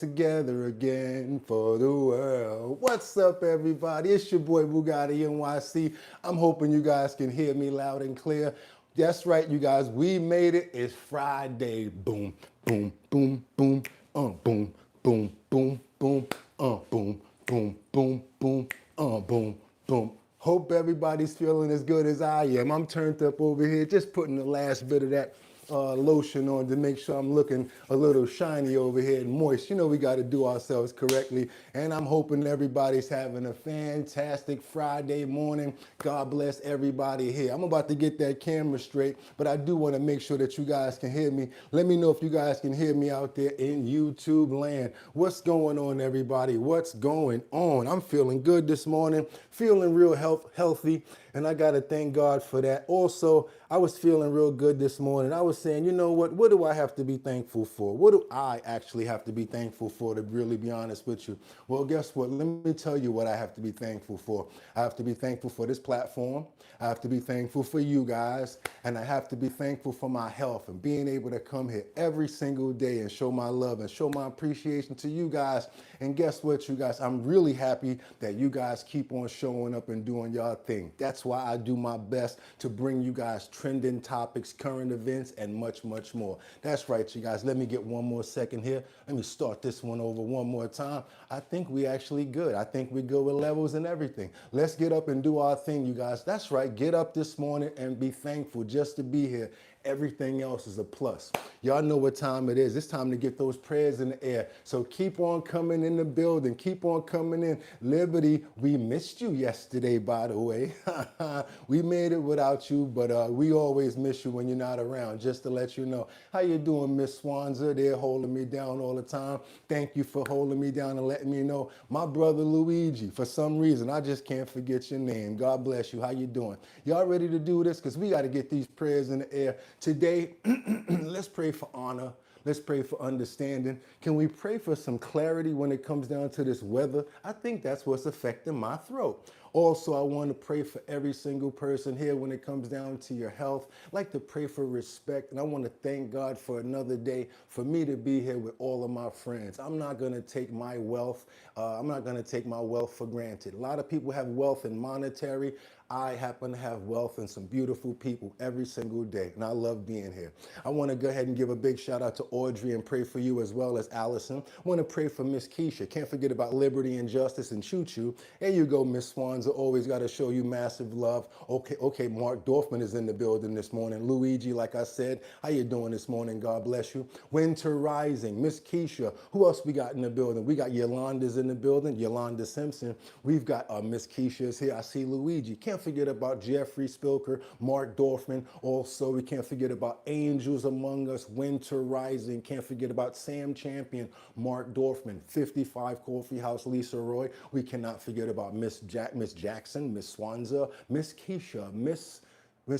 together again for the world. What's up, everybody? It's your boy Boogotti NYC. I'm hoping you guys can hear me loud and clear. That's right, you guys. We made it. It's Friday. Boom, boom, boom, boom, boom, boom, boom, boom, boom, boom, boom, boom, boom, boom. Hope everybody's feeling as good as I am. I'm turned up over here, just putting the last bit of that lotion on to make sure I'm looking a little shiny over here and moist. You know we got to do ourselves correctly. And I'm hoping everybody's having a fantastic Friday morning. God bless everybody here. I'm about to get that camera straight, but I do want to make sure that you guys can hear me. Let me know if you guys can hear me out there in YouTube land. What's going on, everybody? What's going on? I'm feeling good this morning, feeling real healthy, and I got to thank God for that. Also, I was feeling real good this morning. I was saying, you know what do I have to be thankful for? What do I actually have to be thankful for, to really be honest with you? Well, guess what? Let me tell you what I have to be thankful for. I have to be thankful for this platform. I have to be thankful for you guys. And I have to be thankful for my health and being able to come here every single day and show my love and show my appreciation to you guys. And guess what, you guys? I'm really happy that you guys keep on showing up and doing your thing. That's why I do my best to bring you guys trending topics, current events, and much, much more. That's right, you guys. Let me get one more second here. Let me start this one over one more time. I think we actually good. I think we good with levels and everything. Let's get up and do our thing, you guys. That's right. Get up this morning and be thankful just to be here. Everything else is a plus. Y'all know what time it is. It's time to get those prayers in the air. So keep on coming in the building. Keep on coming in. Liberty, we missed you yesterday, by the way. We made it without you, but we always miss you when you're not around, just to let you know. How you doing, Miss Swanza? They're holding me down all the time. Thank you for holding me down and letting me know. My brother Luigi, for some reason, I just can't forget your name. God bless you. How you doing? Y'all ready to do this? Because we got to get these prayers in the air. Today, let's pray for honor. Let's pray for understanding. Can we pray for some clarity when it comes down to this weather? I think that's what's affecting my throat. Also, I want to pray for every single person here when it comes down to your health. I like to pray for respect, and I want to thank God for another day for me to be here with all of my friends. I'm not going to take my wealth. I'm not going to take my wealth for granted. A lot of people have wealth in monetary. I happen to have wealth and some beautiful people every single day, and I love being here. I want to go ahead and give a big shout out to Audrey and pray for you as well as Allison. I want to pray for Miss Keisha. Can't forget about Liberty and Justice and Choo Choo. There you go, Miss Swans. I always got to show you massive love. Okay, Mark Dorfman is in the building this morning. Luigi, like I said, how you doing this morning? God bless you. Winter Rising, Miss Keisha. Who else we got in the building? We got Yolanda's in the building, Yolanda Simpson. We've got Miss Keisha's here. I see Luigi. Can't forget about Jeffrey Spilker, Mark Dorfman. Also, we can't forget about Angels Among Us, Winter Rising. Can't forget about Sam Champion, Mark Dorfman, 55 Coffee House, Lisa Roy. We cannot forget about Miss Jackson, Miss Swanza, Miss Keisha, Miss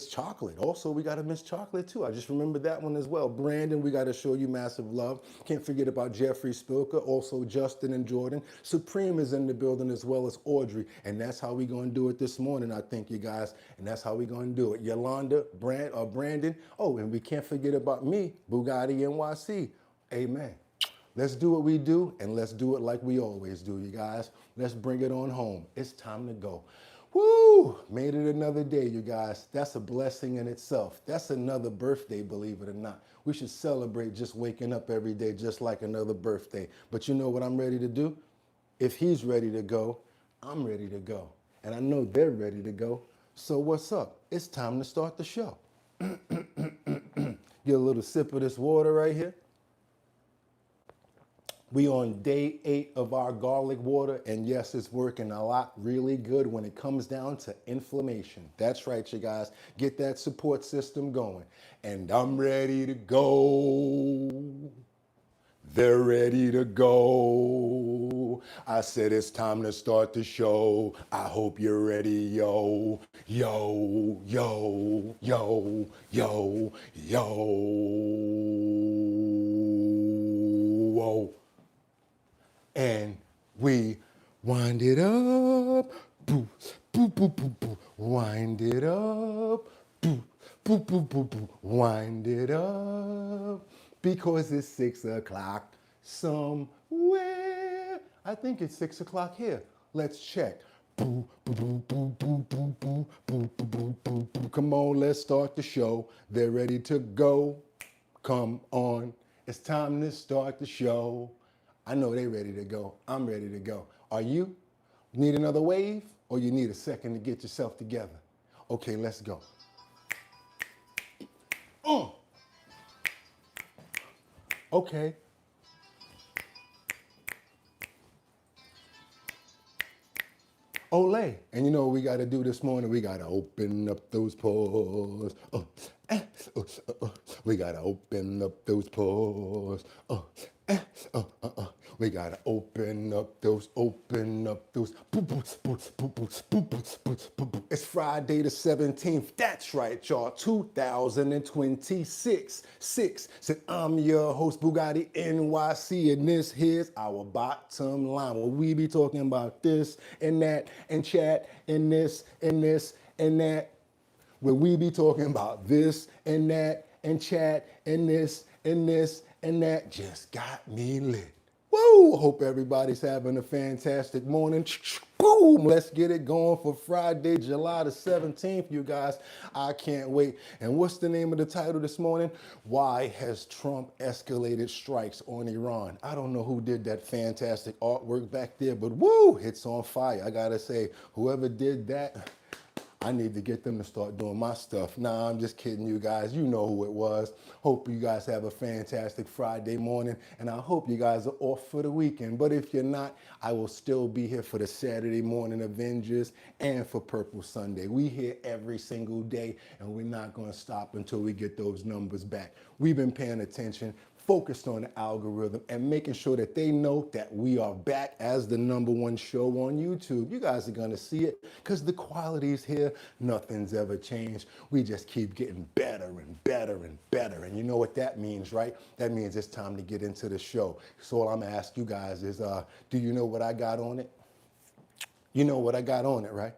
Chocolate. Also, we got a Miss Chocolate too. I just remembered that one as well. Brandon, we got to show you massive love. Can't forget about Jeffrey Spilker. Also, Justin and Jordan. Supreme is in the building as well as Audrey. And that's how we going to do it this morning, I think, you guys. And that's how we going to do it. Yolanda, Brandon. Oh, and we can't forget about me, Boogotti NYC. Amen. Let's do what we do, and let's do it like we always do, you guys. Let's bring it on home. It's time to go. Woo! Made it another day, you guys. That's a blessing in itself. That's another birthday, believe it or not. We should celebrate just waking up every day just like another birthday. But you know what I'm ready to do? If he's ready to go, I'm ready to go. And I know they're ready to go. So what's up? It's time to start the show. Get a little sip of this water right here. We on day 8 of our garlic water, and yes, it's working a lot really good when it comes down to inflammation. That's right, you guys. Get that support system going. And I'm ready to go. They're ready to go. I said it's time to start the show. I hope you're ready, yo. Yo, yo, yo, yo, yo. Whoa. And we wind it up, boo, boo, boo, boo, boo, wind it up, boo, boo, boo, boo, boo, wind it up, because it's 6 o'clock, somewhere. I think it's 6 o'clock here. Let's check. Boo, boo, boo, boo, boo, boo, boo, boo, boo, boo, boo, boo. Come on, let's start the show. They're ready to go. Come on, it's time to start the show. I know they're ready to go. I'm ready to go. Are you? Need another wave, or you need a second to get yourself together? Okay, let's go. Okay. Olay. And you know what we got to do this morning? We got to open up those pores. We got to open up those pores. We got to open up those. It's Friday the 17th. That's right, y'all. 2026. Said I'm your host, Boogotti NYC, and this here's our bottom line. Where we be talking about this and that and chat and this and this and that. Where we be talking about this and that and chat and this and this and that. Just got me lit. Woo! Hope everybody's having a fantastic morning. Boom! Let's get it going for Friday, July the 17th, you guys. I can't wait. And what's the name of the title this morning? Why has Trump escalated strikes on Iran? I don't know who did that fantastic artwork back there, but woo! It's on fire. I gotta say, whoever did that, I need to get them to start doing my stuff. Nah, I'm just kidding, you guys. You know who it was. Hope you guys have a fantastic Friday morning, and I hope you guys are off for the weekend. But if you're not, I will still be here for the Saturday morning Avengers and for Purple Sunday. We here every single day, and we're not going to stop until we get those numbers back. We've been paying attention, focused on the algorithm, and making sure that they know that we are back as the #1 show on YouTube. You guys are gonna see it because the quality's here. Nothing's ever changed. We just keep getting better and better and better. And you know what that means, right? That means it's time to get into the show. So all I'm gonna ask you guys is, do you know what I got on it? You know what I got on it, right?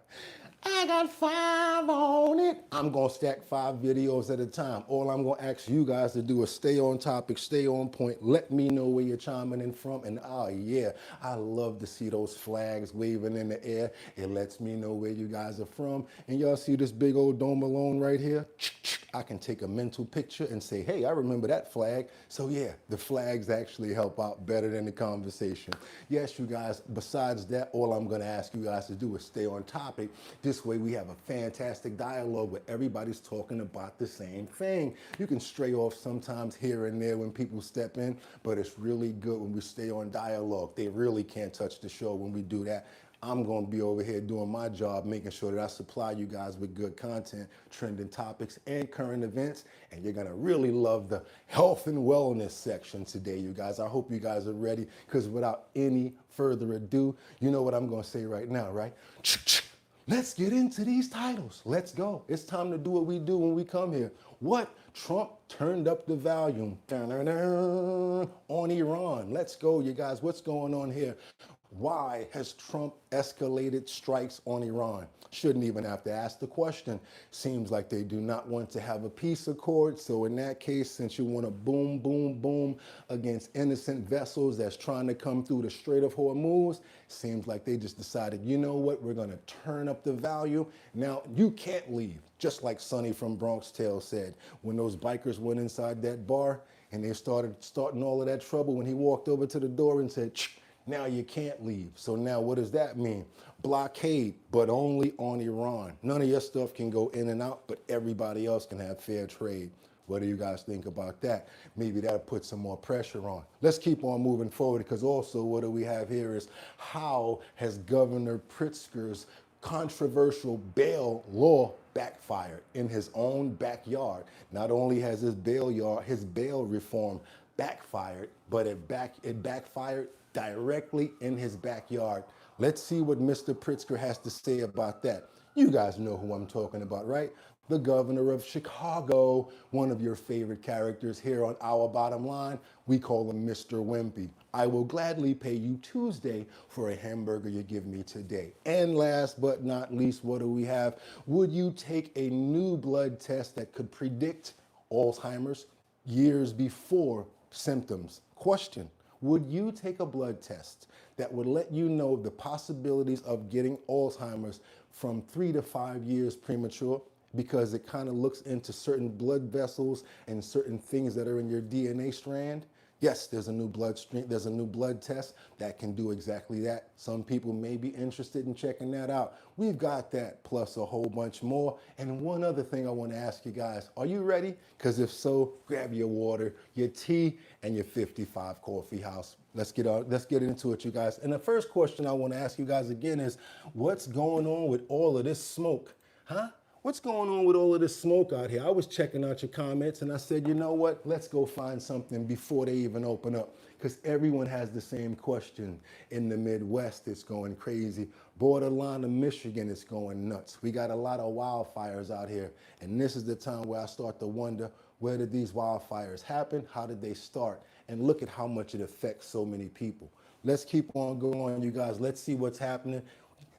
I got 5 on it. I'm going to stack 5 videos at a time. All I'm going to ask you guys to do is stay on topic, stay on point. Let me know where you're chiming in from. And oh yeah, I love to see those flags waving in the air. It lets me know where you guys are from. And y'all see this big old Dome Alone right here? I can take a mental picture and say, hey, I remember that flag. So yeah, the flags actually help out better than the conversation. Yes, you guys, besides that, all I'm gonna ask you guys to do is stay on topic. This way we have a fantastic dialogue where everybody's talking about the same thing. You can stray off sometimes here and there when people step in, but it's really good when we stay on dialogue. They really can't touch the show when we do that. I'm going to be over here doing my job, making sure that I supply you guys with good content, trending topics, and current events. And you're going to really love the health and wellness section today, you guys. I hope you guys are ready, because without any further ado, you know what I'm going to say right now, right? Let's get into these titles. Let's go. It's time to do what we do when we come here. What? Trump turned up the volume on Iran. Let's go, you guys. What's going on here? Why has Trump escalated strikes on Iran? Shouldn't even have to ask the question. Seems like they do not want to have a peace accord. So in that case, since you want to boom, boom, boom against innocent vessels that's trying to come through the Strait of Hormuz, seems like they just decided, you know what, we're going to turn up the value. Now, you can't leave. Just like Sonny from Bronx Tale said, when those bikers went inside that bar and they starting all of that trouble, when he walked over to the door and said, now you can't leave. So now what does that mean? Blockade, but only on Iran. None of your stuff can go in and out, but everybody else can have fair trade. What do you guys think about that? Maybe that'll put some more pressure on. Let's keep on moving forward, because also what do we have here is, how has Governor Pritzker's controversial bail law backfired in his own backyard? Not only has his bail reform backfired, but it backfired directly in his backyard. Let's see what Mr. Pritzker has to say about that. You guys know who I'm talking about, right? The governor of Chicago, one of your favorite characters here on Our Bottom Line. We call him Mr. Wimpy. I will gladly pay you Tuesday for a hamburger you give me today. And last but not least, what do we have? Would you take a new blood test that could predict Alzheimer's years before symptoms? Question. Would you take a blood test that would let you know the possibilities of getting Alzheimer's from 3 to 5 years premature? Because it kind of looks into certain blood vessels and certain things that are in your DNA strand. Yes, there's a new blood test that can do exactly that. Some people may be interested in checking that out. We've got that plus a whole bunch more. And one other thing I want to ask you guys, are you ready? Because if so, grab your water, your tea, and your 55 coffee house. Let's get into it, you guys. And the first question I want to ask you guys again is, what's going on with all of this smoke? Huh? What's going on with all of this smoke out here? I was checking out your comments and I said, you know what? Let's go find something before they even open up. Because everyone has the same question. In the Midwest, it's going crazy. Borderline of Michigan, it's going nuts. We got a lot of wildfires out here. And this is the time where I start to wonder, where did these wildfires happen? How did they start? And look at how much it affects so many people. Let's keep on going, you guys. Let's see what's happening.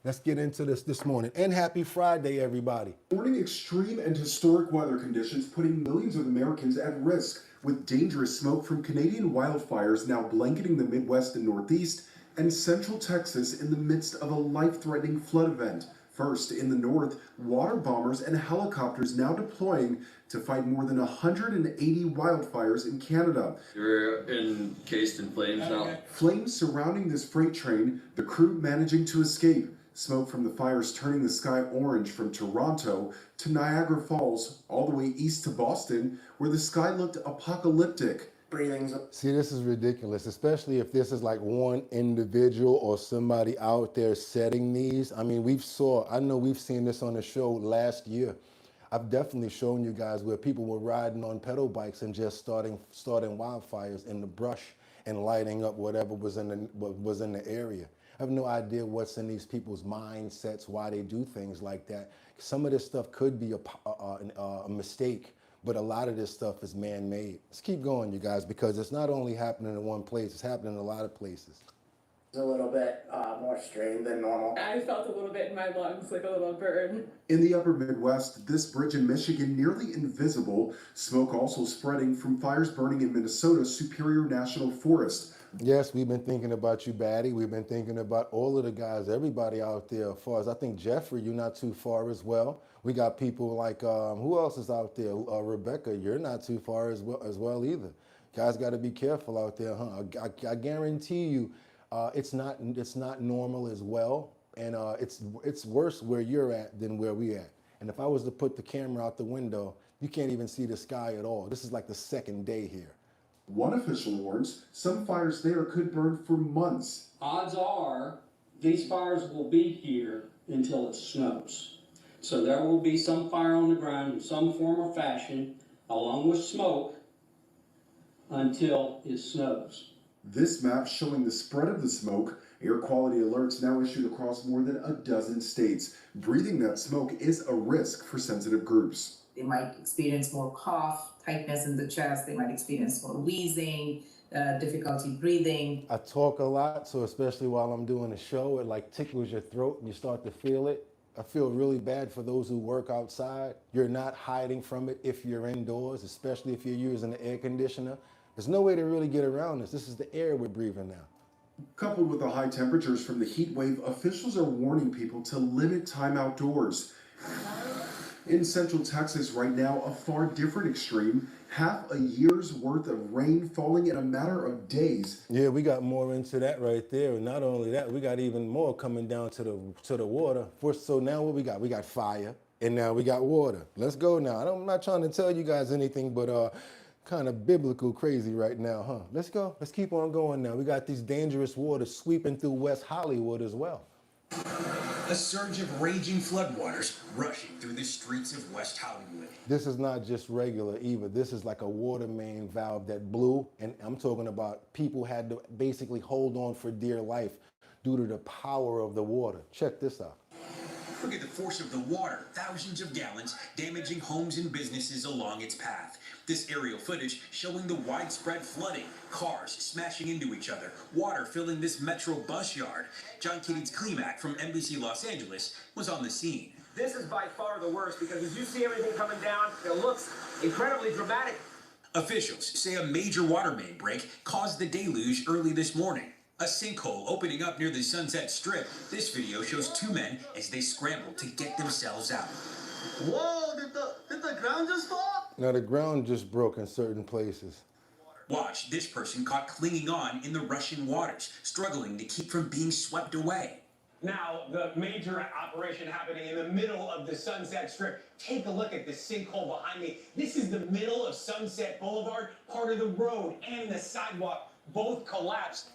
Let's get into this morning. And happy Friday, everybody. Warning extreme and historic weather conditions putting millions of Americans at risk, with dangerous smoke from Canadian wildfires now blanketing the Midwest and Northeast and central Texas in the midst of a life-threatening flood event. First, in the north, water bombers and helicopters now deploying to fight more than 180 wildfires in Canada. You're encased in flames now. Flames surrounding this freight train, the crew managing to escape. Smoke from the fires turning the sky orange from Toronto to Niagara Falls, all the way east to Boston, where the sky looked apocalyptic. See, this is ridiculous, especially if this is like one individual or somebody out there setting these. I mean, I know we've seen this on the show last year. I've definitely shown you guys where people were riding on pedal bikes and just starting wildfires in the brush and lighting up whatever was in the area. I have no idea what's in these people's mindsets, why they do things like that. Some of this stuff could be a mistake, but a lot of this stuff is man-made. Let's keep going, you guys, because it's not only happening in one place, it's happening in a lot of places. A little bit more strained than normal. I felt a little bit in my lungs, like a little burn. In the upper Midwest, this bridge in Michigan nearly invisible. Smoke also spreading from fires burning in Minnesota's Superior National Forest. Yes, we've been thinking about you, Batty. We've been thinking about all of the guys, everybody out there. As far as I think, Jeffrey, you're not too far as well. We got people like, who else is out there? Rebecca, you're not too far as well either. Guys got to be careful out there, huh? I guarantee you, it's not normal as well, and it's worse where you're at than where we at. And if I was to put the camera out the window, you can't even see the sky at all. This is like the second day here. One official warns some fires there could burn for months. Odds are these fires will be here until it snows. So there will be some fire on the ground in some form or fashion, along with smoke, until it snows. This map showing the spread of the smoke. Air quality alerts now issued across more than a dozen states. Breathing that smoke is a risk for sensitive groups. They might experience more cough, tightness in the chest. They might experience more wheezing, difficulty breathing. I talk a lot, so especially while I'm doing a show, it like tickles your throat and you start to feel it. I feel really bad for those who work outside. You're not hiding from it if you're indoors, especially if you're using the air conditioner. There's no way to really get around this. This is the air we're breathing now. Coupled with the high temperatures from the heat wave, officials are warning people to limit time outdoors. In central Texas right now, a far different extreme, half a year's worth of rain falling in a matter of days. Yeah, we got more into that right there. And not only that, we got even more coming down to the water. So now what we got? We got fire, and now we got water. Let's go now. I'm not trying to tell you guys anything, but kind of biblical crazy right now, huh? Let's go. Let's keep on going now. We got these dangerous waters sweeping through West Hollywood as well. A surge of raging floodwaters rushing through the streets of West Hollywood. This is not just regular either. This is like a water main valve that blew, and I'm talking about people had to basically hold on for dear life due to the power of the water. Check this out. Look at the force of the water, thousands of gallons damaging homes and businesses along its path. This aerial footage showing the widespread flooding, cars smashing into each other, water filling this metro bus yard. John Kidding's Klimak from NBC Los Angeles was on the scene. This is by far the worst because as you see everything coming down, it looks incredibly dramatic. Officials say a major water main break caused the deluge early this morning. A sinkhole opening up near the Sunset Strip. This video shows two men as they scramble to get themselves out. Whoa, did the ground just fall? Now the ground just broke in certain places. Watch, this person caught clinging on in the rushing waters, struggling to keep from being swept away. Now, the major operation happening in the middle of the Sunset Strip. Take a look at the sinkhole behind me. This is the middle of Sunset Boulevard. Part of the road and the sidewalk both collapsed.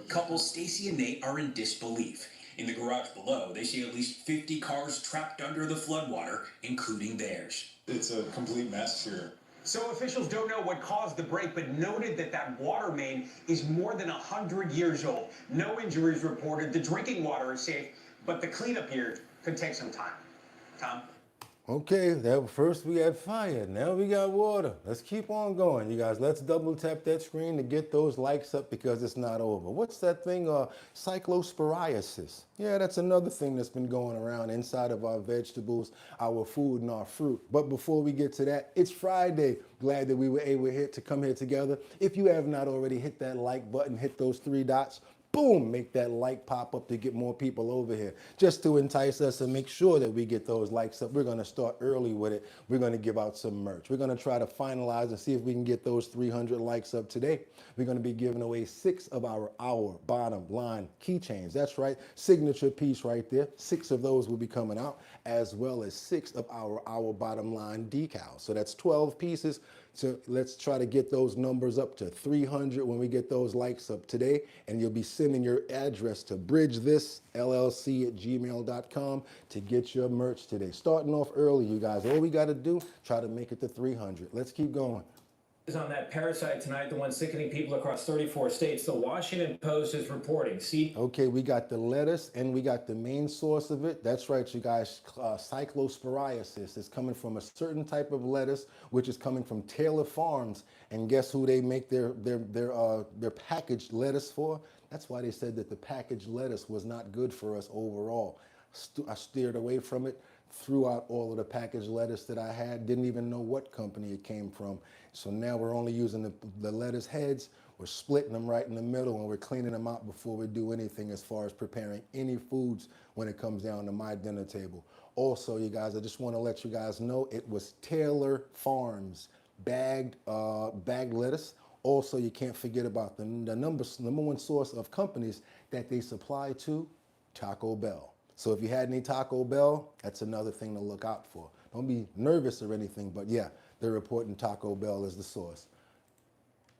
Couple Stacy and Nate are in disbelief. In the garage below, they see at least 50 cars trapped under the floodwater, including theirs. It's a complete mess here. So officials don't know what caused the break, but noted that that water main is more than 100 years old. No injuries reported. The drinking water is safe, but the cleanup here could take some time. Tom? Okay, that first we had fire, now we got water. Let's keep on going, you guys. Let's double tap that screen to get those likes up because it's not over. What's that thing? Cyclosporiasis. Yeah, that's another thing that's been going around inside of our vegetables, our food, and our fruit. But before we get to that, it's Friday. Glad that we were able to come here together. If you have not already, hit that like button, hit those 3 dots. Boom, make that like pop up to get more people over here. Just to entice us and make sure that we get those likes up. We're gonna start early with it. We're gonna give out some merch. We're gonna try to finalize and see if we can get those 300 likes up today. We're gonna be giving away 6 of our bottom line keychains. That's right, signature piece right there. 6 of those will be coming out, as well as 6 of our bottom line decals. So that's 12 pieces. So let's try to get those numbers up to 300 when we get those likes up today. And you'll be sending your address to bridgethisllc@gmail.com to get your merch today. Starting off early, you guys. All we got to do, try to make it to 300. Let's keep going. Is on that parasite tonight, the one sickening people across 34 states. The Washington Post is reporting. See? Okay, we got the lettuce and we got the main source of it. That's right, you guys. Cyclosporiasis is coming from a certain type of lettuce, which is coming from Taylor Farms. And guess who they make their packaged lettuce for? That's why they said that the packaged lettuce was not good for us overall. I steered away from it. Threw out all of the packaged lettuce that I had, didn't even know what company it came from. So now we're only using the lettuce heads, we're splitting them right in the middle and we're cleaning them out before we do anything as far as preparing any foods when it comes down to my dinner table. Also, you guys, I just want to let you guys know it was Taylor Farms bagged lettuce. Also, you can't forget about the number 1 source of companies that they supply to, Taco Bell. So if you had any Taco Bell, that's another thing to look out for. Don't be nervous or anything, but yeah, they're reporting Taco Bell as the source.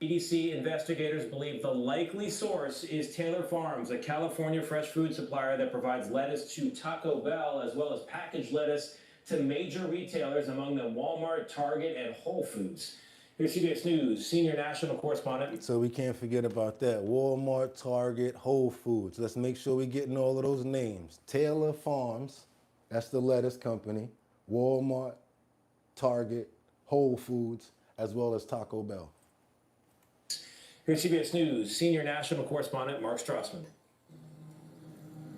EDC investigators believe the likely source is Taylor Farms, a California fresh food supplier that provides lettuce to Taco Bell as well as packaged lettuce to major retailers, among them Walmart, Target, and Whole Foods. Here's CBS News senior national correspondent. So we can't forget about that. Walmart, Target, Whole Foods. Let's make sure we're getting all of those names. Taylor Farms, that's the lettuce company. Walmart, Target, Whole Foods, as well as Taco Bell. Here's CBS News senior national correspondent Mark Strassman.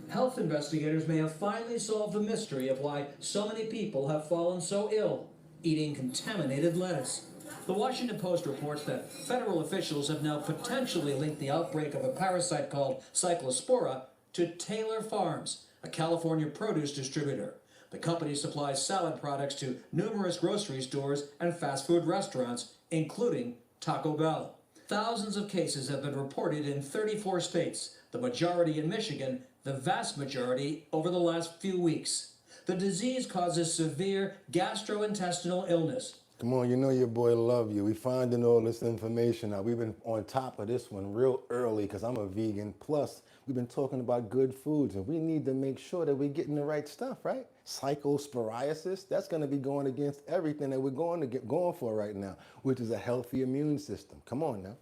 Health investigators may have finally solved the mystery of why so many people have fallen so ill eating contaminated lettuce. The Washington Post reports that federal officials have now potentially linked the outbreak of a parasite called Cyclospora to Taylor Farms, a California produce distributor. The company supplies salad products to numerous grocery stores and fast food restaurants, including Taco Bell. Thousands of cases have been reported in 34 states, the majority in Michigan, the vast majority over the last few weeks. The disease causes severe gastrointestinal illness. Come on, you know your boy love you. We finding all this information out. We've been on top of this one real early because I'm a vegan. Plus, we've been talking about good foods and we need to make sure that we're getting the right stuff, right? Cyclosporiasis, that's going to be going against everything that we're going for right now, which is a healthy immune system. Come on now.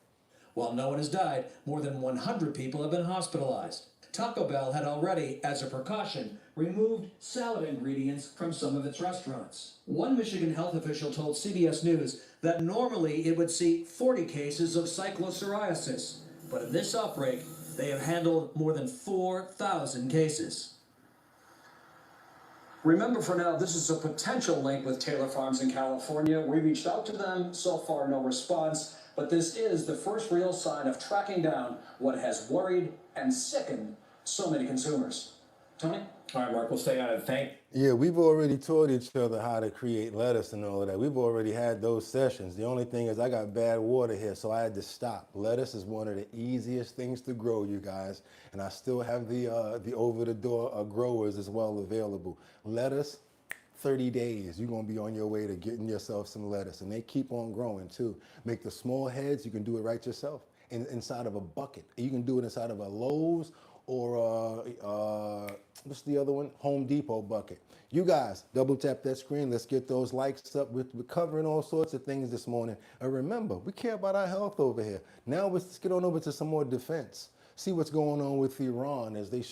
While no one has died, more than 100 people have been hospitalized. Taco Bell had already, as a precaution, removed salad ingredients from some of its restaurants. One Michigan health official told CBS News that normally it would see 40 cases of cyclosporiasis, but in this outbreak, they have handled more than 4,000 cases. Remember, for now, this is a potential link with Taylor Farms in California. We reached out to them, so far no response, but this is the first real sign of tracking down what has worried and sickened so many consumers. Tony? All right, Mark, we'll stay on it. Yeah, we've already taught each other how to create lettuce and all of that. We've already had those sessions. The only thing is I got bad water here, so I had to stop. Lettuce is one of the easiest things to grow, you guys. And I still have the over-the-door growers as well available. Lettuce, 30 days, you're going to be on your way to getting yourself some lettuce. And they keep on growing, too. Make the small heads. You can do it right yourself inside of a bucket. You can do it inside of a Lowe's or what's the other one? Home Depot bucket. You guys, double tap that screen. Let's get those likes up. We're covering all sorts of things this morning. And remember, we care about our health over here. Now let's get on over to some more defense. See what's going on with Iran as they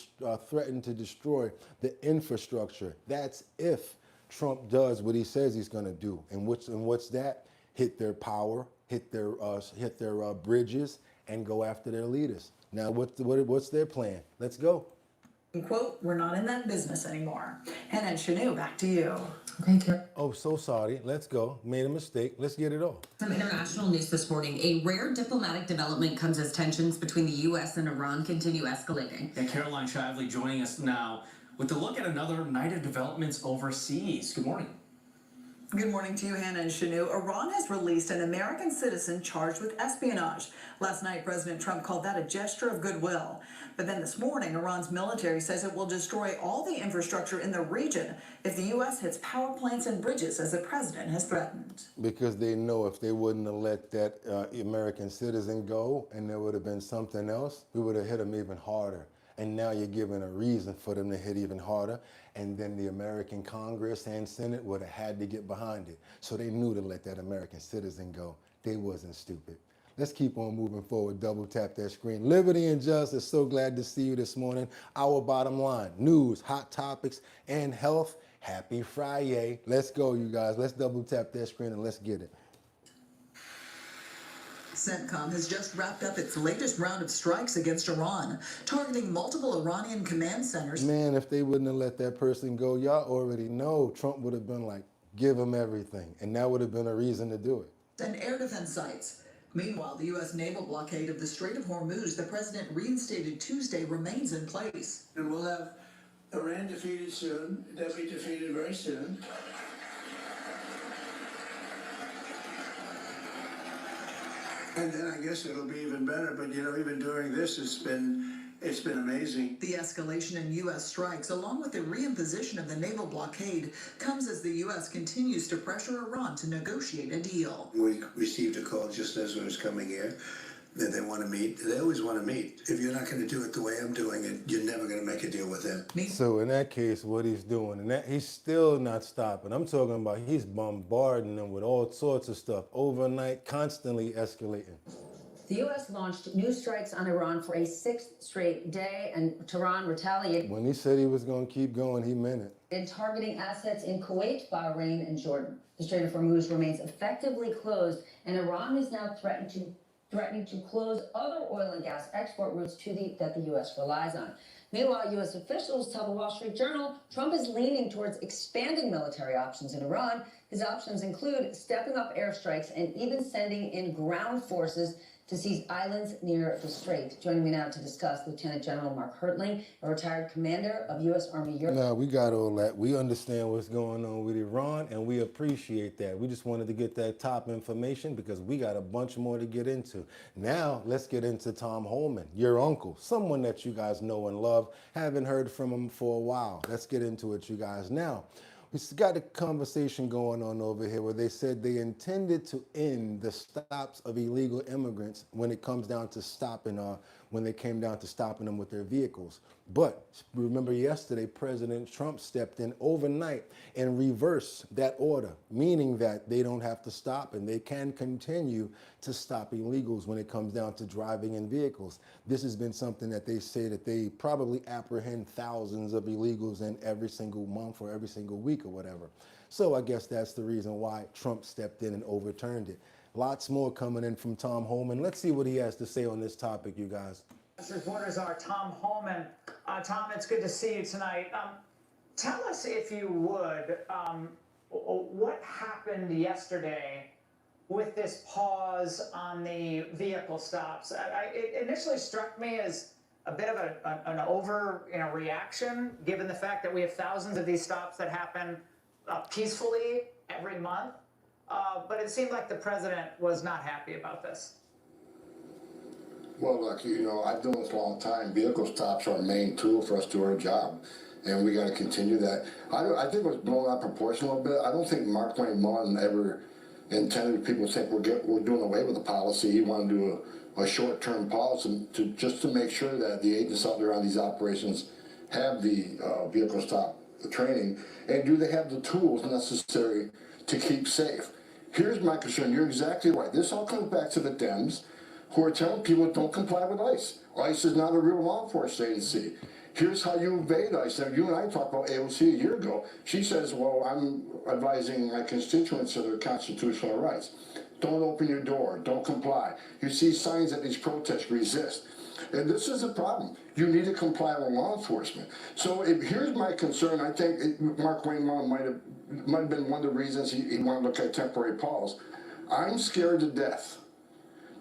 threaten to destroy the infrastructure. That's if Trump does what he says he's going to do. And what's that? Hit their power, hit their bridges, and go after their leaders. Now, what's their plan? Let's go. Quote, we're not in that business anymore. And then Shanu, back to you. Okay, Oh, so sorry. Let's go. Made a mistake. Let's get it all. some international news this morning. A rare diplomatic development comes as tensions between the U.S. and Iran continue escalating. Yeah, Caroline Shively joining us now with a look at another night of developments overseas. Good morning. Good morning to you, Hannah and Shanu. Iran has released an American citizen charged with espionage. Last night, President Trump called that a gesture of goodwill. But then this morning, Iran's military says it will destroy all the infrastructure in the region if the U.S. hits power plants and bridges, as the president has threatened. Because they know if they wouldn't have let that American citizen go and there would have been something else, we would have hit them even harder. And now you're giving a reason for them to hit even harder. And then the American Congress and Senate would have had to get behind it. So they knew to let that American citizen go. They wasn't stupid. Let's keep on moving forward. Double tap that screen. Liberty and justice. So glad to see you this morning. Our bottom line. News, hot topics, and health. Happy Friday. Let's go, you guys. Let's double tap that screen and let's get it. CENTCOM has just wrapped up its latest round of strikes against Iran, targeting multiple Iranian command centers. Man, if they wouldn't have let that person go, y'all already know Trump would have been like, give him everything. And that would have been a reason to do it. And air defense sites. Meanwhile, the U.S. naval blockade of the Strait of Hormuz the president reinstated Tuesday remains in place. And we'll have Iran defeated soon. They'll be defeated very soon. And then I guess it'll be even better. But you know, even during this, it's been amazing. The escalation in U.S. strikes, along with the reimposition of the naval blockade, comes as the U.S. continues to pressure Iran to negotiate a deal. We received a call just as I was coming here that they want to meet. They always want to meet. If you're not going to do it the way I'm doing it, you're never going to make a deal with them. So in that case, what he's doing, and that he's still not stopping. I'm talking about he's bombarding them with all sorts of stuff overnight, constantly escalating. The U.S. launched new strikes on Iran for a sixth straight day, and Tehran retaliated. When he said he was going to keep going, he meant it. In targeting assets in Kuwait, Bahrain, and Jordan. The Strait of Hormuz remains effectively closed, and Iran is now threatening to close other oil and gas export routes that the U.S. relies on. Meanwhile, U.S. officials tell the Wall Street Journal Trump is leaning towards expanding military options in Iran. His options include stepping up airstrikes and even sending in ground forces to seize islands near the strait. Joining me now to discuss, Lieutenant General Mark Hertling, a retired commander of U.S. Army Europe. Now, we got all that. We understand what's going on with Iran, and we appreciate that. We just wanted to get that top information because we got a bunch more to get into. Now, let's get into Tom Homan, your uncle, someone that you guys know and love. Haven't heard from him for a while. Let's get into it, you guys. Now, we've got a conversation going on over here where they said they intended to end the stops of illegal immigrants when it comes down to stopping, when they came down to stopping them with their vehicles. But remember yesterday, President Trump stepped in overnight and reversed that order, meaning that they don't have to stop and they can continue to stop illegals when it comes down to driving in vehicles. This has been something that they say that they probably apprehend thousands of illegals in every single month or every single week or whatever. So I guess that's the reason why Trump stepped in and overturned it. Lots more coming in from Tom Homan. Let's see what he has to say on this topic, you guys. Reporters are Tom Homan. Tom, it's good to see you tonight. Tell us, if you would, what happened yesterday with this pause on the vehicle stops. It initially struck me as a bit of an over reaction, given the fact that we have thousands of these stops that happen peacefully every month. But it seemed like the president was not happy about this. Well, look, I've done this a long time. Vehicle stops are our main tool for us to do our job, and we got to continue that. I think it was blown out of proportion a little bit. I don't think Mark Wayne Mullen ever intended people to think we're doing away with the policy. He wanted to do a short-term policy just to make sure that the agents out there on these operations have the vehicle stop training, and do they have the tools necessary to keep safe. Here's my concern. You're exactly right. This all comes back to the Dems, who are telling people don't comply with ICE. ICE is not a real law enforcement agency. Here's how you evade ICE. Now, you and I talked about AOC a year ago. She says, well, I'm advising my constituents of their constitutional rights. Don't open your door. Don't comply. You see signs at these protests, resist. And this is a problem. You need to comply with law enforcement. So here's my concern. I think Mark Wayne Mullen might have been one of the reasons he wanted to look at temporary pause. I'm scared to death.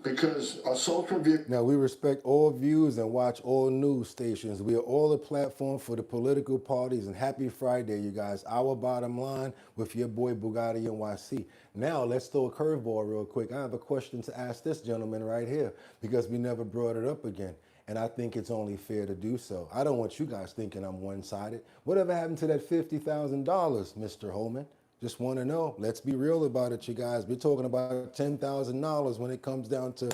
Because a social vehicle. Now, we respect all views and watch all news stations. We are all a platform for the political parties. And happy Friday, you guys. Our bottom line with your boy BOOGOTTINYC. Now, let's throw a curveball real quick. I have a question to ask this gentleman right here because we never brought it up again. And I think it's only fair to do so. I don't want you guys thinking I'm one-sided. Whatever happened to that $50,000, Mr. Holman? Just want to know. Let's be real about it, you guys. We're talking about $10,000 when it comes down to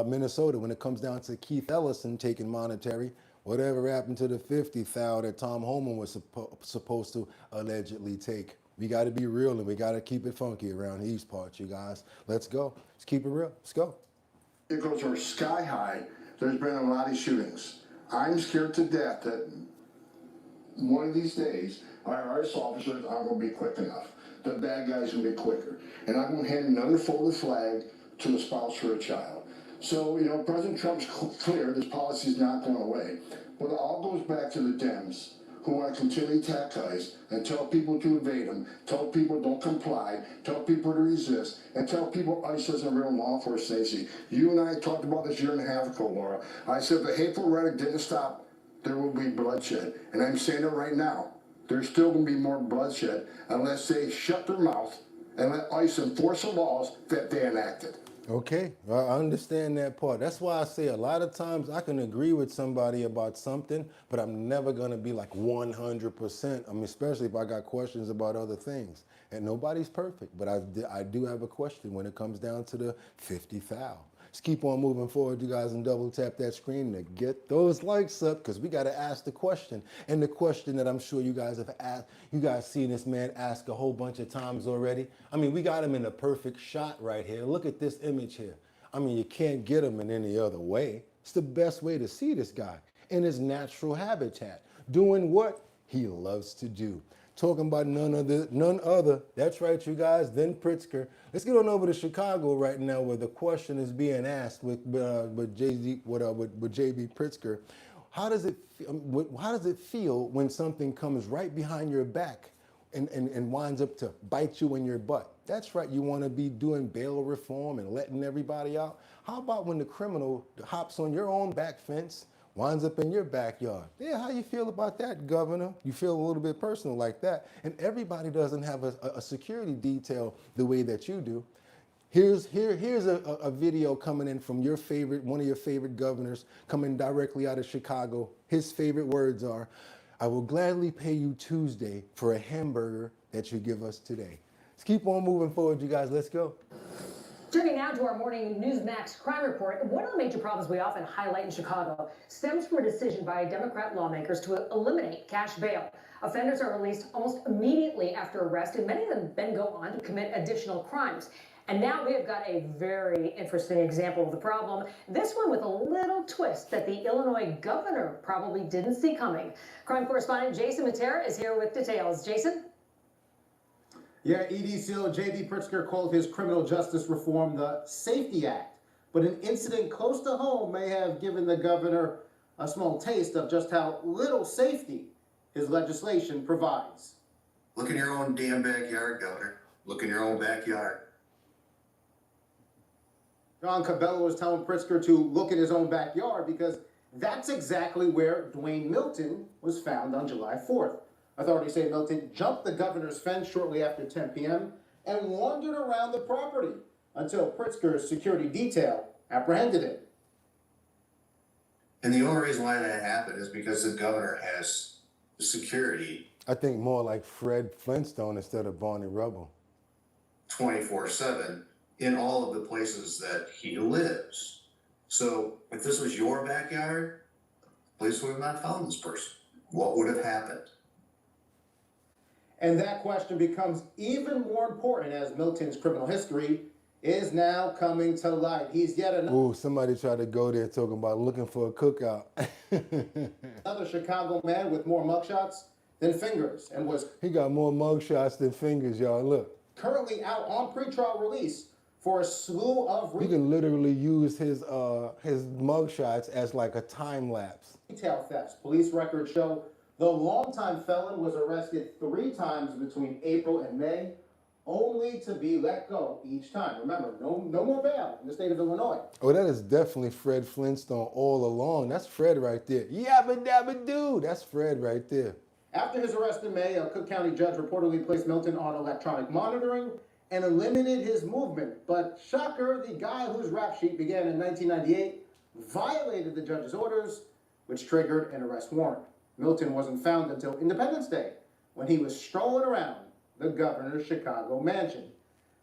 Minnesota, when it comes down to Keith Ellison taking monetary. Whatever happened to the $50,000 that Tom Holman was supposed to allegedly take? We got to be real and we got to keep it funky around these parts, you guys. Let's go. Let's keep it real. Let's go. Vehicles are sky high. There's been a lot of shootings. I'm scared to death that one of these days our ICE officers aren't going to be quick enough. The bad guys will be quicker. And I'm going to hand another folded flag to a spouse for a child. So, President Trump's clear this policy is not going away. But it all goes back to the Dems who want to continually attack ICE and tell people to evade them, tell people don't comply, tell people to resist, and tell people ICE isn't a real law enforcement agency. You and I talked about this a year and a half ago, Laura. I said if the hateful rhetoric didn't stop, there will be bloodshed. And I'm saying it right now. There's still going to be more bloodshed unless they shut their mouth and let ICE enforce the laws that they enacted. Okay, I understand that part. That's why I say a lot of times I can agree with somebody about something, but I'm never going to be like 100%. I mean, especially if I got questions about other things. And nobody's perfect, but I do have a question when it comes down to the 50,000. Let's keep on moving forward, you guys, and double tap that screen to get those likes up because we got to ask the question. And the question that I'm sure you guys have asked, you guys seen this man ask a whole bunch of times already. I mean, we got him in a perfect shot right here. Look at this image here. I mean, you can't get him in any other way. It's the best way to see this guy in his natural habitat, doing what he loves to do. Talking about none other, that's right, you guys, than Pritzker. Let's get on over to Chicago right now where the question is being asked with JB Pritzker. How does it feel when something comes right behind your back and winds up to bite you in your butt? That's right, you want to be doing bail reform and letting everybody out. How about when the criminal hops on your own back fence, winds up in your backyard? Yeah, how you feel about that, Governor? You feel a little bit personal like that. And everybody doesn't have a security detail the way that you do. Here's a video coming in from one of your favorite governors, coming directly out of Chicago. His favorite words are, "I will gladly pay you Tuesday for a hamburger that you give us today." Let's keep on moving forward, you guys. Let's go. Turning now to our morning Newsmax crime report, one of the major problems we often highlight in Chicago stems from a decision by Democrat lawmakers to eliminate cash bail. Offenders are released almost immediately after arrest, and many of them then go on to commit additional crimes. And now we have got a very interesting example of the problem, this one with a little twist that the Illinois governor probably didn't see coming. Crime correspondent Jason Matera is here with details. Jason? Yeah, ED JB Pritzker called his criminal justice reform the Safety Act. But an incident close to home may have given the governor a small taste of just how little safety his legislation provides. Look in your own damn backyard, Governor. Look in your own backyard. John Cabello was telling Pritzker to look in his own backyard because that's exactly where Dwayne Milton was found on July 4th. Authorities say Milton jumped the governor's fence shortly after 10 p.m. and wandered around the property until Pritzker's security detail apprehended him. And the only reason why that happened is because the governor has security. I think more like Fred Flintstone instead of Barney Rubble. 24/7 in all of the places that he lives. So if this was your backyard, police would have not found this person. What would have happened? And that question becomes even more important as Milton's criminal history is now coming to light. He's yet Ooh, somebody tried to go there talking about looking for a cookout. another Chicago man with more mugshots than fingers and was He got more mugshots than fingers, y'all. Look. currently out on pretrial release for a slew of You can literally use his mugshots as like a time lapse. retail thefts. Police records show the longtime felon was arrested 3 times between April and May, only to be let go each time. Remember, no more bail in the state of Illinois. Oh, that is definitely Fred Flintstone all along. That's Fred right there. Yabba dabba doo. That's Fred right there. After his arrest in May, a Cook County judge reportedly placed Milton on electronic monitoring and limited his movement. But shocker, the guy whose rap sheet began in 1998 violated the judge's orders, which triggered an arrest warrant. Milton wasn't found until Independence Day, when he was strolling around the governor's Chicago mansion.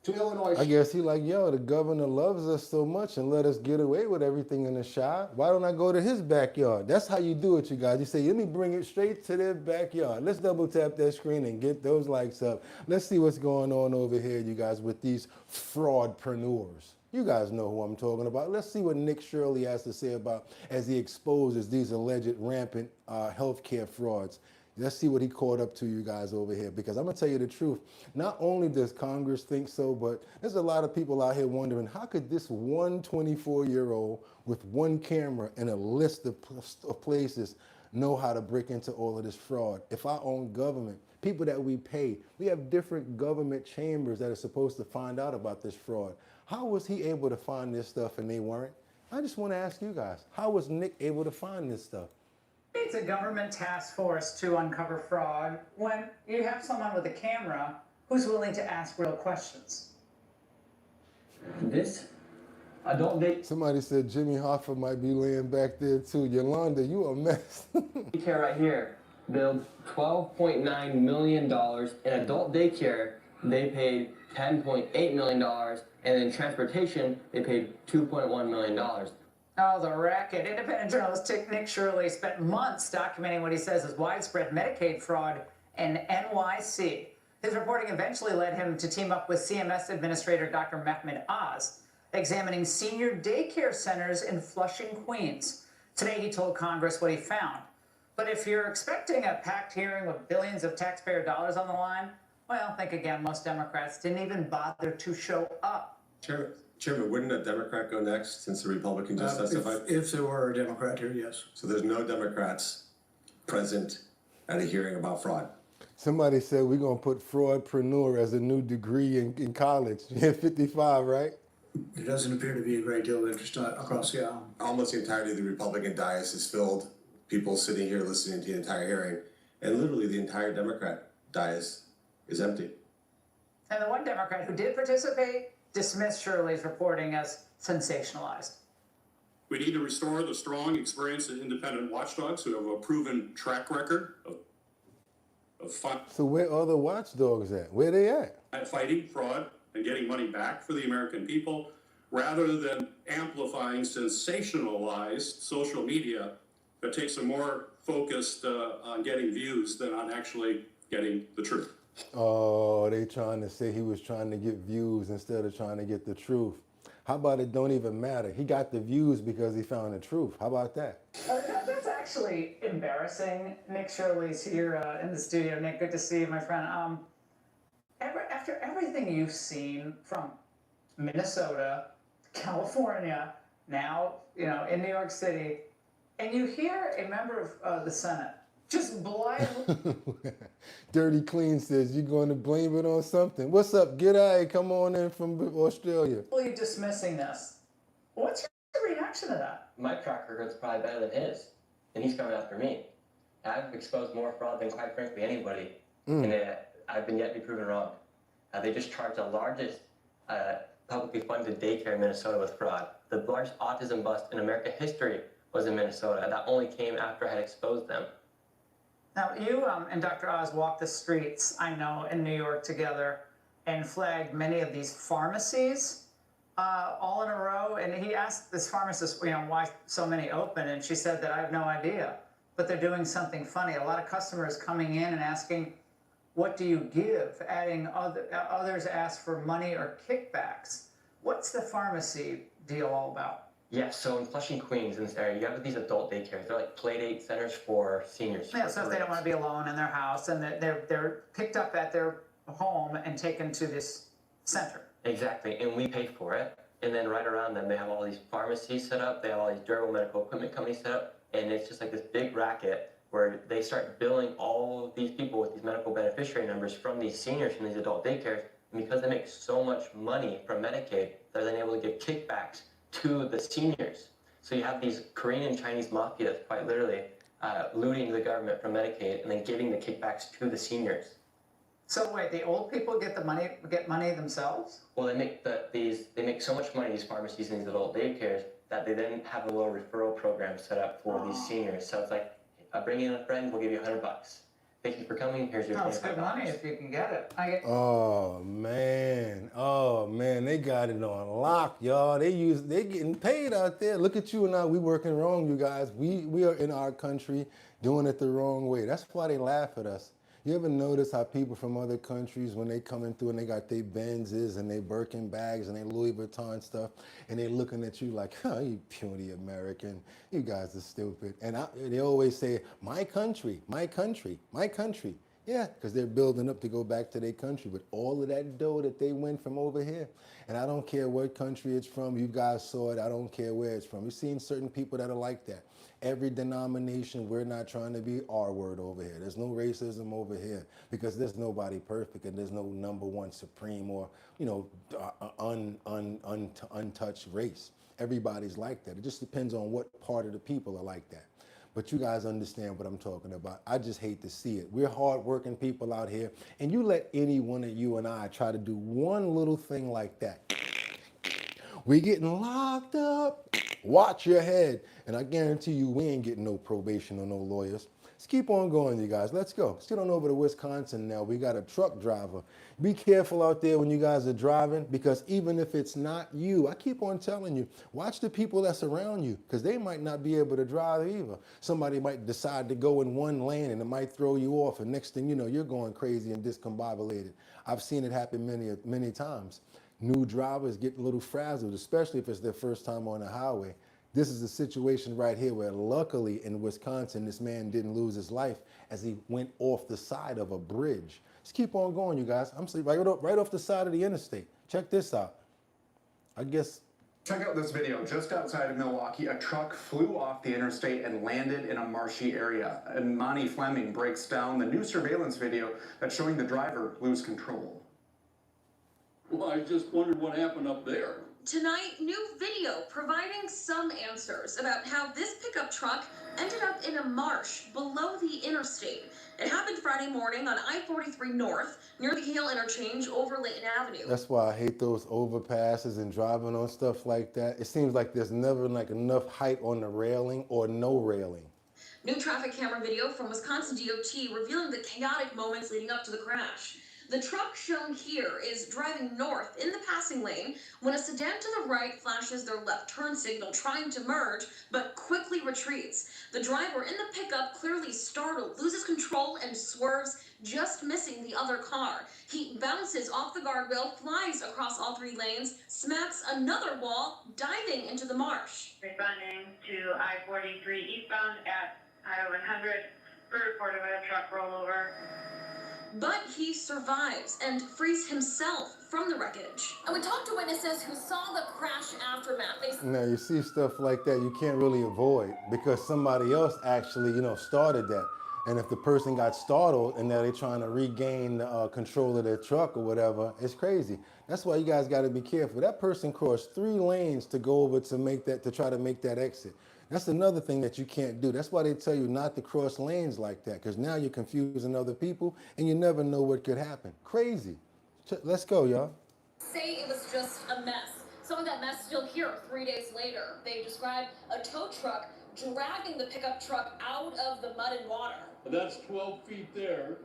To Illinois. I guess he like, yo, the governor loves us so much and let us get away with everything in the Chi. Why don't I go to his backyard? That's how you do it, you guys. You say, let me bring it straight to their backyard. Let's double tap that screen and get those likes up. Let's see what's going on over here, you guys, with these fraudpreneurs. You guys know who I'm talking about. Let's see what Nick Shirley has to say about as he exposes these alleged rampant healthcare frauds. Let's see what he caught up to, you guys, over here. Because I'm going to tell you the truth. Not only does Congress think so, but there's a lot of people out here wondering, how could this one 24-year-old with one camera and a list of places know how to break into all of this fraud? If our own government, people that we pay, we have different government chambers that are supposed to find out about this fraud. How was he able to find this stuff and they weren't? I just want to ask you guys, how was Nick able to find this stuff? It's a government task force to uncover fraud when you have someone with a camera who's willing to ask real questions. This adult Somebody said Jimmy Hoffa might be laying back there too. Yolanda, you a mess. daycare right here billed $12.9 million. In adult daycare, they paid $10.8 million. And in transportation, they paid $2.1 million. Oh, the racket. Independent journalist Nick Shirley spent months documenting what he says is widespread Medicaid fraud in NYC. His reporting eventually led him to team up with CMS Administrator Dr. Mehmet Oz, examining senior daycare centers in Flushing, Queens. Today, he told Congress what he found. But if you're expecting a packed hearing with billions of taxpayer dollars on the line, well, think again, most Democrats didn't even bother to show up. Chairman, wouldn't a Democrat go next since the Republican just testified? If there were a Democrat here, yes. So there's no Democrats present at a hearing about fraud. Somebody said we're going to put fraudpreneur as a new degree in college. You're 55, right? There doesn't appear to be a great deal of interest across the aisle. Almost the entirety of the Republican dais is filled. People sitting here listening to the entire hearing. And literally the entire Democrat dais is empty. And the one Democrat who did participate dismissed Shirley's reporting as sensationalized. We need to restore the strong, experienced, and independent watchdogs who have a proven track record of So where are the watchdogs at? Where they at? fighting fraud and getting money back for the American people, rather than amplifying sensationalized social media that takes a more focused on getting views than on actually getting the truth. Oh, they trying to say he was trying to get views instead of trying to get the truth. How about it don't even matter? He got the views because he found the truth. How about that? That's actually embarrassing. Nick Shirley's here in the studio. Nick, good to see you, my friend. After everything you've seen from Minnesota, California, now in New York City, and you hear a member of the Senate Just blindly. Dirty Clean says, you're going to blame it on something. What's up, G'day? Come on in from Australia. Dismissing this. What's your reaction to that? My track record's probably better than his, and he's coming after me. I've exposed more fraud than, quite frankly, anybody, and I've been yet to be proven wrong. They just charged the largest publicly funded daycare in Minnesota with fraud. The largest autism bust in American history was in Minnesota, and that only came after I had exposed them. Now, you and Dr. Oz walked the streets, I know, in New York together and flagged many of these pharmacies all in a row. And he asked this pharmacist, why so many open? And she said that I have no idea, but they're doing something funny. A lot of customers coming in and asking, what do you give? Adding others ask for money or kickbacks. What's the pharmacy deal all about? Yeah, so in Flushing, Queens, in this area, you have these adult daycares. They're like play date centers for seniors. Yeah, so if they don't want to be alone in their house, and they're picked up at their home and taken to this center. Exactly, and we pay for it. And then right around them, they have all these pharmacies set up. They have all these durable medical equipment companies set up. And it's just like this big racket where they start billing all of these people with these medical beneficiary numbers from these seniors from these adult daycares. And because they make so much money from Medicaid, they're then able to give kickbacks to the seniors. So you have these Korean and Chinese mafias, quite literally, looting the government from Medicaid and then giving the kickbacks to the seniors. So wait, the old people get money themselves? Well, they make so much money, these pharmacies and these adult daycares, that they then have a little referral program set up for these seniors. So it's like, bring in a friend, we'll give you $100. Thank you for coming. Here's your $25. It's good money if you can get it. Oh man, they got it on lock, y'all. They getting paid out there. Look at you and I, we working wrong, you guys. We are in our country doing it the wrong way. That's why they laugh at us. You ever notice how people from other countries, when they coming through and they got their Benzes and their Birkin bags and their Louis Vuitton stuff, and they looking at you like, oh, you puny American, you guys are stupid. And they always say, my country, my country, my country. Yeah, because they're building up to go back to their country with all of that dough that they win from over here. And I don't care what country it's from. You guys saw it. I don't care where it's from. You've seen certain people that are like that. Every denomination, we're not trying to be R-word over here. There's no racism over here because there's nobody perfect and there's no number one supreme or, untouched race. Everybody's like that. It just depends on what part of the people are like that. But you guys understand what I'm talking about. I just hate to see it. We're hardworking people out here, and you let any one of you and I try to do one little thing like that. We getting locked up. Watch your head. And I guarantee you we ain't getting no probation or no lawyers. Let's keep on going, you guys. Let's go. Let's get on over to Wisconsin now. We got a truck driver. Be careful out there when you guys are driving, because even if it's not you, I keep on telling you, watch the people that's around you, because they might not be able to drive either. Somebody might decide to go in one lane and it might throw you off, and next thing you know, you're going crazy and discombobulated. I've seen it happen many times. New drivers get a little frazzled, especially if it's their first time on the highway. This is a situation right here where luckily in Wisconsin, this man didn't lose his life as he went off the side of a bridge. Let's keep on going, you guys. I'm right off the side of the interstate. Check this out. I guess. Check out this video. Just outside of Milwaukee, a truck flew off the interstate and landed in a marshy area. And Monty Fleming breaks down the new surveillance video that's showing the driver lose control. Well, I just wondered what happened up there. Tonight, new video providing some answers about how this pickup truck ended up in a marsh below the interstate. It happened Friday morning on I-43 North, near the Hill Interchange over Layton Avenue. That's why I hate those overpasses and driving on stuff like that. It seems like there's never enough height on the railing or no railing. New traffic camera video from Wisconsin DOT revealing the chaotic moments leading up to the crash. The truck shown here is driving north in the passing lane when a sedan to the right flashes their left turn signal trying to merge, but quickly retreats. The driver in the pickup, clearly startled, loses control and swerves, just missing the other car. He bounces off the guardrail, flies across all three lanes, smacks another wall, diving into the marsh. Responding to I-43 eastbound at I-100, reported by a truck rollover. But he survives and frees himself from the wreckage. And we talked to witnesses who saw the crash aftermath. Now, you see stuff like that you can't really avoid because somebody else actually, started that. And if the person got startled and now they're trying to regain control of their truck or whatever, it's crazy. That's why you guys got to be careful. That person crossed 3 lanes to go over to try to make that exit. That's another thing that you can't do. That's why they tell you not to cross lanes like that, because now you're confusing other people and you never know what could happen. Crazy. Let's go, y'all. Say it was just a mess. Some of that mess still here 3 days later. They describe a tow truck dragging the pickup truck out of the mud and water. That's 12 feet there,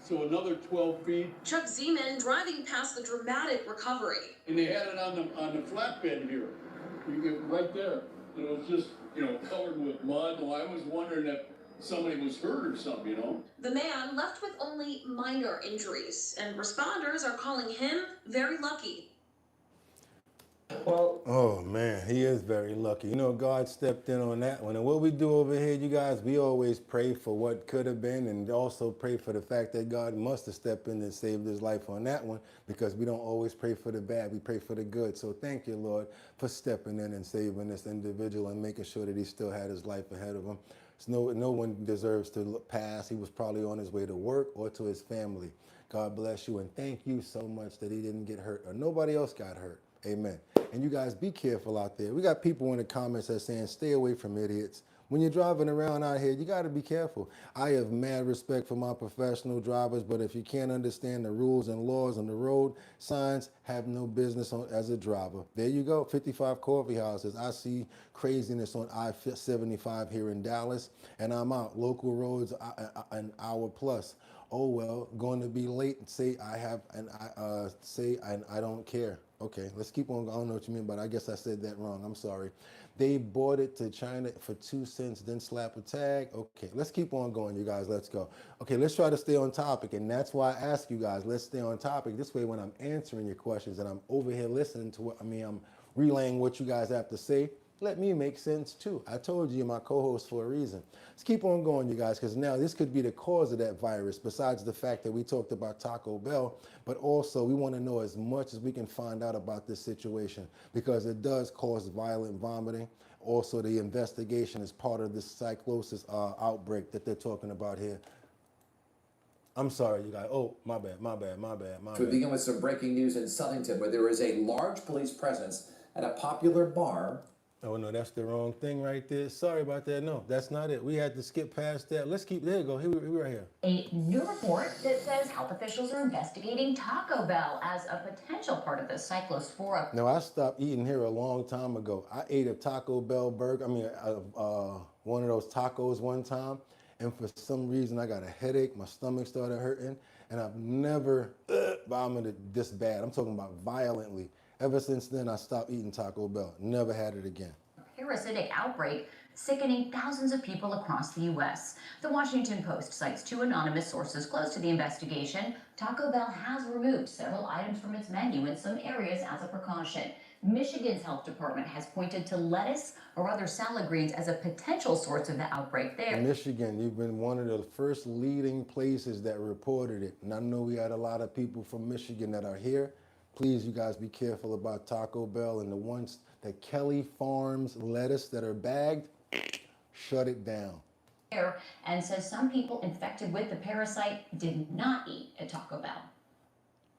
so another 12 feet. Chuck Zeman driving past the dramatic recovery. And they had it on the flatbed here. You get right there. And it was just, covered with mud. Well, I was wondering if somebody was hurt or something, The man left with only minor injuries, and responders are calling him very lucky. Well, oh man, he is very lucky. You know, God stepped in on that one. And what we do over here, you guys, we always pray for what could have been, and also pray for the fact that God must have stepped in and saved his life on that one, because we don't always pray for the bad, we pray for the good. So thank you, Lord, for stepping in and saving this individual and making sure that he still had his life ahead of him. So no one deserves to pass. He was probably on his way to work or to his family. God bless you, and thank you so much that he didn't get hurt or nobody else got hurt. Amen. And you guys be careful out there. We got people in the comments that are saying stay away from idiots. When you're driving around out here, you got to be careful. I have mad respect for my professional drivers, but if you can't understand the rules and laws on the road, signs have no business as a driver. There you go, 55 coffee houses. I see craziness on I-75 here in Dallas, and I'm out. Local roads, an hour plus. Oh well, going to be late and say I don't care. Okay, let's keep on. I don't know what you mean, but I guess I said that wrong. I'm sorry. They bought it to China for 2 cents, then slap a tag. Okay, let's keep on going, you guys. Let's go. Okay, let's try to stay on topic, and that's why I ask you guys, let's stay on topic. This way, when I'm answering your questions and I'm over here listening to what, I'm relaying what you guys have to say, let me make sense too. I told you, my co-host, for a reason. Let's keep on going, you guys, because now this could be the cause of that virus, besides the fact that we talked about Taco Bell, but also we want to know as much as we can find out about this situation, because it does cause violent vomiting. Also, the investigation is part of this cyclosis outbreak that they're talking about here. I'm sorry, you guys. Oh, my bad. To begin with some breaking news in Southington, where there is a large police presence at a popular bar. Oh, no, that's the wrong thing right there. Sorry about that. No, that's not it. We had to skip past that. Let's keep, there you go. Here, we're right here. A new report that says health officials are investigating Taco Bell as a potential part of the cyclospora. No, I stopped eating here a long time ago. I ate a Taco Bell burger, one of those tacos one time, and for some reason I got a headache, my stomach started hurting, and I've never vomited this bad. I'm talking about violently. Ever since then, I stopped eating Taco Bell. Never had it again. Parasitic outbreak sickening thousands of people across the U.S. The Washington Post cites 2 anonymous sources close to the investigation. Taco Bell has removed several items from its menu in some areas as a precaution. Michigan's health department has pointed to lettuce or other salad greens as a potential source of the outbreak there. Michigan, you've been one of the first leading places that reported it. And I know we had a lot of people from Michigan that are here. Please, you guys, be careful about Taco Bell and the ones that Kelly Farms lettuce that are bagged, shut it down. And says some people infected with the parasite did not eat at Taco Bell.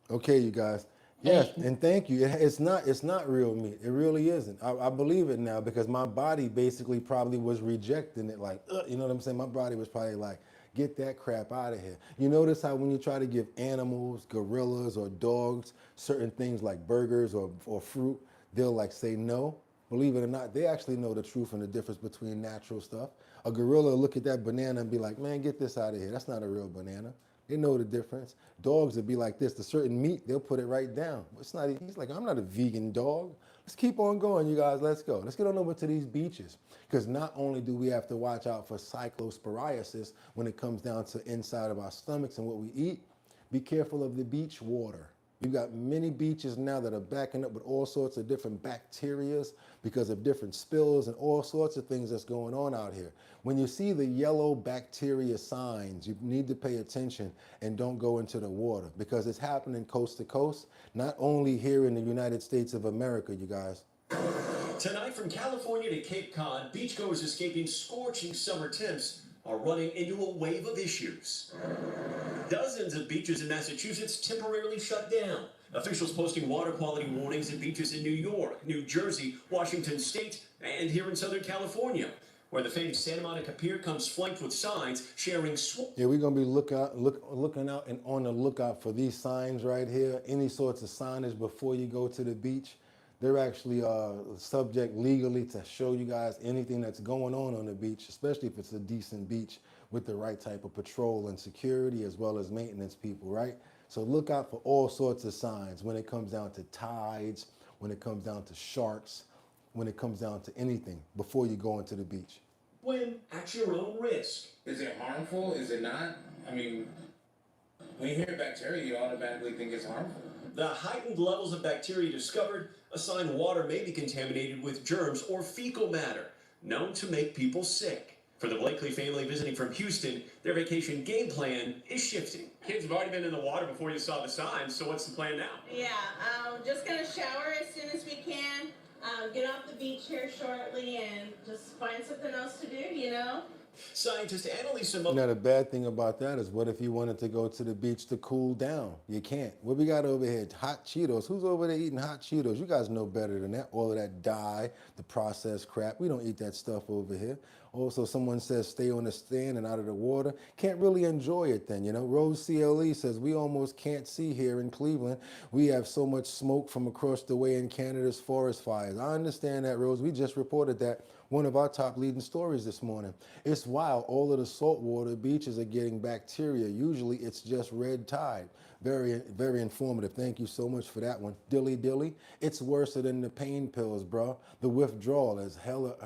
Okay, you guys. Yes, and thank you. It's not real meat. It really isn't. I believe it now, because my body basically probably was rejecting it. Like, you know what I'm saying? My body was probably like, get that crap out of here. You notice how when you try to give animals, gorillas, or dogs certain things like burgers or fruit, they'll like say no? Believe it or not, they actually know the truth and the difference between natural stuff. A gorilla will look at that banana and be like, man, get this out of here. That's not a real banana. They know the difference. Dogs would be like this. The certain meat, they'll put it right down. It's not. He's like, I'm not a vegan dog. Let's keep on going, you guys. Let's go. Let's get on over to these beaches. Because not only do we have to watch out for cyclosporiasis when it comes down to inside of our stomachs and what we eat, be careful of the beach water. You've got many beaches now that are backing up with all sorts of different bacterias because of different spills and all sorts of things that's going on out here. When you see the yellow bacteria signs, you need to pay attention and don't go into the water, because it's happening coast to coast, not only here in the United States of America, you guys. Tonight from California to Cape Cod, beachgoers escaping scorching summer temps are running into a wave of issues. Dozens of beaches in Massachusetts temporarily shut down. Officials posting water quality warnings at beaches in New York, New Jersey, Washington State, and here in Southern California, where the famed Santa Monica Pier comes flanked with signs sharing Yeah, we're gonna be looking out and on the lookout for these signs right here. Any sorts of signage before you go to the beach. They're actually subject legally to show you guys anything that's going on the beach, especially if it's a decent beach with the right type of patrol and security as well as maintenance people, right? So look out for all sorts of signs when it comes down to tides, when it comes down to sharks, when it comes down to anything before you go into the beach. Swim at your own risk. Is it harmful? Is it not? I mean, when you hear bacteria, you automatically think it's harmful. The heightened levels of bacteria discovered, a sign water may be contaminated with germs or fecal matter, known to make people sick. For the Blakely family visiting from Houston, their vacation game plan is shifting. Kids have already been in the water before you saw the signs, so what's the plan now? Yeah, just gonna shower as soon as we can, get off the beach here shortly, and just find something else to do, you know? Scientist Annalisa Now the bad thing about that is, what if you wanted to go to the beach to cool down? You can't. What we got over here? Hot Cheetos. Who's over there eating hot Cheetos? You guys know better than that. All of that dye, the processed crap. We don't eat that stuff over here. Also, someone says stay on the stand and out of the water. Can't really enjoy it then, you know. Rose CLE says we almost can't see here in Cleveland. We have so much smoke from across the way in Canada's forest fires. I understand that, Rose. We just reported that. One of our top leading stories this morning. It's wild. All of the saltwater beaches are getting bacteria. Usually it's just red tide. Very, very informative. Thank you so much for that one. Dilly. It's worse than the pain pills, bro. The withdrawal is hell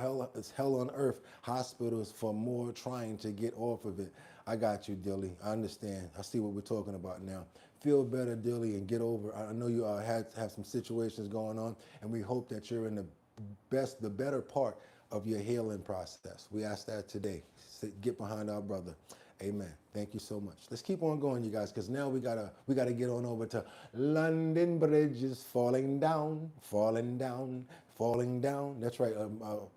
on earth. Hospitals for more trying to get off of it. I got you, Dilly. I understand. I see what we're talking about now. Feel better, Dilly, and get over. I know you have some situations going on, and we hope that you're in the better part of your healing process. We ask that today. Get behind our brother. Amen. Thank you so much. Let's keep on going, you guys, because now we gotta get on over to London Bridge is falling down. That's right.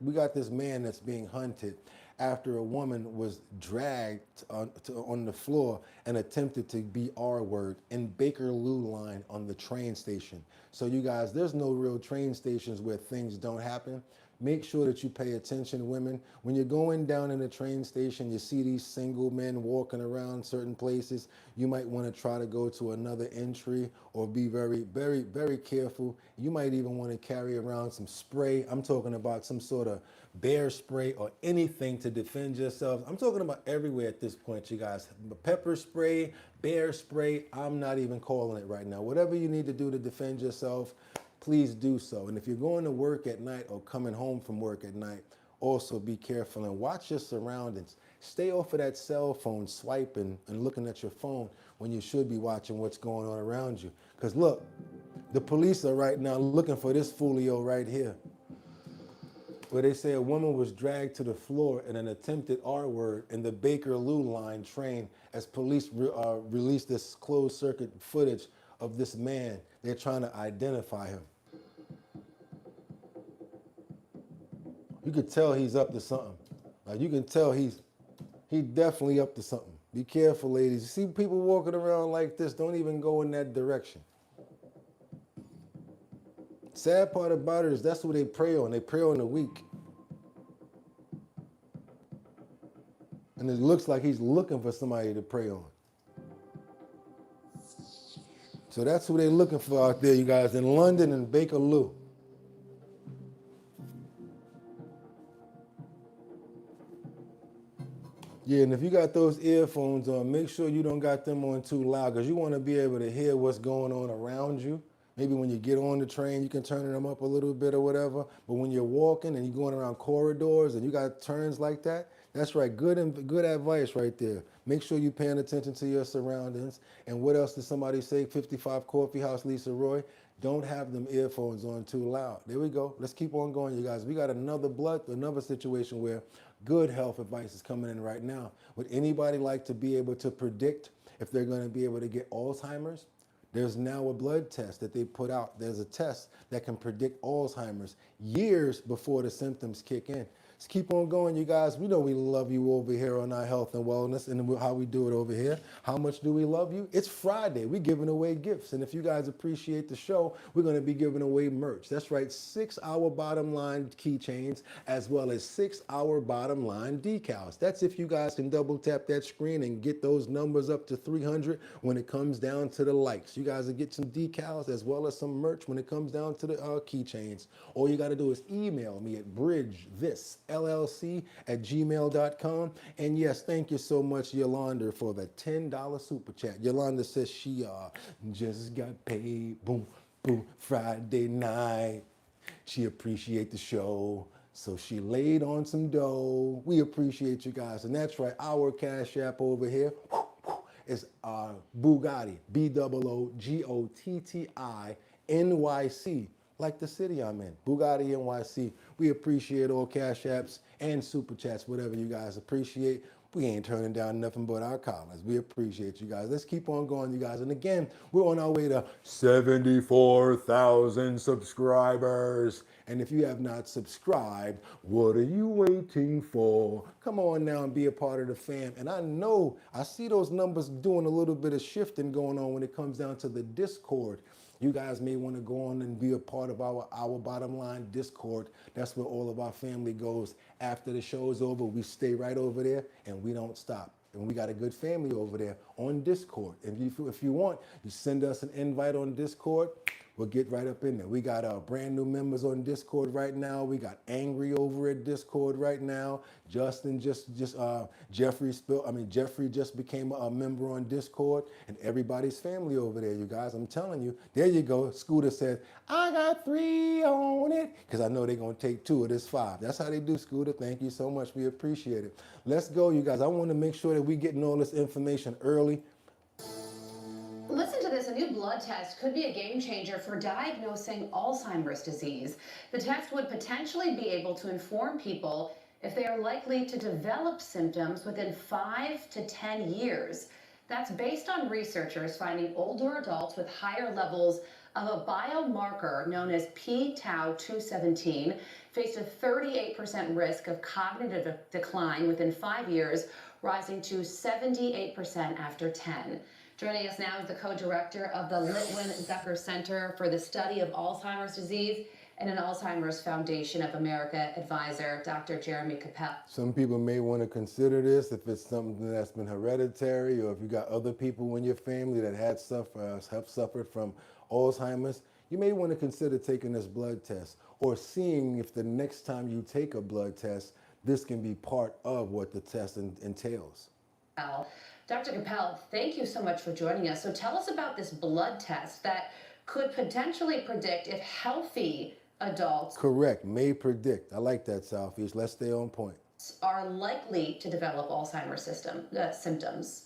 We got this man that's being hunted after a woman was dragged on the floor and attempted to be R-word in Bakerloo line on the train station. So you guys, there's no real train stations where things don't happen. Make sure that you pay attention, women. When you're going down in the train station, you see these single men walking around certain places. You might want to try to go to another entry or be very, very, very careful. You might even want to carry around some spray. I'm talking about some sort of bear spray or anything to defend yourselves. I'm talking about everywhere at this point, you guys. Pepper spray, bear spray, I'm not even calling it right now. Whatever you need to do to defend yourself, please do so. And if you're going to work at night or coming home from work at night, also be careful and watch your surroundings. Stay off of that cell phone swiping and looking at your phone when you should be watching what's going on around you. Because look, the police are right now looking for this foolio right here, where they say a woman was dragged to the floor in an attempted R-word in the Bakerloo line train as police released this closed circuit footage of this man. They're trying to identify him. You could tell he's up to something. Like you can tell he's definitely up to something. Be careful, ladies. You see people walking around like this, don't even go in that direction. Sad part about it is that's what they prey on. They prey on the weak. And it looks like he's looking for somebody to prey on. So that's who they're looking for out there, you guys, in London and Bakerloo. Yeah, and if you got those earphones on, make sure you don't got them on too loud, because you want to be able to hear what's going on around you. Maybe when you get on the train, you can turn them up a little bit or whatever. But when you're walking and you're going around corridors and you got turns like that, that's right. Good advice right there. Make sure you're paying attention to your surroundings. And what else did somebody say? 55 Coffee House, Lisa Roy. Don't have them earphones on too loud. There we go. Let's keep on going, you guys. We got another situation where good health advice is coming in right now. Would anybody like to be able to predict if they're going to be able to get Alzheimer's? There's now a blood test that they put out. There's a test that can predict Alzheimer's years before the symptoms kick in. Let's keep on going, you guys. We know we love you over here on our health and wellness and how we do it over here. How much do we love you? It's Friday. We're giving away gifts. And if you guys appreciate the show, we're going to be giving away merch. That's right, 6-hour bottom line keychains as well as 6-hour bottom line decals. That's if you guys can double tap that screen and get those numbers up to 300 when it comes down to the likes. You guys will get some decals as well as some merch when it comes down to the keychains. All you got to do is email me at bridgethisllc@gmail.com. And yes, thank you so much, Yolanda, for the $10 super chat. Yolanda says she just got paid, boom, boom, Friday night. She appreciate the show, so she laid on some dough. We appreciate you guys. And that's right, our Cash App over here is Boogotti, BOOGOTTINYC, like the city I'm in, Boogotti NYC. We appreciate all Cash Apps and Super Chats, whatever you guys appreciate. We ain't turning down nothing but our comments. We appreciate you guys. Let's keep on going, you guys. And again, we're on our way to 74,000 subscribers. And if you have not subscribed, what are you waiting for? Come on now and be a part of the fam. And I know, I see those numbers doing a little bit of shifting going on when it comes down to the Discord. You guys may want to go on and be a part of our Bottom Line Discord. That's where all of our family goes. After the show is over, we stay right over there and we don't stop. And we got a good family over there on Discord. And if you want, you send us an invite on Discord. We'll get right up in there. We got brand new members on Discord right now. We got Angry over at Discord right now. Justin Jeffrey just became a member on Discord, and everybody's family over there, you guys. I'm telling you. There you go. Scooter says, I got 3 on it, because I know they're going to take 2 of this 5. That's how they do, Scooter. Thank you so much. We appreciate it. Let's go, you guys. I want to make sure that we're getting all this information early. Listen to this, a new blood test could be a game changer for diagnosing Alzheimer's disease. The test would potentially be able to inform people if they are likely to develop symptoms within 5 to 10 years. That's based on researchers finding older adults with higher levels of a biomarker known as p-tau217 faced a 38% risk of cognitive decline within 5 years, rising to 78% after 10. Joining us now is the co-director of the Litwin-Zucker Center for the Study of Alzheimer's Disease and an Alzheimer's Foundation of America advisor, Dr. Jeremy Capel. Some people may want to consider this if it's something that's been hereditary, or if you got other people in your family that have suffered from Alzheimer's. You may want to consider taking this blood test or seeing if the next time you take a blood test, this can be part of what the test entails. Dr. Capel, thank you so much for joining us. So tell us about this blood test that could potentially predict if healthy adults Correct, may predict. I like that, Southeast. Let's stay on point. Are likely to develop Alzheimer's symptoms.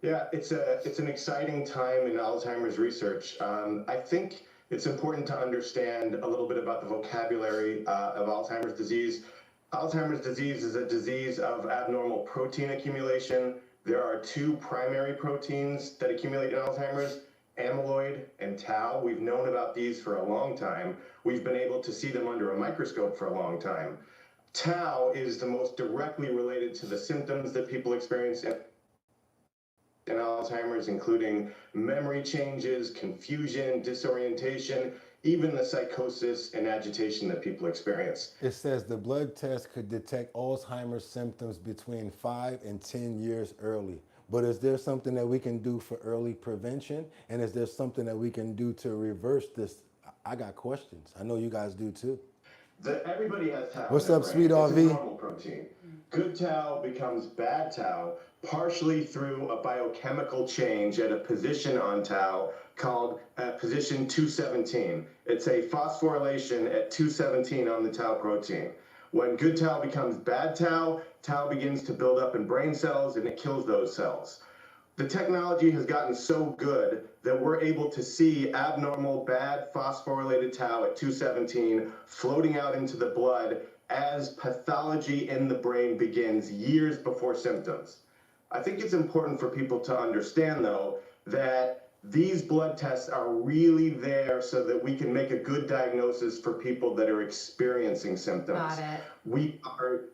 Yeah, it's an exciting time in Alzheimer's research. I think it's important to understand a little bit about the vocabulary of Alzheimer's disease. Alzheimer's disease is a disease of abnormal protein accumulation. There are 2 primary proteins that accumulate in Alzheimer's, amyloid and tau. We've known about these for a long time. We've been able to see them under a microscope for a long time. Tau is the most directly related to the symptoms that people experience in Alzheimer's, including memory changes, confusion, disorientation, even the psychosis and agitation that people experience. It says the blood test could detect Alzheimer's symptoms between 5 and 10 years early. But is there something that we can do for early prevention? And is there something that we can do to reverse this? I got questions. I know you guys do too. Everybody has tau. What's up, sweet It's RV? a normal protein. Good tau becomes bad tau partially through a biochemical change at a position on tau called position 217. It's a phosphorylation at 217 on the tau protein. When good tau becomes bad tau, tau begins to build up in brain cells and it kills those cells. The technology has gotten so good that we're able to see abnormal bad phosphorylated tau at 217 floating out into the blood as pathology in the brain begins years before symptoms. I think it's important for people to understand, though, that these blood tests are really there so that we can make a good diagnosis for people that are experiencing symptoms. Got it.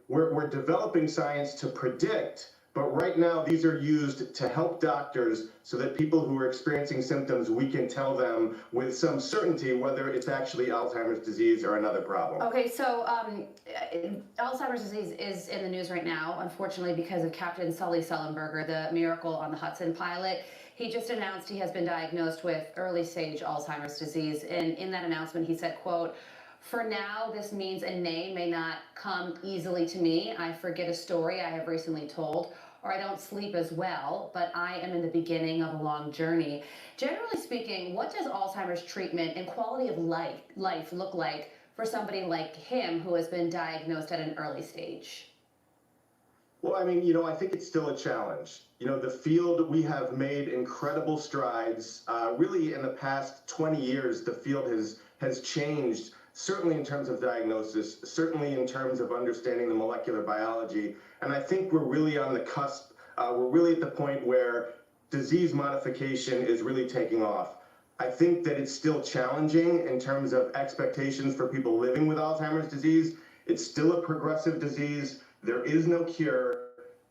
We're developing science to predict, but right now these are used to help doctors so that people who are experiencing symptoms, we can tell them with some certainty whether it's actually Alzheimer's disease or another problem. Okay, so Alzheimer's disease is in the news right now, unfortunately, because of Captain Sully Sullenberger, the Miracle on the Hudson pilot. He just announced he has been diagnosed with early stage Alzheimer's disease. And in that announcement, he said, quote, "For now, this means a name may not come easily to me. I forget a story I have recently told, or I don't sleep as well, but I am in the beginning of a long journey." Generally speaking, what does Alzheimer's treatment and quality of life look like for somebody like him who has been diagnosed at an early stage? Well, I mean, I think it's still a challenge. The field, we have made incredible strides. Really, in the past 20 years, the field has changed, certainly in terms of diagnosis, certainly in terms of understanding the molecular biology. And I think we're really on the cusp. We're really at the point where disease modification is really taking off. I think that it's still challenging in terms of expectations for people living with Alzheimer's disease. It's still a progressive disease. There is no cure.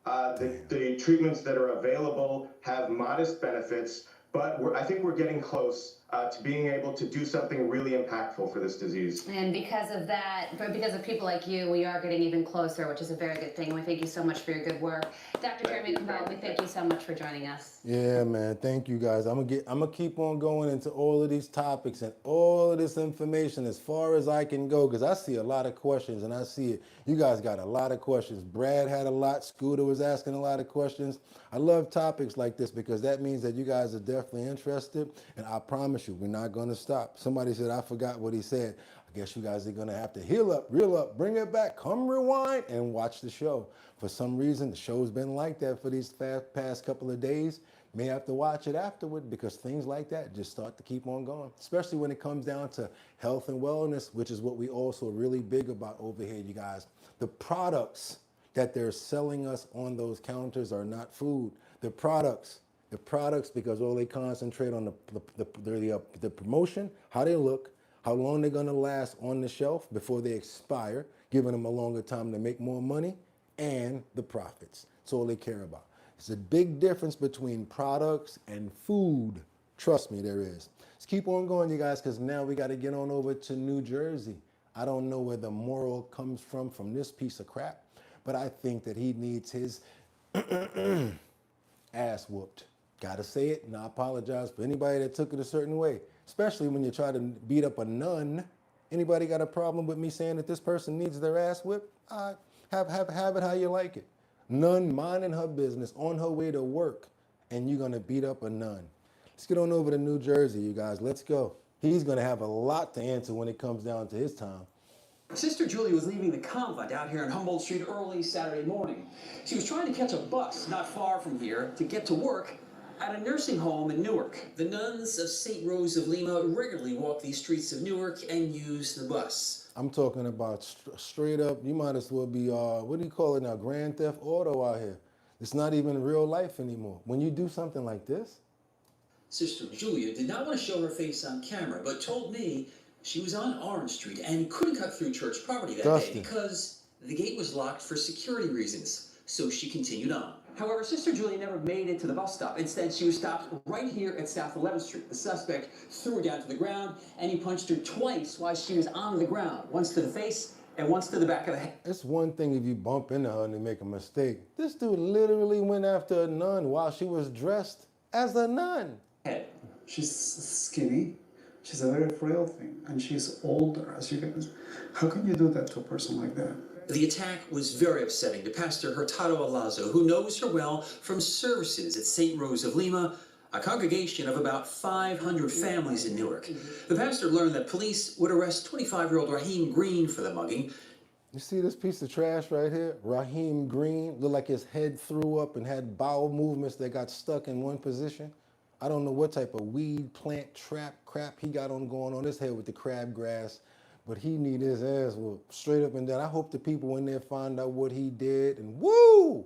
The treatments that are available have modest benefits, but I think we're getting close to being able to do something really impactful for this disease. And because of that, but because of people like you, we are getting even closer, which is a very good thing. And we thank you so much for your good work. Dr. Jeremy Cavell, we thank you so much for joining us. Yeah, man. Thank you, guys. I'm gonna keep on going into all of these topics and all of this information as far as I can go, because I see a lot of questions, and I see it. You guys got a lot of questions. Brad had a lot. Scooter was asking a lot of questions. I love topics like this because that means that you guys are definitely interested, and I promise you, we're not gonna stop. Somebody said, I forgot what he said. I guess you guys are gonna have to heal up, reel up, bring it back, come rewind, and watch the show. For some reason, the show's been like that for these past couple of days. May have to watch it afterward because things like that just start to keep on going, especially when it comes down to health and wellness, which is what we also really big about over here, you guys. The products that they're selling us on those counters are not food. The products, because all they concentrate on the promotion, how they look, how long they're gonna last on the shelf before they expire, giving them a longer time to make more money, and the profits. That's all they care about. It's a big difference between products and food. Trust me, there is. Let's keep on going, you guys, because now we got to get on over to New Jersey. I don't know where the moral comes from this piece of crap, but I think that he needs his ass whooped. Gotta say it, and I apologize for anybody that took it a certain way, especially when you try to beat up a nun. Anybody got a problem with me saying that this person needs their ass whipped? Have it how you like it. Nun minding her business on her way to work, and you're gonna beat up a nun. Let's get on over to New Jersey, you guys. Let's go. He's gonna have a lot to answer when it comes down to his time. Sister Julie was leaving the convent out here on Humboldt Street early Saturday morning. She was trying to catch a bus not far from here to get to work at a nursing home in Newark. The nuns of St. Rose of Lima regularly walk these streets of Newark and use the bus. I'm talking about straight up, you might as well be, what do you call it now, Grand Theft Auto out here. It's not even real life anymore. When you do something like this. Sister Julia did not want to show her face on camera, but told me she was on Orange Street and couldn't cut through church property that day because the gate was locked for security reasons. So she continued on. However, Sister Julia never made it to the bus stop. Instead, she was stopped right here at South 11th Street. The suspect threw her down to the ground, and he punched her twice while she was on the ground, once to the face and once to the back of the head. It's one thing if you bump into her and you make a mistake. This dude literally went after a nun while she was dressed as a nun. She's skinny. She's a very frail thing, and she's older. How can you do that to a person like that? The attack was very upsetting to Pastor Hurtado Alazzo, who knows her well from services at St. Rose of Lima, a congregation of about 500 families in Newark. The pastor learned that police would arrest 25-year-old Raheem Green for the mugging. You see this piece of trash right here? Raheem Green, looked like his head threw up and had bowel movements that got stuck in one position. I don't know what type of weed, plant, crap he got on going on his head with the crabgrass. But he need his ass whooped straight up and down. I hope the people in there find out what he did and woo!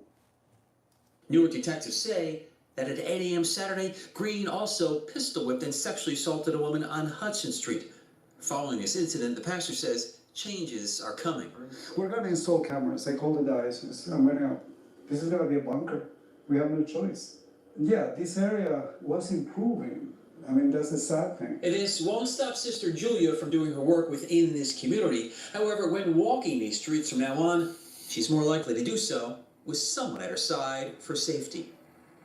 Newark detectives say that at 8 a.m. Saturday, Green also pistol whipped and sexually assaulted a woman on Hudson Street. Following this incident, the pastor says changes are coming. We're going to install cameras. I called the diocese. This is going to be a bunker. We have no choice. Yeah, this area was improving. I mean, that's the sad thing. This won't stop Sister Julia from doing her work within this community. However, when walking these streets from now on, she's more likely to do so with someone at her side for safety.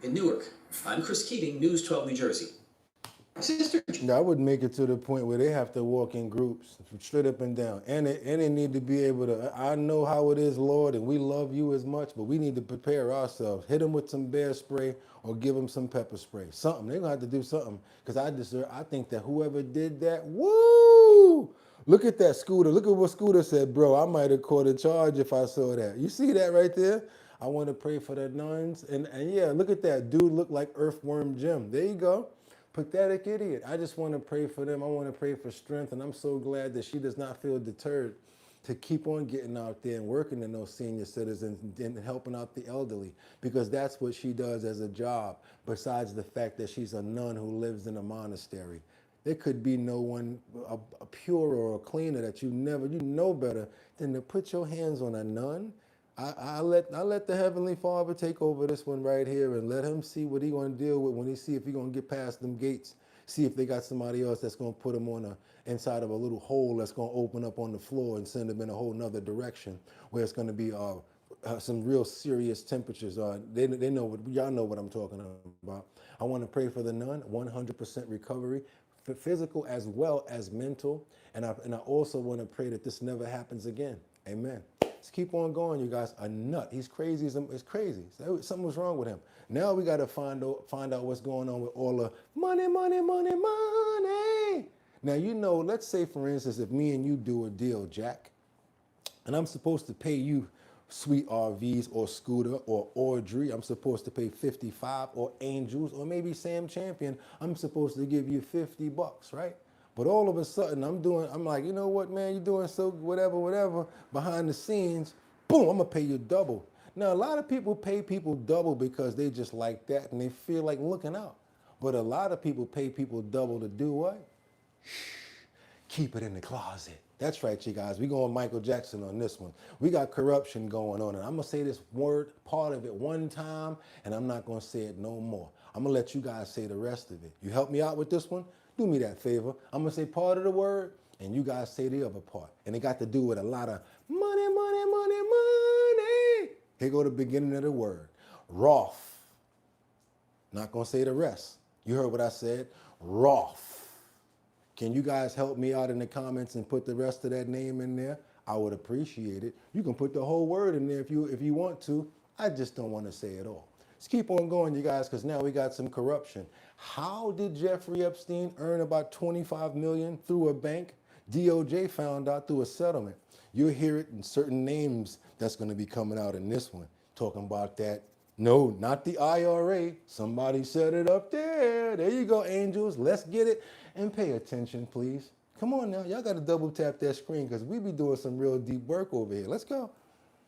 In Newark, I'm Chris Keating, News 12 New Jersey. Sister, I would make it to the point where they have to walk in groups, straight up and down. And they need to be able to, I know how it is, Lord, and we love you as much, but we need to prepare ourselves. Hit them with some bear spray or give them some pepper spray. Something. They're going to have to do something. Because I think that whoever did that, woo! Look at that Scooter. Look at what Scooter said, bro. I might have caught a charge if I saw that. You see that right there? I want to pray for the nuns. And yeah, look at that. Dude looked like Earthworm Jim. There you go. Pathetic idiot. I just want to pray for them. I want to pray for strength. And I'm so glad that she does not feel deterred to keep on getting out there and working in those senior citizens and helping out the elderly, because that's what she does as a job, besides the fact that she's a nun who lives in a monastery. There could be no one a purer or a cleaner that you know better than to put your hands on a nun. I let the Heavenly Father take over this one right here and let him see what he going to deal with when he see if he going to get past them gates. See if they got somebody else that's going to put them on inside of a little hole that's going to open up on the floor and send them in a whole nother direction where it's going to be some real serious temperatures. They know what, y'all know what I'm talking about. I want to pray for the nun, 100% recovery, physical as well as mental. And I also want to pray that this never happens again. Amen. Let's keep on going, you guys. A nut. He's crazy. It's crazy. Something was wrong with him. Now we got to find out what's going on with all the money. Now, you know, let's say, for instance, if me and you do a deal, Jack, and I'm supposed to pay you Sweet RVs or Scooter or Audrey, I'm supposed to pay 55, or Angels, or maybe Sam Champion, I'm supposed to give you $50, right? But all of a sudden, I'm like, you know what, man, you're doing so whatever, behind the scenes, boom, I'm gonna pay you double. Now, a lot of people pay people double because they just like that and they feel like looking out. But a lot of people pay people double to do what? Keep it in the closet. That's right, you guys. We going Michael Jackson on this one. We got corruption going on, and I'm gonna say this part of it one time, and I'm not gonna say it no more. I'm gonna let you guys say the rest of it. You help me out with this one? Do me that favor. I'm gonna say part of the word, and you guys say the other part. And it got to do with a lot of money. Here go the beginning of the word. Roth. Not gonna say the rest. You heard what I said. Roth. Can you guys help me out in the comments and put the rest of that name in there? I would appreciate it. You can put the whole word in there if you want to. I just don't want to say it all. Let's keep on going, you guys, because now we got some corruption. How did Jeffrey Epstein earn about $25 million through a bank? DOJ found out through a settlement. You'll hear it in certain names that's going to be coming out in this one, talking about that. No, not the IRA. Somebody set it up there. There you go, angels. Let's get it. And pay attention, please. Come on now. Y'all got to double tap that screen because we be doing some real deep work over here. Let's go.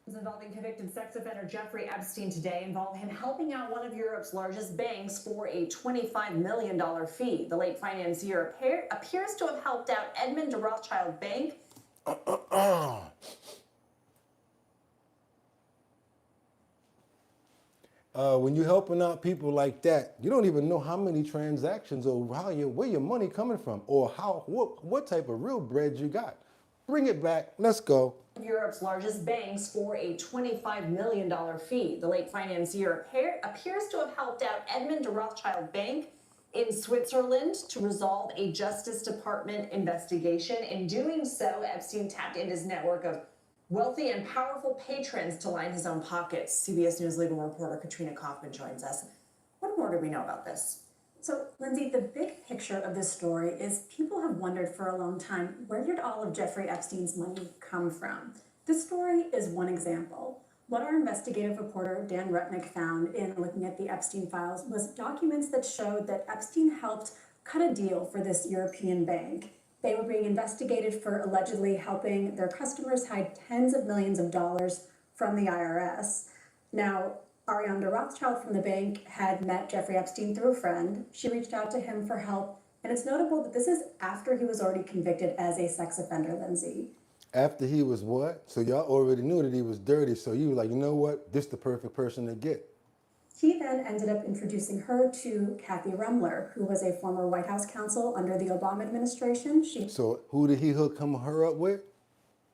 Involving convicted sex offender Jeffrey Epstein today involve him helping out one of Europe's largest banks for a $25 million fee. The late financier appears to have helped out Edmund de Rothschild Bank. When you're helping out people like that, you don't even know how many transactions or where your money coming from or what type of real bread you got. Bring it back. Let's go. Europe's largest banks for a $25 million fee. The late financier appears to have helped out Edmund de Rothschild Bank in Switzerland to resolve a Justice Department investigation. In doing so, Epstein tapped into his network of wealthy and powerful patrons to line his own pockets. CBS News legal reporter Katrina Kaufman joins us. What more do we know about this? So, Lindsay, the big picture of this story is people have wondered for a long time, where did all of Jeffrey Epstein's money come from? This story is one example. What our investigative reporter Dan Rutnick found in looking at the Epstein files was documents that showed that Epstein helped cut a deal for this European bank. They were being investigated for allegedly helping their customers hide tens of millions of dollars from the IRS. Now, Ariane Rothschild from the bank had met Jeffrey Epstein through a friend. She reached out to him for help, and it's notable that this is after he was already convicted as a sex offender, Lindsay. After he was what? So y'all already knew that he was dirty, so you were like, you know what? This is the perfect person to get. He then ended up introducing her to Kathy Rumler, who was a former White House counsel under the Obama administration. So who did he hook her up with?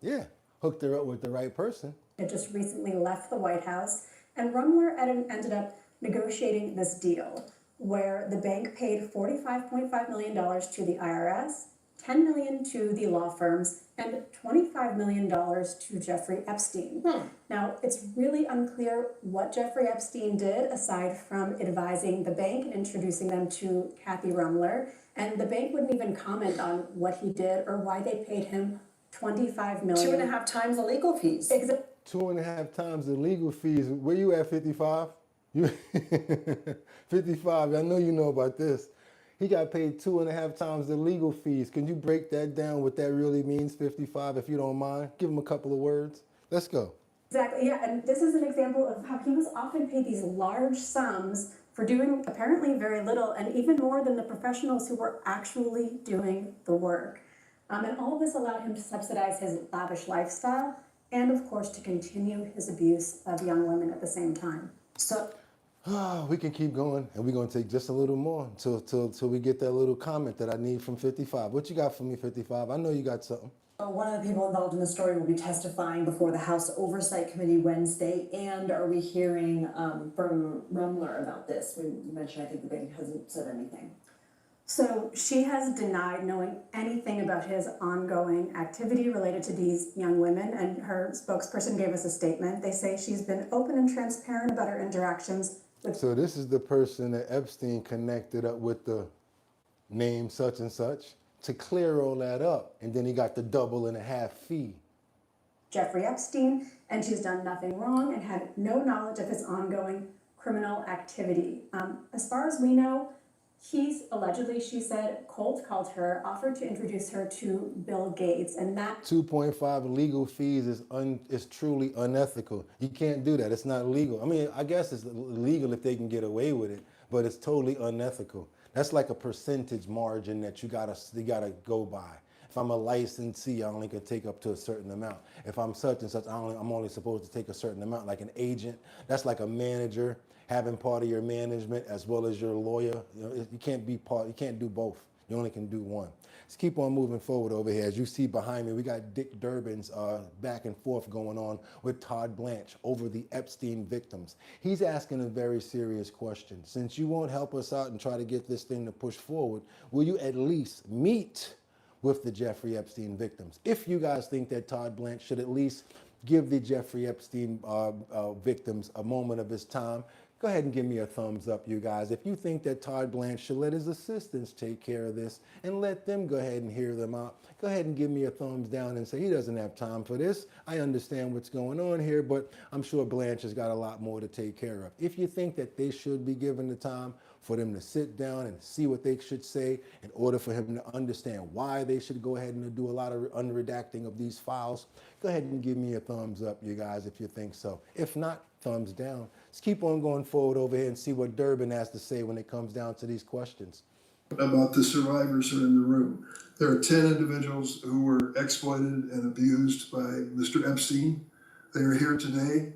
Yeah, hooked her up with the right person. Had just recently left the White House, and Rumler ended up negotiating this deal where the bank paid $45.5 million to the IRS, $10 million to the law firms, and $25 million to Jeffrey Epstein. Now, it's really unclear what Jeffrey Epstein did aside from advising the bank and introducing them to Kathy Rumler, and the bank wouldn't even comment on what he did or why they paid him $25 million. 2.5 times the legal fees. 2.5 times the legal fees. Where you at, 55? You 55, I know you know about this. He got paid 2.5 times the legal fees. Can you break that down, what that really means, 55, if you don't mind? Give him a couple of words. Let's go. Exactly, yeah, and this is an example of how he was often paid these large sums for doing apparently very little, and even more than the professionals who were actually doing the work. And all of this allowed him to subsidize his lavish lifestyle and, of course, to continue his abuse of young women at the same time. So we can keep going, and we're going to take just a little more till we get that little comment that I need from 55. What you got for me, 55? I know you got something. One of the people involved in the story will be testifying before the House Oversight Committee Wednesday, and are we hearing from Rumler about this? You mentioned, I think the bank hasn't said anything. So she has denied knowing anything about his ongoing activity related to these young women, and her spokesperson gave us a statement. They say she's been open and transparent about her interactions with... So this is the person that Epstein connected up with the name such and such to clear all that up, and then he got the $double.5 fee. Jeffrey Epstein, and she's done nothing wrong and had no knowledge of his ongoing criminal activity. As far as we know, he's allegedly, she said, cold called her, offered to introduce her to Bill Gates, and that 2.5 legal fees is truly unethical. You can't do that. It's not legal. I mean, I guess it's legal if they can get away with it, but it's totally unethical. That's like a percentage margin that you gotta go by. If I'm a licensee, I only can take up to a certain amount. If I'm such and such, I'm only supposed to take a certain amount. Like an agent, that's like a manager having part of your management as well as your lawyer. You know, you can't do both. You only can do one. Let's keep on moving forward over here. As you see behind me, we got Dick Durbin's back and forth going on with Todd Blanche over the Epstein victims. He's asking a very serious question. Since you won't help us out and try to get this thing to push forward, will you at least meet with the Jeffrey Epstein victims? If you guys think that Todd Blanche should at least give the Jeffrey Epstein victims a moment of his time, go ahead and give me a thumbs up, you guys. If you think that Todd Blanche should let his assistants take care of this and let them go ahead and hear them out, go ahead and give me a thumbs down and say he doesn't have time for this. I understand what's going on here, but I'm sure Blanche has got a lot more to take care of. If you think that they should be given the time for them to sit down and see what they should say in order for him to understand why they should go ahead and do a lot of unredacting of these files, go ahead and give me a thumbs up, you guys, if you think so. If not, thumbs down. Let's keep on going forward over here and see what Durbin has to say when it comes down to these questions. About the survivors who are in the room. There are 10 individuals who were exploited and abused by Mr. Epstein. They are here today.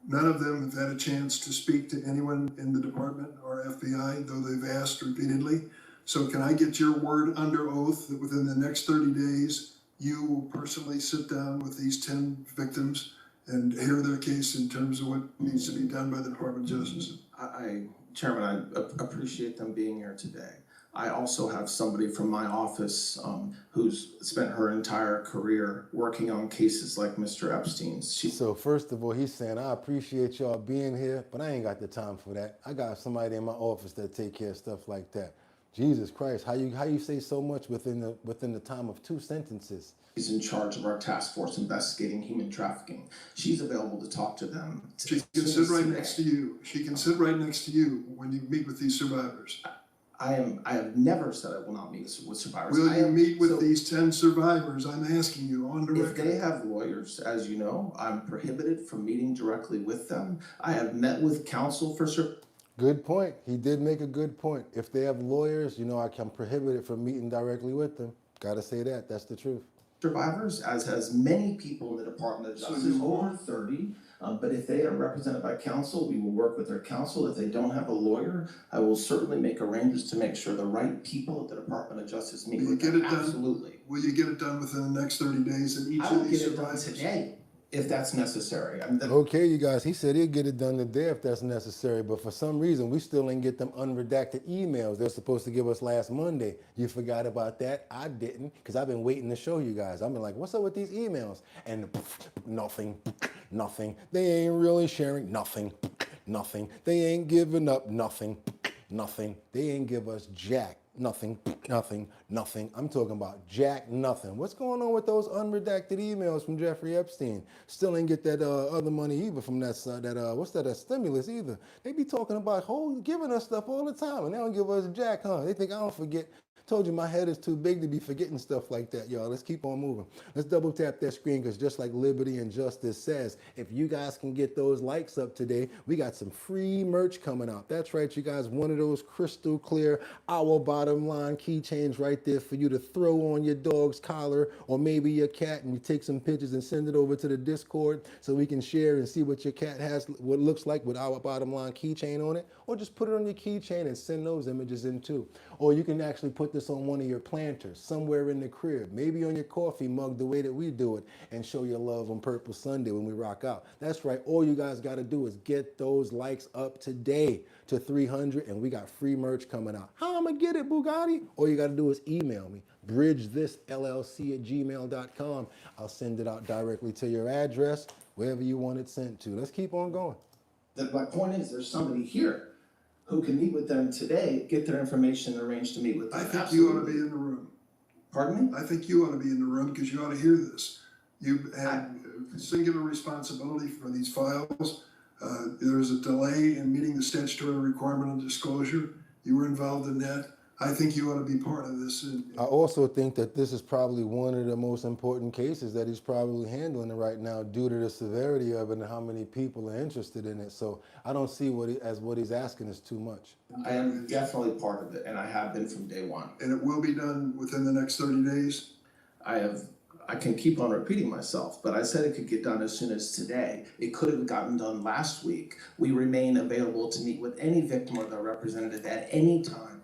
None of them have had a chance to speak to anyone in the department or FBI, though they've asked repeatedly. So can I get your word under oath that within the next 30 days, you will personally sit down with these 10 victims and hear their case in terms of what needs to be done by the Department of Justice? Chairman, I appreciate them being here today. I also have somebody from my office who's spent her entire career working on cases like Mr. Epstein's. So first of all, he's saying, I appreciate y'all being here, but I ain't got the time for that. I got somebody in my office that take care of stuff like that. Jesus Christ, how you say so much within the time of 2 sentences? She's in charge of our task force investigating human trafficking. She's available to talk to them. She can sit right next to you. She can sit right next to you when you meet with these survivors. I have never said I will not meet with survivors. Will you meet with these 10 survivors? I'm asking you on the record. If they have lawyers, as you know, I'm prohibited from meeting directly with them. I have met with counsel for Good point. He did make a good point. If they have lawyers, you know, I'm prohibited from meeting directly with them. Gotta say that. That's the truth. survivors, as has many people in the Department of Justice, over 30. But if they are represented by counsel, we will work with their counsel. If they don't have a lawyer, I will certainly make arrangements to make sure the right people at the Department of Justice meet with them. Absolutely. Will you get it done within the next 30 days in each of these survivors? I will get it done today, if that's necessary. Okay, you guys, he said he'll get it done today if that's necessary, but for some reason, we still didn't get them unredacted emails they're supposed to give us last Monday. You forgot about that? I didn't, because I've been waiting to show you guys. I've been like, what's up with these emails? And nothing, nothing. They ain't really sharing, nothing, nothing. They ain't giving up, nothing, nothing. They ain't give us jack. Nothing, nothing, nothing. I'm talking about jack nothing. What's going on with those unredacted emails from Jeffrey Epstein? Still ain't get that other money either from that stimulus either. They be talking about giving us stuff all the time, and they don't give us jack, huh? They think I don't forget. Told you my head is too big to be forgetting stuff like that, y'all. Let's keep on moving. Let's double tap that screen, because just like Liberty and Justice says, if you guys can get those likes up today, we got some free merch coming out. That's right, you guys. One of those crystal clear Our Bottom Line keychains right there for you to throw on your dog's collar or maybe your cat, and you take some pictures and send it over to the Discord so we can share and see what your cat has, what it looks like with Our Bottom Line keychain on it, or just put it on your keychain and send those images in too. Or you can actually put this on one of your planters somewhere in the crib, maybe on your coffee mug the way that we do it, and show your love on Purple Sunday when we rock out. That's right. All you guys got to do is get those likes up today to 300, and we got free merch coming out. How I'm going to get it, Boogotti? All you got to do is email me, bridgethisllc@gmail.com. I'll send it out directly to your address, wherever you want it sent to. Let's keep on going. My point is, there's somebody here who can meet with them today, get their information, and arrange to meet with them. I think you ought to be in the room. Pardon me? I think you ought to be in the room because you ought to hear this. You had singular responsibility for these files. There was a delay in meeting the statutory requirement of disclosure. You were involved in that. I think you ought to be part of this. I also think that this is probably one of the most important cases that he's probably handling right now due to the severity of it and how many people are interested in it. So I don't see what he's asking is too much. I am definitely part of it, and I have been from day one. And it will be done within the next 30 days? I can keep on repeating myself, but I said it could get done as soon as today. It could have gotten done last week. We remain available to meet with any victim or their representative at any time.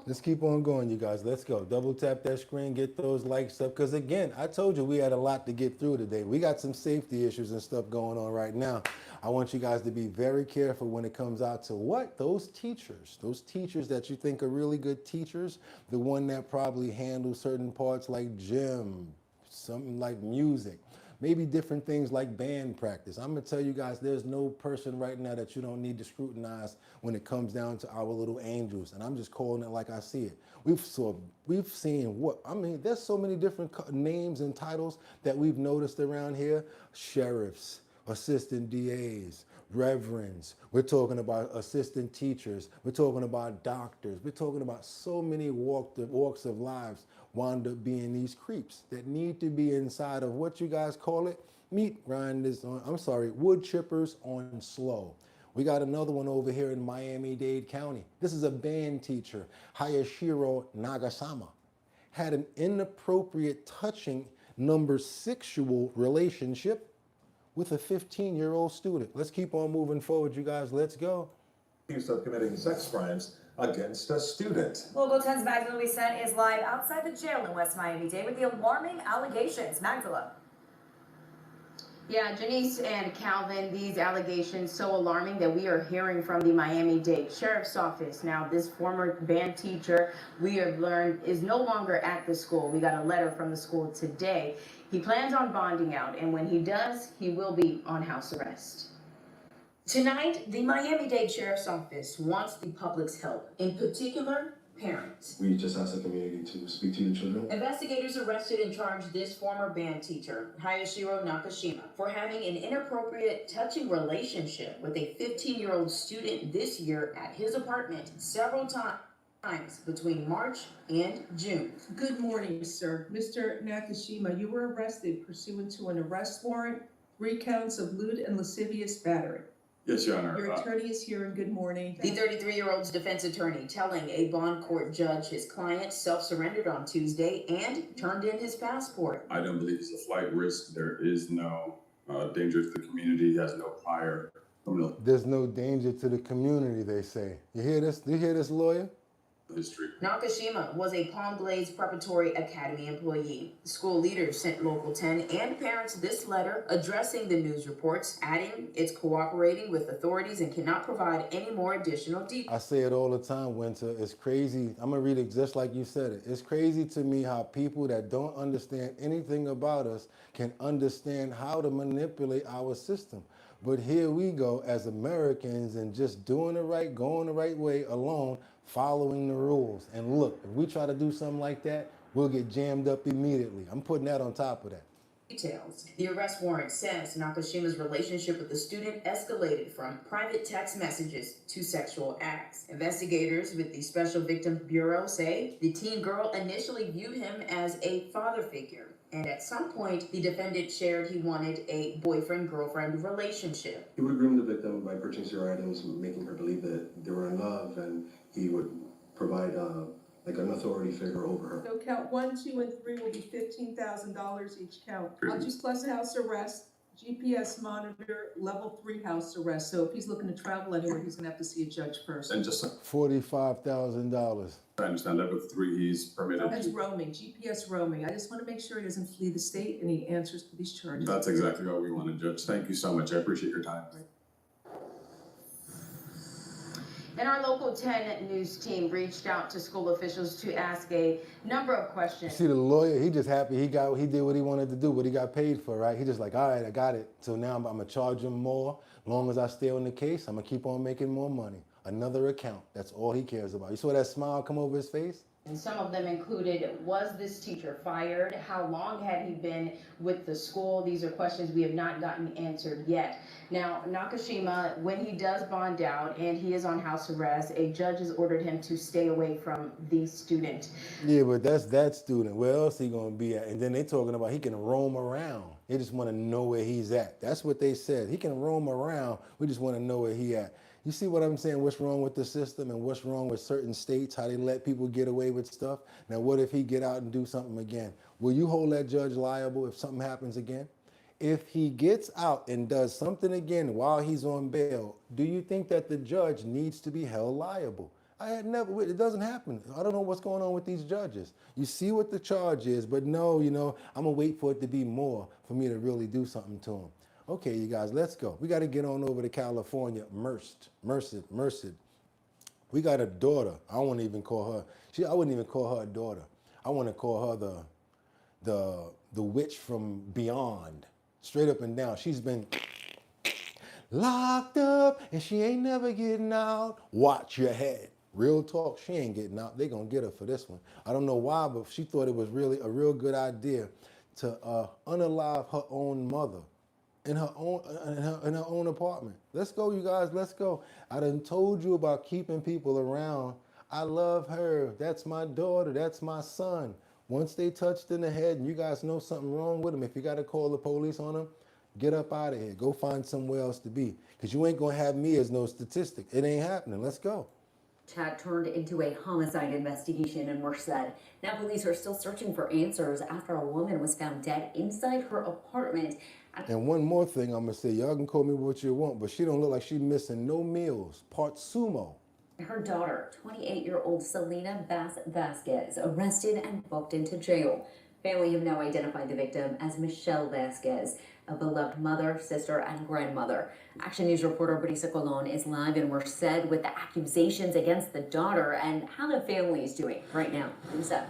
Let's keep on going, you guys. Let's go. Double tap that screen, get those likes up. Because again, I told you we had a lot to get through today. We got some safety issues and stuff going on right now. I want you guys to be very careful when it comes out to what? Those teachers that you think are really good teachers, the one that probably handles certain parts like gym, something like music, maybe different things like band practice. I'm gonna tell you guys, there's no person right now that you don't need to scrutinize when it comes down to our little angels. And I'm just calling it like I see it. We've seen there's so many different names and titles that we've noticed around here. Sheriffs, assistant DAs, reverends. We're talking about assistant teachers. We're talking about doctors. We're talking about so many walks of lives wind up being these creeps that need to be inside of what you guys call it, wood chippers on slow. We got another one over here in Miami-Dade County. This is a band teacher, Hayashiro Nagasama, had an inappropriate touching sexual relationship with a 15-year-old student. Let's keep on moving forward, you guys. Let's go. Accused of committing sex crimes against a student. Local 10's Magdala Louisette is live outside the jail in West Miami-Dade with the alarming allegations. Magdala. Yeah, Janice and Calvin, these allegations so alarming that we are hearing from the Miami-Dade Sheriff's Office. Now, this former band teacher, we have learned, is no longer at the school. We got a letter from the school today. He plans on bonding out, and when he does, he will be on house arrest. Tonight, the Miami-Dade Sheriff's Office wants the public's help, in particular, parents. We just asked the community to speak to your children. Investigators arrested and charged this former band teacher, Hayashiro Nakashima, for having an inappropriate touching relationship with a 15-year-old student this year at his apartment several times times between March and June. Good morning, sir. Mr. Nakashima, you were arrested pursuant to an arrest warrant, 3 counts of lewd and lascivious battery. Yes, Your Honor. Your attorney is here, and good morning. The 33-year-old's defense attorney telling a bond court judge his client self-surrendered on Tuesday and turned in his passport. I don't believe he's a flight risk. There is no danger to the community. He has no prior criminal There's no danger to the community, they say. You hear this? You hear this, lawyer? history. Nakashima was a Palm Glades Preparatory Academy employee. School leaders sent Local 10 and parents this letter addressing the news reports, adding it's cooperating with authorities and cannot provide any more additional details. I say it all the time, Winter. It's crazy. I'm going to read it just like you said it. It's crazy to me how people that don't understand anything about us can understand how to manipulate our system. But here we go as Americans and just doing it right, going the right way alone, following the rules. And look, if we try to do something like that, we'll get jammed up immediately. I'm putting that on top of that. Details. The arrest warrant says Nakashima's relationship with the student escalated from private text messages to sexual acts. Investigators with the Special Victims Bureau say the teen girl initially viewed him as a father figure, and at some point the defendant shared he wanted a boyfriend-girlfriend relationship. He would groom the victim by purchasing her items, making her believe that they were in love, and he would provide like an authority figure over her. So count 1, 2, and 3 will be $15,000 each count. H+ house arrest, GPS monitor, level 3 house arrest. So if he's looking to travel anywhere, he's gonna have to see a judge first. And just $45,000. I understand level 3, he's permitted. That's roaming, GPS roaming. I just want to make sure he doesn't flee the state and he answers to these charges. That's exactly what we want to judge. Thank you so much. I appreciate your time. And our Local 10 news team reached out to school officials to ask a number of questions. See, the lawyer, he just happy he did what he wanted to do, what he got paid for, right? He just like, all right, I got it. So now I'm gonna charge him more. As long as I stay on the case, I'm gonna keep on making more money. Another account. That's all he cares about. You saw that smile come over his face? And some of them included, was this teacher fired? How long had he been with the school? These are questions we have not gotten answered yet. Now, Nakashima, when he does bond out and he is on house arrest, a judge has ordered him to stay away from the student. Yeah, but that's that student. Where else he gonna be at? And then they talking about he can roam around. They just want to know where he's at. That's what they said. He can roam around. We just want to know where he at. You see what I'm saying? What's wrong with the system and what's wrong with certain states, how they let people get away with stuff? Now, what if he get out and do something again? Will you hold that judge liable if something happens again? If he gets out and does something again while he's on bail, do you think that the judge needs to be held liable? It doesn't happen. I don't know what's going on with these judges. You see what the charge is, but no, I'm gonna wait for it to be more for me to really do something to him. Okay, you guys, let's go. We got to get on over to California. Merced. We got a daughter. I won't even call her. I wouldn't even call her a daughter. I want to call her the witch from beyond. Straight up and down. She's been locked up and she ain't never getting out. Watch your head. Real talk, she ain't getting out. They gonna get her for this one. I don't know why, but she thought it was really a real good idea to unalive her own mother in her own apartment. Let's go, you guys, let's go. I done told you about keeping people around. I love her. That's my daughter. That's my son. Once they touched in the head and you guys know something wrong with them, if you got to call the police on them, get up out of here. Go find somewhere else to be. Because you ain't going to have me as no statistic. It ain't happening. Let's go. Chat turned into a homicide investigation in Merced. Now police are still searching for answers after a woman was found dead inside her apartment. And one more thing I'm going to say. Y'all can call me what you want, but she don't look like she's missing no meals. Part sumo. Her daughter, 28-year-old Selena Vasquez, arrested and booked into jail. Family have now identified the victim as Michelle Vasquez, a beloved mother, sister, and grandmother. Action News reporter Brittany Colon is live in Merced with the accusations against the daughter and how the family is doing right now. Who's up?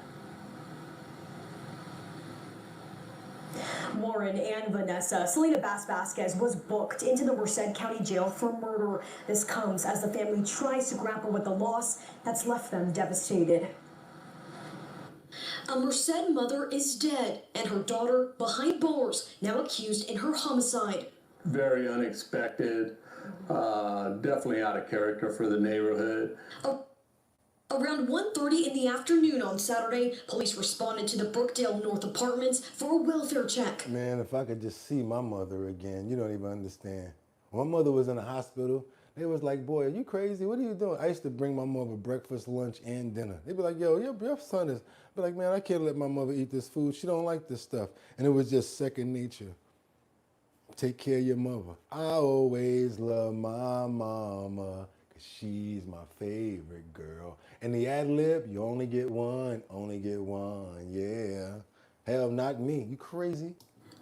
Lauren and Vanessa, Selena Vasquez was booked into the Merced County Jail for murder. This comes as the family tries to grapple with the loss that's left them devastated. A Merced mother is dead, and her daughter behind bars, now accused in her homicide. Very unexpected, definitely out of character for the neighborhood. Around 1:30 in the afternoon on Saturday, police responded to the Brookdale North Apartments for a welfare check. Man, if I could just see my mother again, you don't even understand. When my mother was in the hospital, they was like, boy, are you crazy? What are you doing? I used to bring my mother breakfast, lunch, and dinner. They'd be like, yo, your son is, I'd be like, man, I can't let my mother eat this food. She don't like this stuff. And it was just second nature. Take care of your mother. I always love my mama, 'cause she's my favorite girl. And the ad lib, you only get one, yeah. Hell, not me. You crazy?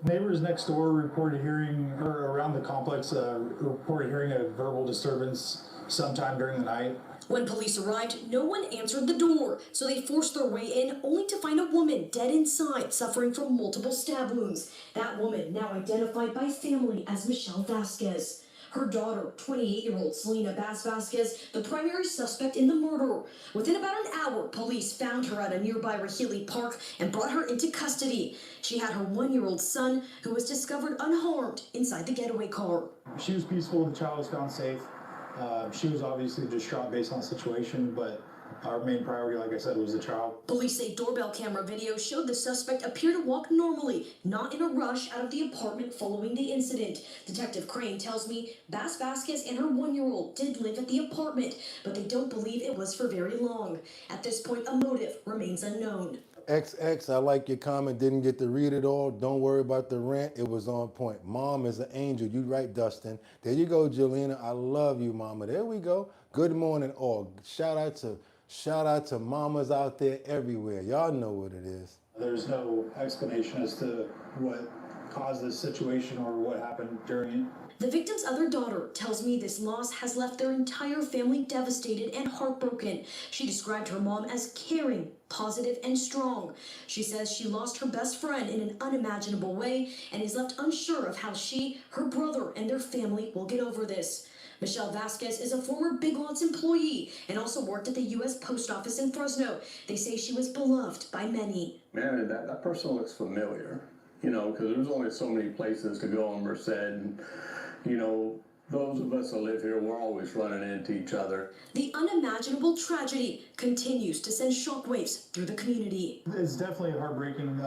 Neighbors next door reported hearing, or around the complex, reported hearing a verbal disturbance sometime during the night. When police arrived, no one answered the door, so they forced their way in, only to find a woman dead inside, suffering from multiple stab wounds. That woman, now identified by family as Michelle Vasquez. Her daughter, 28-year-old Selena Bass Vasquez, the primary suspect in the murder. Within about an hour, police found her at a nearby Rahili Park and brought her into custody. She had her 1-year-old son, who was discovered unharmed inside the getaway car. She was peaceful, the child was found safe. She was obviously distraught based on the situation, but our main priority, like I said, was the child. Police say doorbell camera video showed the suspect appear to walk normally, not in a rush out of the apartment following the incident. Detective Crane tells me Bass Vasquez and her 1-year-old did live at the apartment, but they don't believe it was for very long. At this point, a motive remains unknown. XX, I like your comment. Didn't get to read it all. Don't worry about the rant. It was on point. Mom is an angel. You right, Dustin. There you go, Jelena. I love you, mama. There we go. Good morning, all. Shout out to mamas out there everywhere. Y'all know what it is. There's no explanation as to what caused this situation or what happened during it. The victim's other daughter tells me this loss has left their entire family devastated and heartbroken. She described her mom as caring, positive, and strong. She says she lost her best friend in an unimaginable way and is left unsure of how she, her brother, and their family will get over this. Michelle Vasquez is a former Big Lots employee and also worked at the U.S. Post Office in Fresno. They say she was beloved by many. Man, that person looks familiar, because there's only so many places to go in Merced. And, those of us that live here, we're always running into each other. The unimaginable tragedy continues to send shockwaves through the community. It's definitely heartbreaking.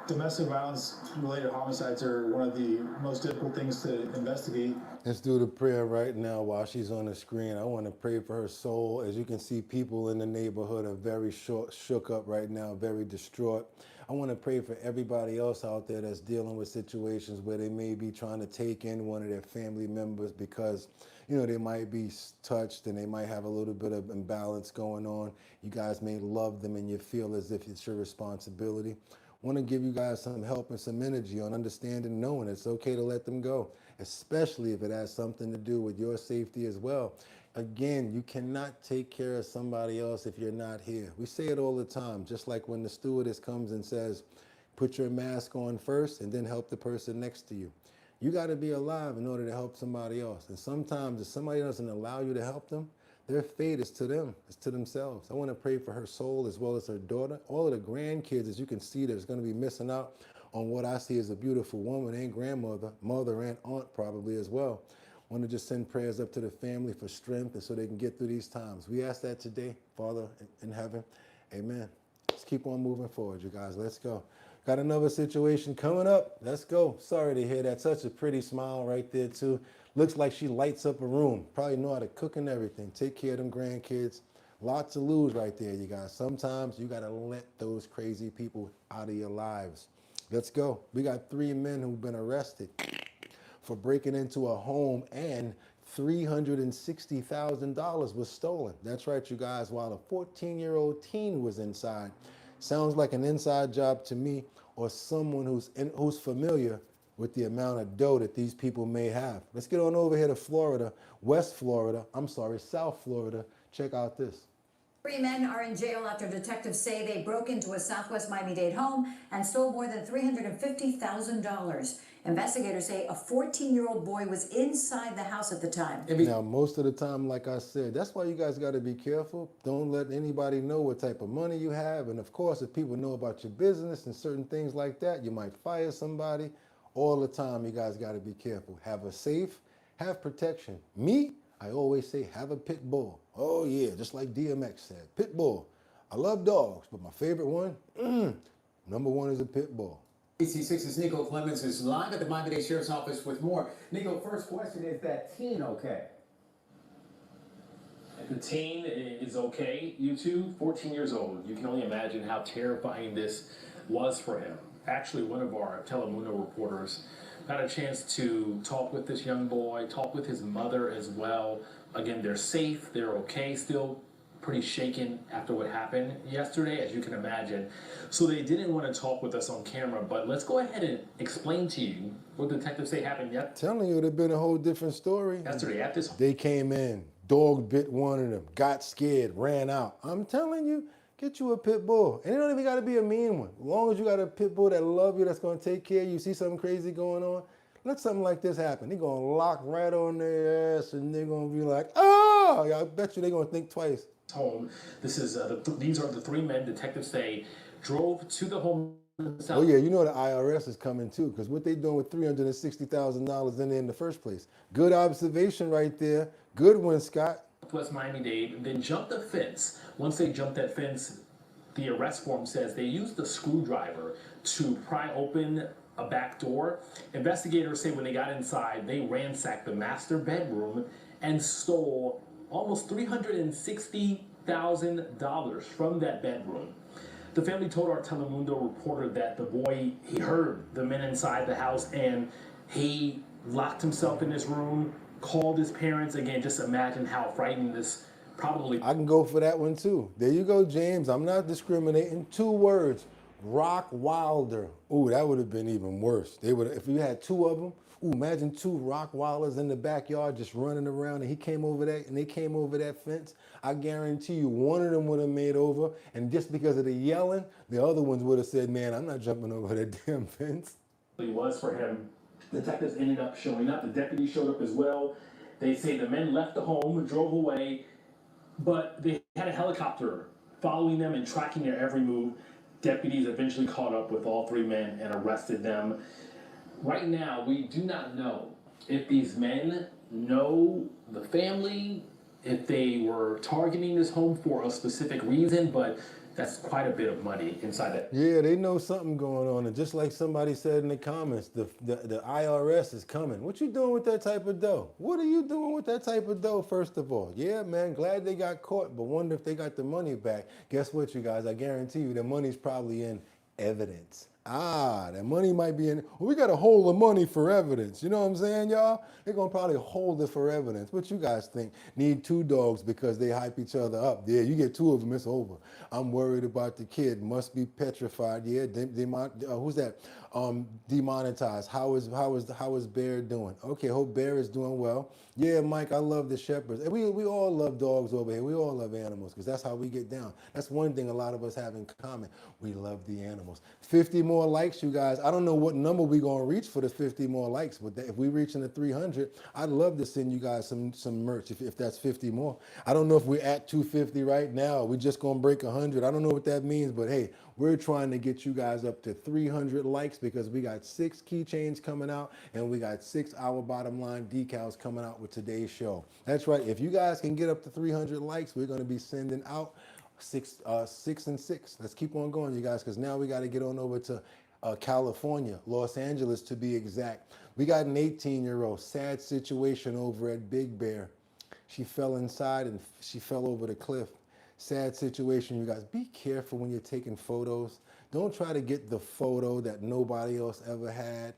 Domestic violence-related homicides are one of the most difficult things to investigate. Let's do the prayer right now while she's on the screen. I want to pray for her soul. As you can see, people in the neighborhood are very shook up right now, very distraught. I want to pray for everybody else out there that's dealing with situations where they may be trying to take in one of their family members because, they might be touched and they might have a little bit of imbalance going on. You guys may love them and you feel as if it's your responsibility. I want to give you guys some help and some energy on understanding, knowing it's okay to let them go, especially if it has something to do with your safety as well. Again, you cannot take care of somebody else if you're not here. We say it all the time, just like when the stewardess comes and says, put your mask on first and then help the person next to you. You got to be alive in order to help somebody else. And sometimes if somebody doesn't allow you to help them, their fate is to them, it's to themselves. I want to pray for her soul as well as her daughter. All of the grandkids, as you can see, that's going to be missing out on what I see as a beautiful woman and grandmother, mother and aunt probably as well. I want to just send prayers up to the family for strength and so they can get through these times. We ask that today, Father in heaven. Amen. Let's keep on moving forward, you guys. Let's go. Got another situation coming up. Let's go. Sorry to hear that. Such a pretty smile right there, too. Looks like she lights up a room. Probably know how to cook and everything. Take care of them grandkids. Lots to lose right there, you guys. Sometimes you got to let those crazy people out of your lives. Let's go. We got 3 men who've been arrested for breaking into a home and $360,000 was stolen. That's right, you guys, while a 14-year-old teen was inside. Sounds like an inside job to me or someone who's familiar with the amount of dough that these people may have. Let's get on over here to Florida, South Florida. Check out this. 3 men are in jail after detectives say they broke into a Southwest Miami-Dade home and stole more than $350,000. Investigators say a 14-year-old boy was inside the house at the time. Now, most of the time, like I said, that's why you guys got to be careful. Don't let anybody know what type of money you have. And of course, if people know about your business and certain things like that, you might fire somebody. All the time, you guys got to be careful. Have a safe, have protection. Me, I always say, have a pit bull. Oh yeah, just like DMX said, pit bull. I love dogs, but my favorite one, number one is a pit bull. AC6's Nico Clemens is live at the Miami-Dade Sheriff's Office with more. Nico, first question, is that teen okay? The teen is okay. You two, 14 years old. You can only imagine how terrifying this was for him. Actually, one of our Telemundo reporters got a chance to talk with this young boy, talk with his mother as well. Again, they're safe, they're okay, still pretty shaken after what happened yesterday, as you can imagine. So they didn't want to talk with us on camera, but let's go ahead and explain to you what detectives say happened Telling you, it would have been a whole different story. yesterday at this. They came in, dog bit one of them, got scared, ran out. I'm telling you, get you a pit bull. And it don't even got to be a mean one. As long as you got a pit bull that love you, that's going to take care of you, see something crazy going on, let something like this happen. They're going to lock right on their ass and they're going to be like, oh, I bet you they're going to think twice. Home. This is these are the three men detectives say drove to the home. Oh yeah, you know the IRS is coming too, because what they doing with $360,000 in there in the first place? Good observation right there. Good one, Scott. West Miami-Dade, then jumped the fence. Once they jumped that fence, the arrest form says they used the screwdriver to pry open a back door. Investigators say when they got inside, they ransacked the master bedroom and stole almost $360,000 from that bedroom. The family told our Telemundo reporter that the boy, he heard the men inside the house and he locked himself in his room, called his parents. Again, just imagine how frightening this probably. I can go for that one too. There you go, James. I'm not discriminating. 2 words, Rock Wilder. Ooh, that would have been even worse. They would, if you had 2 of them. Ooh, imagine 2 Rockwilders in the backyard just running around and he came over that and they came over that fence. I guarantee you one of them would have made over, and just because of the yelling, the other ones would have said, man, I'm not jumping over that damn fence. It was for him. Detectives ended up showing up. The deputy showed up as well. They say the men left the home, drove away, but they had a helicopter following them and tracking their every move. Deputies eventually caught up with all 3 men and arrested them. Right now, we do not know if these men know the family, if they were targeting this home for a specific reason, but that's quite a bit of money inside that. Yeah, they know something going on. And just like somebody said in the comments, the IRS is coming. What you doing with that type of dough? What are you doing with that type of dough, first of all? Yeah, man, glad they got caught, but wonder if they got the money back. Guess what, you guys? I guarantee you the money's probably in evidence. That money might be in, well, we got to hold the money for evidence. You know what I'm saying, y'all? They're going to probably hold it for evidence. What you guys think? Need 2 dogs because they hype each other up. Yeah, you get 2 of them, it's over. I'm worried about the kid. Must be petrified. Yeah, who's that? Demonetized. How is Bear doing? Okay, hope Bear is doing well. Yeah, Mike, I love the shepherds. And we all love dogs over here. We all love animals because that's how we get down. That's one thing a lot of us have in common. We love the animals. 50 more likes, you guys. I don't know what number we're going to reach for the 50 more likes, but if we reach in the 300, I'd love to send you guys some merch if that's 50 more. I don't know if we're at 250 right now. We're just going to break 100. I don't know what that means, but hey, we're trying to get you guys up to 300 likes because we got 6 keychains coming out and we got 6 Our Bottom Line decals coming out with today's show. That's right. If you guys can get up to 300 likes, we're going to be sending out 6 and 6. Let's keep on going, you guys, because now we got to get on over to California, Los Angeles to be exact. We got an 18-year-old, sad situation over at Big Bear. She fell inside and she fell over the cliff. Sad situation, you guys. Be careful when you're taking photos. Don't try to get the photo that nobody else ever had.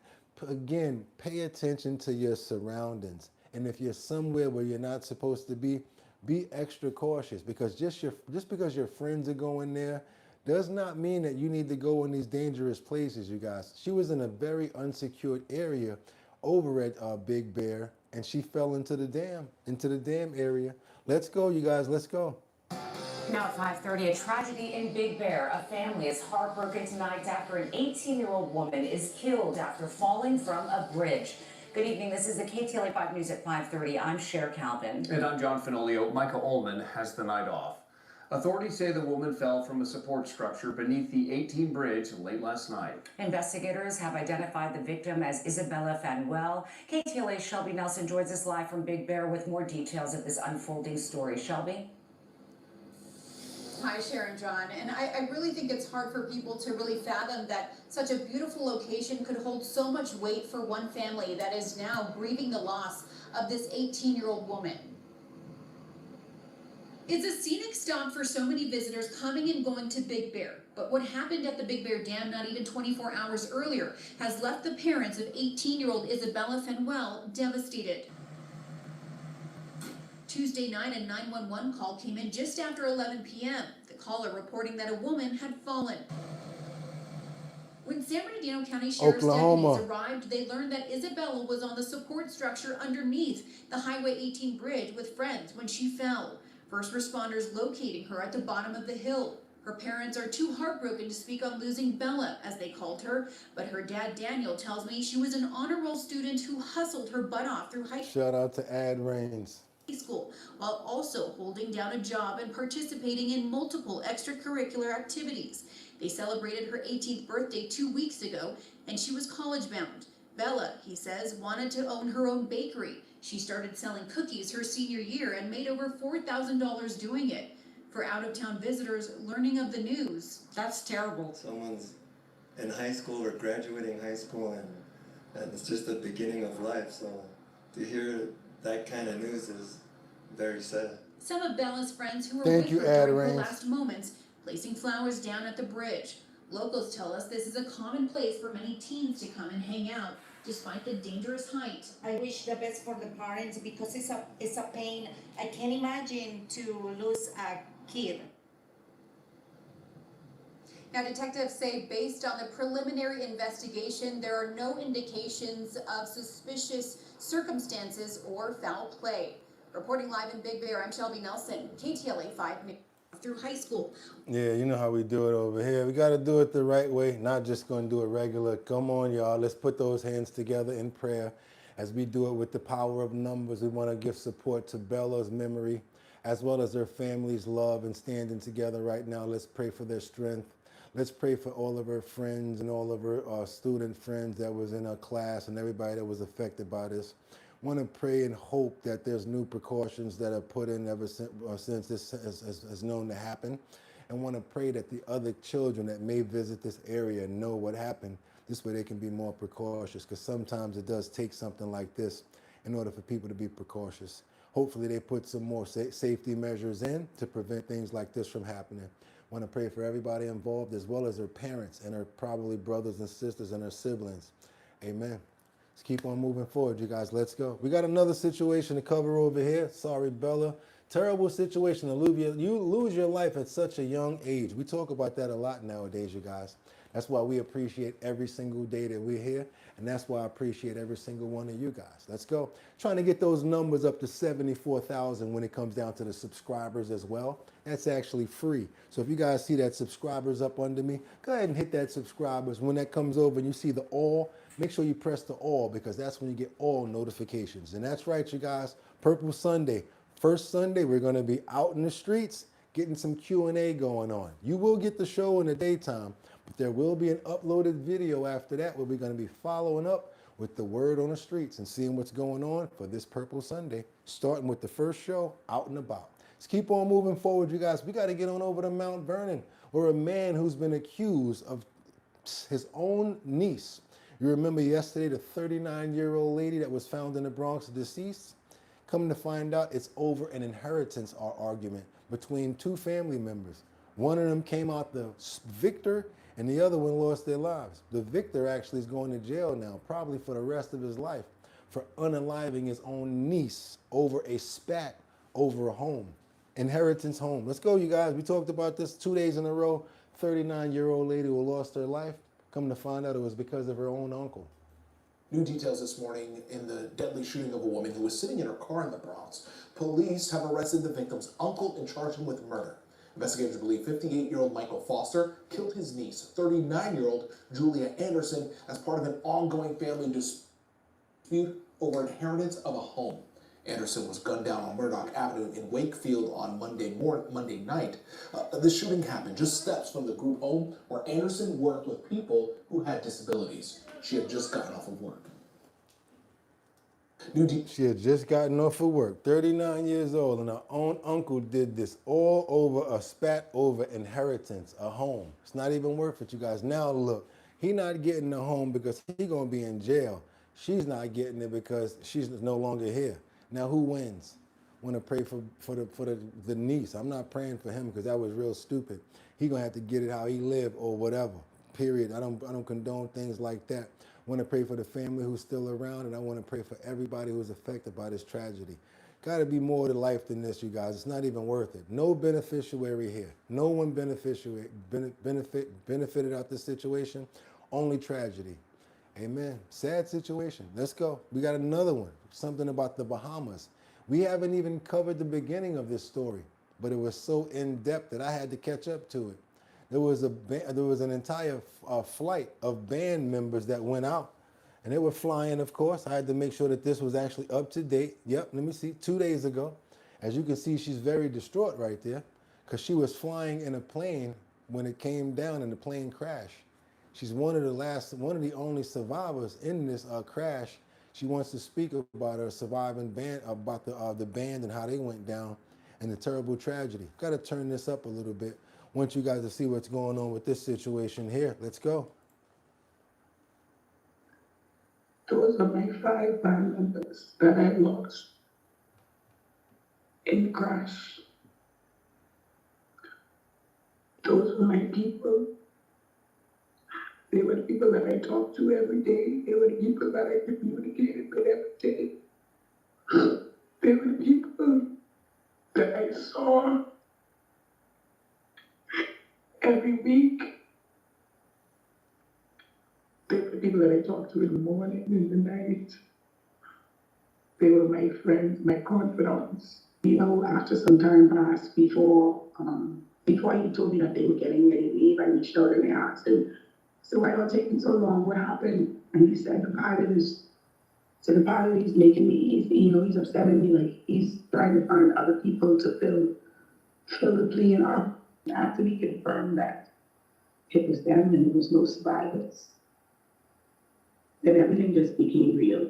Again, pay attention to your surroundings. And if you're somewhere where you're not supposed to be extra cautious, because just because your friends are going there does not mean that you need to go in these dangerous places, you guys. She was in a very unsecured area over at Big Bear, and she fell into the dam area. Let's go, you guys, let's go. Now at 5:30, a tragedy in Big Bear. A family is heartbroken tonight after an 18-year-old woman is killed after falling from a bridge. Good evening, this is the KTLA 5 News at 5:30. I'm Cher Calvin. And I'm John Fenolio. Micah Ullman has the night off. Authorities say the woman fell from a support structure beneath the 18 bridge late last night. Investigators have identified the victim as Isabella Fanuel. KTLA's Shelby Nelson joins us live from Big Bear with more details of this unfolding story. Shelby? Hi, Sharon, John. And I really think it's hard for people to really fathom that such a beautiful location could hold so much weight for one family that is now grieving the loss of this 18-year-old woman. It's a scenic stop for so many visitors coming and going to Big Bear. But what happened at the Big Bear Dam not even 24 hours earlier has left the parents of 18-year-old Isabella Fanuel devastated. Tuesday night, a 911 call came in just after 11 p.m. The caller reporting that a woman had fallen. When San Bernardino County Sheriff's Oklahoma. deputies arrived, they learned that Isabella was on the support structure underneath the Highway 18 bridge with friends when she fell. First responders locating her at the bottom of the hill. Her parents are too heartbroken to speak on losing Bella, as they called her, but her dad Daniel tells me she was an honor roll student who hustled her butt off through high Shout out to Ad Rains. school, while also holding down a job and participating in multiple extracurricular activities. They celebrated her 18th birthday 2 weeks ago, and she was college bound. Bella, he says, wanted to own her own bakery. She started selling cookies her senior year and made over $4,000 doing it. For out-of-town visitors learning of the news, that's terrible. Someone's in high school or graduating high school, and it's just the beginning of life. So to hear that kind of news is very sad. Some of Bella's friends who were Thank with you, her during her Ad-Rains. last moments, placing flowers down at the bridge. Locals tell us this is a common place for many teens to come and hang out, despite the dangerous height. I wish the best for the parents because it's a pain. I can't imagine to lose a kid. Now, detectives say based on the preliminary investigation, there are no indications of suspicious circumstances or foul play. Reporting live in Big Bear, I'm Shelby Nelson, KTLA 5 News. Through high school. Yeah, you know how we do it over here. We got to do it the right way, not just going to do it regular. Come on, y'all. Let's put those hands together in prayer as we do it with the power of numbers. We want to give support to Bella's memory as well as her family's love and standing together right now. Let's pray for their strength. Let's pray for all of her friends and all of her student friends that was in her class and everybody that was affected by this. Want to pray and hope that there's new precautions that are put in ever since this is known to happen, and want to pray that the other children that may visit this area know what happened. This way they can be more precautious, because sometimes it does take something like this in order for people to be precautious. Hopefully they put some more safety measures in to prevent things like this from happening. Want to pray for everybody involved as well as her parents and her probably brothers and sisters and her siblings. Amen. Let's keep on moving forward, you guys. Let's go. We got another situation to cover over here. Sorry, Bella. Terrible situation to lose your life at such a young age. We talk about that a lot nowadays, you guys. That's why we appreciate every single day that we're here, and that's why I appreciate every single one of you guys. Let's go. Trying to get those numbers up to 74,000 when it comes down to the subscribers as well. That's actually free. So if you guys see that subscribers up under me, go ahead and hit that subscribers. When that comes over and you see the all, make sure you press the all, because that's when you get all notifications. And that's right, you guys. Purple Sunday. First Sunday, we're going to be out in the streets getting some Q&A going on. You will get the show in the daytime, but there will be an uploaded video after that where we're going to be following up with the word on the streets and seeing what's going on for this Purple Sunday, starting with the first show, Out and About. Let's keep on moving forward, you guys. We got to get on over to Mount Vernon, where a man who's been accused of his own niece. You remember yesterday the 39-year-old lady that was found in the Bronx deceased? Coming to find out, it's over an inheritance argument between two family members. One of them came out the victor, and the other one lost their lives. The victor actually is going to jail now, probably for the rest of his life, for unaliving his own niece over a spat over a home. Inheritance home. Let's go, you guys. We talked about this 2 days in a row. 39-year-old lady who lost her life. Come to find out it was because of her own uncle. New details this morning in the deadly shooting of a woman who was sitting in her car in the Bronx. Police have arrested the victim's uncle and charged him with murder. Investigators believe 58-year-old Michael Foster killed his niece, 39-year-old Julia Anderson, as part of an ongoing family dispute over inheritance of a home. Anderson was gunned down on Murdoch Avenue in Wakefield on Monday night. The shooting happened just steps from the group home where Anderson worked with people who had disabilities. She had just gotten off of work. She had just gotten off of work, 39 years old, and her own uncle did this all over a spat over inheritance, a home. It's not even worth it, you guys. Now look, he not getting the home because he gonna be in jail. She's not getting it because she's no longer here. Now who wins? Want to pray for the niece. I'm not praying for him because that was real stupid. He gonna have to get it how he live or whatever. Period. I don't condone things like that. Want to pray for the family who's still around, and I want to pray for everybody who's affected by this tragedy. Got to be more to life than this, you guys. It's not even worth it. No beneficiary here. No one benefited out this situation. Only tragedy. Amen. Sad situation. Let's go. We got another one. Something about the Bahamas. We haven't even covered the beginning of this story, but it was so in depth that I had to catch up to it. There was an entire flight of band members that went out, and they were flying, of course. I had to make sure that this was actually up to date. Yep, let me see, 2 days ago. As you can see, she's very distraught right there because she was flying in a plane when it came down and the plane crashed. She's one of the only survivors in this crash. She wants to speak about her surviving band, about the band and how they went down and the terrible tragedy. Got to turn this up a little bit. Want you guys to see what's going on with this situation here. Let's go. Those are my 5 band members that I lost in the crash. Those were my people. They were the people that I talked to every day. They were the people that I communicated with every day. They were the people that I saw every week. They were the people that I talked to in the morning, in the night. They were my friends, my confidants. You know, after some time passed before he told me that they were getting ready to leave, I reached out and I asked him, so why not taking so long? What happened? And he said, the pilot is making me, he's upsetting me, like he's trying to find other people to fill the plane up. After we confirmed that it was them and there was no survivors, then everything just became real.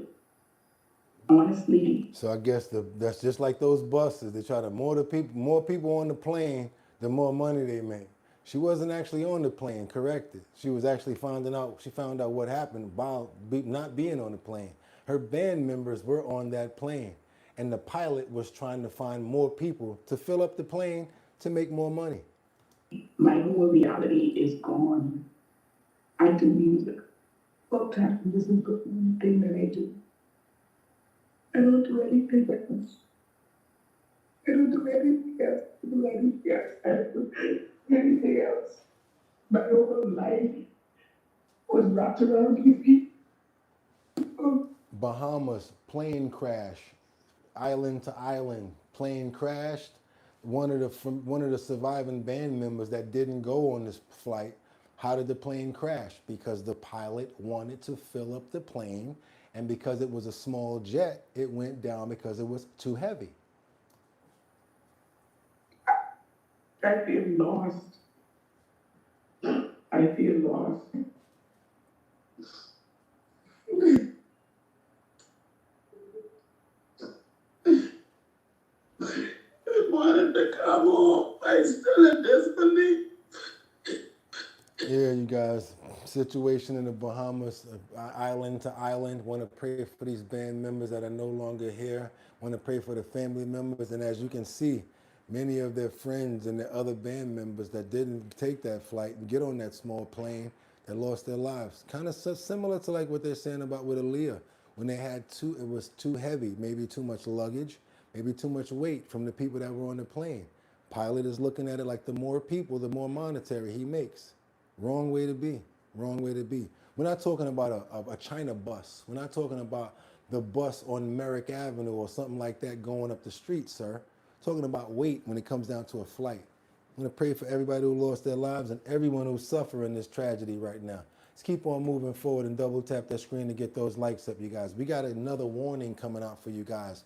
Honestly. So I guess that's just like those buses. They try to more people on the plane, the more money they make. She wasn't actually on the plane, corrected. She was actually she found out what happened about not being on the plane. Her band members were on that plane, and the pilot was trying to find more people to fill up the plane to make more money. My whole reality is gone. I do music. Full time. This is the only thing that I do. I don't do anything else. I don't do anything else. I don't do anything else. I don't do anything else. My whole life was wrapped around these people. Bahamas, plane crash, island to island, plane crashed. One of the surviving band members that didn't go on this flight. How did the plane crash? Because the pilot wanted to fill up the plane, and because it was a small jet, it went down because it was too heavy. I feel lost. I feel lost. I wanted to come home. I still in disbelief. Yeah, you guys, situation in the Bahamas, island to island. Want to pray for these band members that are no longer here. Want to pray for the family members. And as you can see, many of their friends and their other band members that didn't take that flight and get on that small plane, that lost their lives. Kind of similar to like what they're saying about with Aaliyah. When they had it was too heavy, maybe too much luggage, maybe too much weight from the people that were on the plane. Pilot is looking at it like the more people, the more monetary he makes. Wrong way to be. Wrong way to be. We're not talking about a China bus. We're not talking about the bus on Merrick Avenue or something like that going up the street, sir. Talking about weight when it comes down to a flight. I'm going to pray for everybody who lost their lives and everyone who's suffering this tragedy right now. Let's keep on moving forward and double tap that screen to get those likes up, you guys. We got another warning coming out for you guys.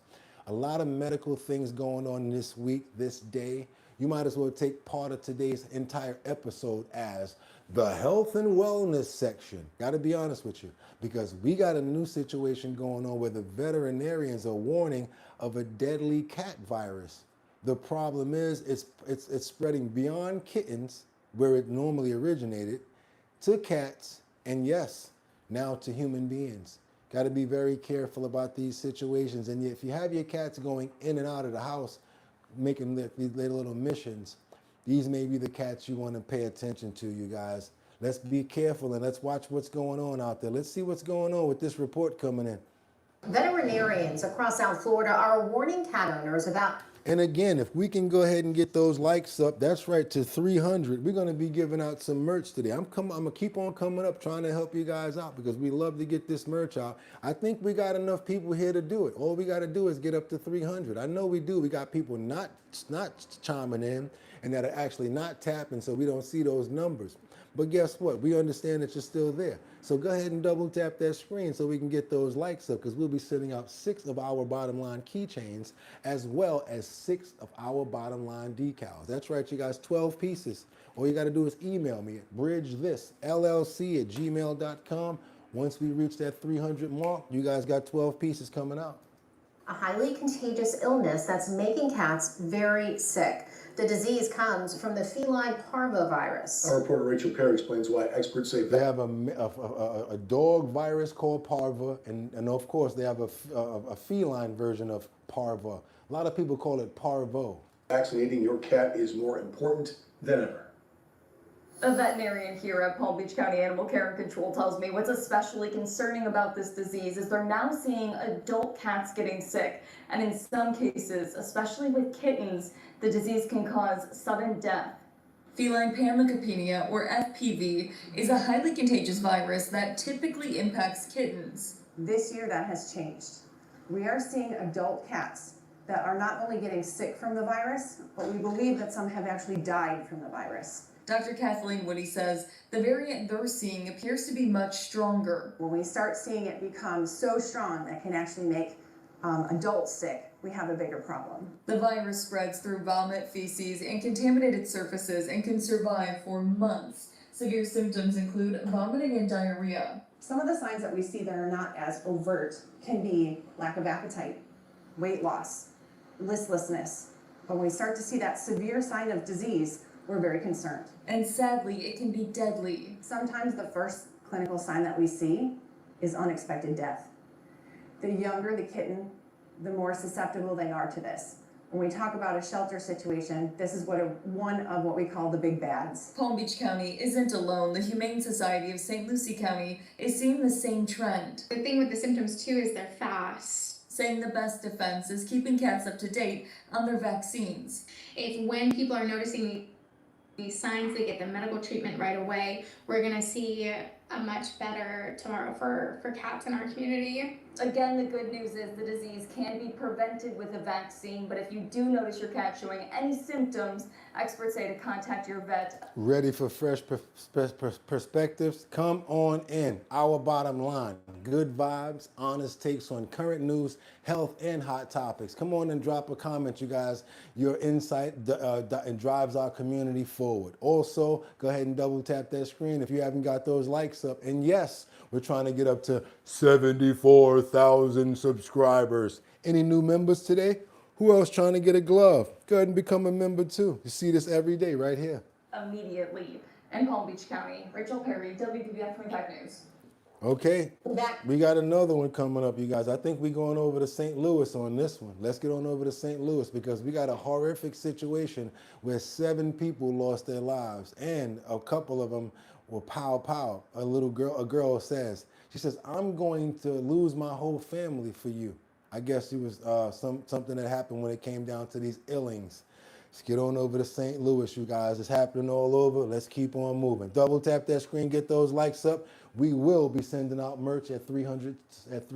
A lot of medical things going on this week, this day. You might as well take part of today's entire episode as the health and wellness section. Got to be honest with you, because we got a new situation going on where the veterinarians are warning of a deadly cat virus. The problem is it's spreading beyond kittens, where it normally originated, to cats, and yes, now to human beings. Got to be very careful about these situations. And if you have your cats going in and out of the house, making these little missions, these may be the cats you want to pay attention to, you guys. Let's be careful and let's watch what's going on out there. Let's see what's going on with this report coming in. Veterinarians across South Florida are warning cat owners about. And again, if we can go ahead and get those likes up, that's right, to 300, we're going to be giving out some merch today. I'm going to keep on coming up trying to help you guys out because we love to get this merch out. I think we got enough people here to do it. All we got to do is get up to 300. I know we do. We got people not chiming in and that are actually not tapping, so we don't see those numbers. But guess what? We understand that you're still there. So go ahead and double tap that screen so we can get those likes up, because we'll be sending out 6 of our bottom line keychains as well as 6 of our bottom line decals. That's right, you guys, 12 pieces. All you got to do is email me at bridgethisllc@gmail.com. Once we reach that 300 mark, you guys got 12 pieces coming out. A highly contagious illness that's making cats very sick. The disease comes from the feline parvovirus. Our reporter Rachel Perry explains why experts say they have a dog virus called parvo, and of course they have a feline version of parvo. A lot of people call it parvo. Vaccinating your cat is more important than ever. A veterinarian here at Palm Beach County Animal Care and Control tells me what's especially concerning about this disease is they're now seeing adult cats getting sick. And in some cases, especially with kittens, the disease can cause sudden death. Feline panleukopenia, or FPV, is a highly contagious virus that typically impacts kittens. This year that has changed. We are seeing adult cats that are not only getting sick from the virus, but we believe that some have actually died from the virus. Dr. Kathleen Woody says the variant they're seeing appears to be much stronger. When we start seeing it become so strong that can actually make adults sick, we have a bigger problem. The virus spreads through vomit, feces, and contaminated surfaces and can survive for months. Severe symptoms include vomiting and diarrhea. Some of the signs that we see that are not as overt can be lack of appetite, weight loss, listlessness. But when we start to see that severe sign of disease, we're very concerned. And sadly, it can be deadly. Sometimes the first clinical sign that we see is unexpected death. The younger the kitten, the more susceptible they are to this. When we talk about a shelter situation, this is one of what we call the big bads. Palm Beach County isn't alone. The Humane Society of St. Lucie County is seeing the same trend. The thing with the symptoms too is they're fast. Saying the best defense is keeping cats up to date on their vaccines. If when people are noticing these signs, they get the medical treatment right away, we're gonna see a much better tomorrow for cats in our community. Again, the good news is the disease can be prevented with a vaccine, but if you do notice your cat showing any symptoms, experts say to contact your vet. Ready for fresh perspectives? Come on in. Our bottom line. Good vibes, honest takes on current news, health, and hot topics. Come on and drop a comment, you guys. Your insight and drives our community forward. Also, go ahead and double tap that screen if you haven't got those likes up. And yes, we're trying to get up to 74,000 subscribers. Any new members today? Who else trying to get a glove? Go ahead and become a member too. You see this every day right here. Immediately. In Palm Beach County, Rachel Perry, WPBF 25 News. Okay, we got another one coming up, you guys. I think we're going over to St. Louis on this one. Let's get on over to St. Louis because we got a horrific situation where 7 people lost their lives and a couple of them were pow. A girl says, she says, I'm going to lose my whole family for you. I guess it was something that happened when it came down to these illings. Let's get on over to St. Louis, you guys. It's happening all over. Let's keep on moving. Double tap that screen, get those likes up. We will be sending out merch at 300 pieces, at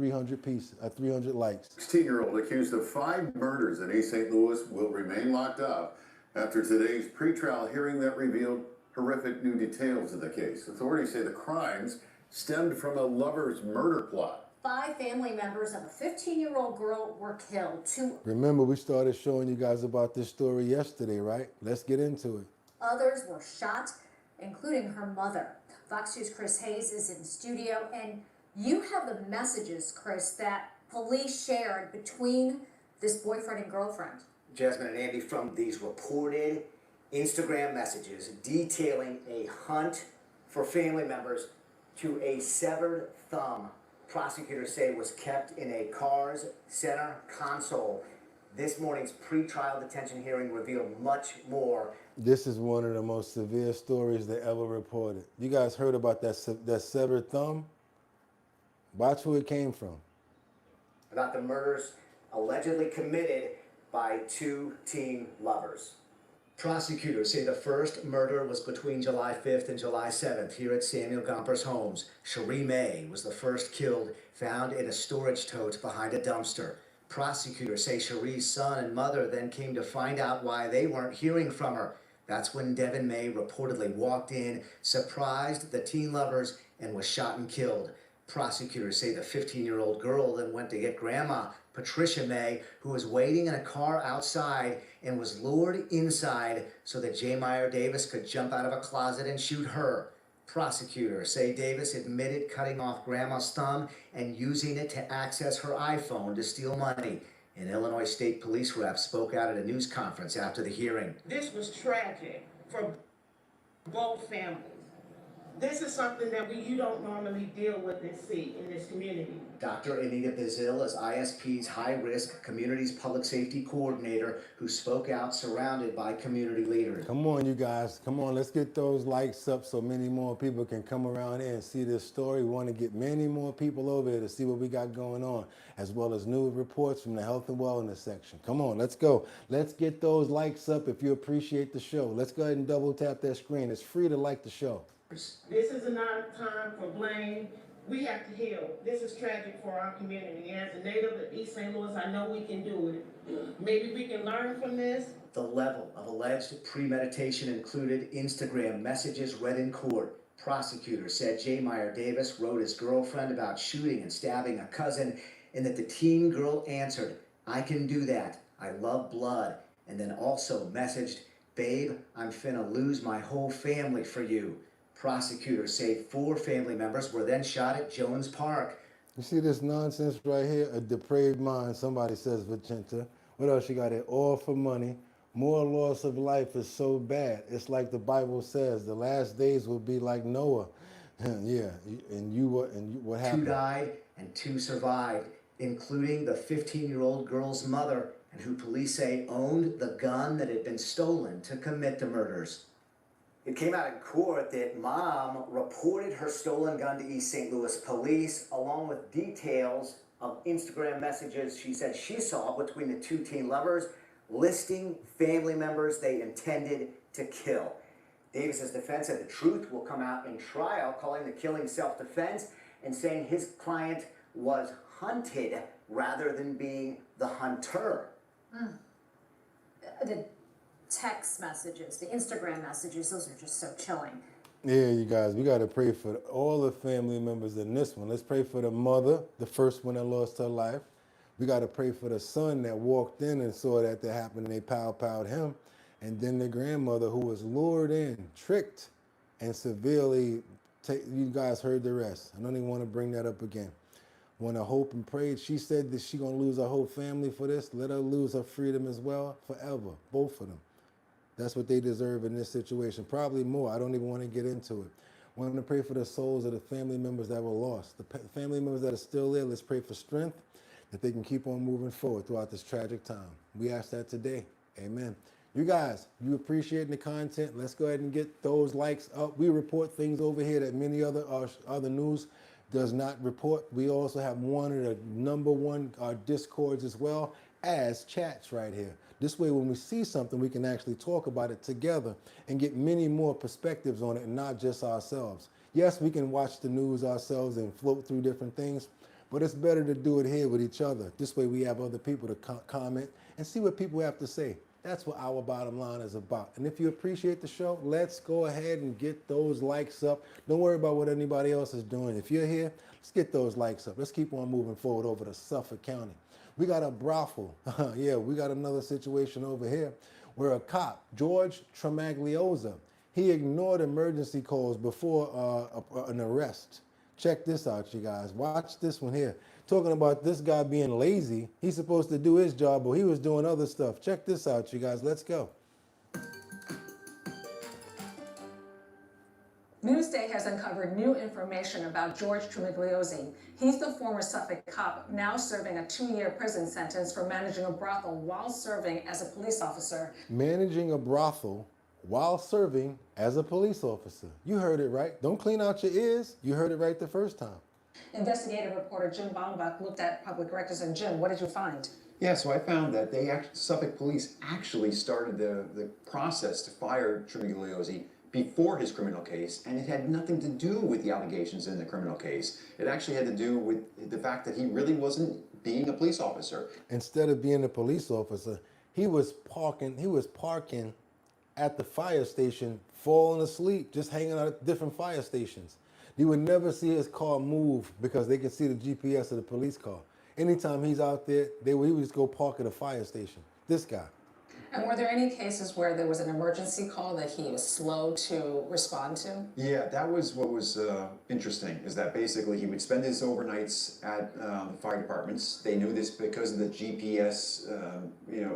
300 likes. 16-year-old accused of 5 murders in East St. Louis will remain locked up after today's pretrial hearing that revealed horrific new details of the case. Authorities say the crimes stemmed from a lover's murder plot. 5 family members of a 15-year-old girl were killed. 2 Remember, we started showing you guys about this story yesterday, right? Let's get into it. others were shot, including her mother. Fox News' Chris Hayes is in studio, and you have the messages, Chris, that police shared between this boyfriend and girlfriend. Jasmine and Andy, from these reported Instagram messages detailing a hunt for family members to a severed thumb, prosecutors say was kept in a car's center console. This morning's pretrial detention hearing revealed much more. This is one of the most severe stories they ever reported. You guys heard about that severed thumb? Watch who it came from. About the murders allegedly committed by 2 teen lovers. Prosecutors say the first murder was between July 5th and July 7th here at Samuel Gomper's homes. Cherie May was the first killed, found in a storage tote behind a dumpster. Prosecutors say Cherie's son and mother then came to find out why they weren't hearing from her. That's when Devin May reportedly walked in, surprised the teen lovers, and was shot and killed. Prosecutors say the 15-year-old girl then went to get Grandma, Patricia May, who was waiting in a car outside and was lured inside so that J. Meyer Davis could jump out of a closet and shoot her. Prosecutors say Davis admitted cutting off Grandma's thumb and using it to access her iPhone to steal money. An Illinois State Police rep spoke out at a news conference after the hearing. This was tragic for both families. This is something that you don't normally deal with and see in this community. Dr. Anita Bazil is ISP's high-risk communities public safety coordinator who spoke out surrounded by community leaders. Come on, you guys. Come on, let's get those likes up so many more people can come around here and see this story. We want to get many more people over here to see what we got going on, as well as new reports from the health and wellness section. Come on, let's go. Let's get those likes up if you appreciate the show. Let's go ahead and double tap that screen. It's free to like the show. This is not time for blame. We have to heal. This is tragic for our community. As a native of East St. Louis, I know we can do it. Maybe we can learn from this. The level of alleged premeditation included Instagram messages read in court. Prosecutors said J. Meyer Davis wrote his girlfriend about shooting and stabbing a cousin, and that the teen girl answered, "I can do that. I love blood," and then also messaged, "Babe, I'm finna lose my whole family for you." Prosecutors say 4 family members were then shot at Jones Park. You see this nonsense right here? A depraved mind, somebody says, Vicenta. What else you got here? All for money. More loss of life is so bad. It's like the Bible says, the last days will be like Noah. Yeah, and what happened? 2 died and 2 survived, including the 15-year-old girl's mother, and who police say owned the gun that had been stolen to commit the murders. It came out in court that Mom reported her stolen gun to East St. Louis police, along with details of Instagram messages she said she saw between the 2 teen lovers, listing family members they intended to kill. Davis's defense said the truth will come out in trial, calling the killing self-defense and saying his client was hunted rather than being the hunter. The text messages, the Instagram messages, those are just so chilling. Yeah, you guys, we got to pray for all the family members in this one. Let's pray for the mother, the first one that lost her life. We got to pray for the son that walked in and saw that happened and they pow-powed him. And then the grandmother who was lured in, tricked, and severely, you guys heard the rest. I don't even want to bring that up again. When I hope and prayed, she said that she's going to lose her whole family for this. Let her lose her freedom as well, forever, both of them. That's what they deserve in this situation. Probably more. I don't even want to get into it. I want to pray for the souls of the family members that were lost. The family members that are still there, let's pray for strength, that they can keep on moving forward throughout this tragic time. We ask that today. Amen. You guys, you appreciating the content? Let's go ahead and get those likes up. We report things over here that many other news does not report. We also have one of the #1 discords as well as chats right here. This way, when we see something, we can actually talk about it together and get many more perspectives on it and not just ourselves. Yes, we can watch the news ourselves and float through different things, but it's better to do it here with each other. This way, we have other people to comment and see what people have to say. That's what our bottom line is about. And if you appreciate the show, let's go ahead and get those likes up. Don't worry about what anybody else is doing. If you're here, let's get those likes up. Let's keep on moving forward over to Suffolk County. We got a brothel. Yeah, we got another situation over here where a cop, George Tremagliosa, he ignored emergency calls before an arrest. Check this out, you guys. Watch this one here. Talking about this guy being lazy. He's supposed to do his job, but he was doing other stuff. Check this out, you guys. Let's go. Newsday has uncovered new information about George Tremagliosi. He's the former Suffolk cop, now serving a 2-year prison sentence for managing a brothel while serving as a police officer. Managing a brothel while serving as a police officer. You heard it right. Don't clean out your ears. You heard it right the first time. Investigative reporter Jim Baumbach looked at public records. And Jim, what did you find? Yeah, so I found that Suffolk police actually started the process to fire Tremagliosi before his criminal case, and it had nothing to do with the allegations in the criminal case. It actually had to do with the fact that he really wasn't being a police officer. Instead of being a police officer, he was parking at the fire station, falling asleep, just hanging out at different fire stations. You would never see his car move because they could see the GPS of the police car. Anytime he's out there, he would just go park at a fire station. This guy. And were there any cases where there was an emergency call that he was slow to respond to? Yeah, that was what was interesting, is that basically he would spend his overnights at the fire departments. They knew this because of the GPS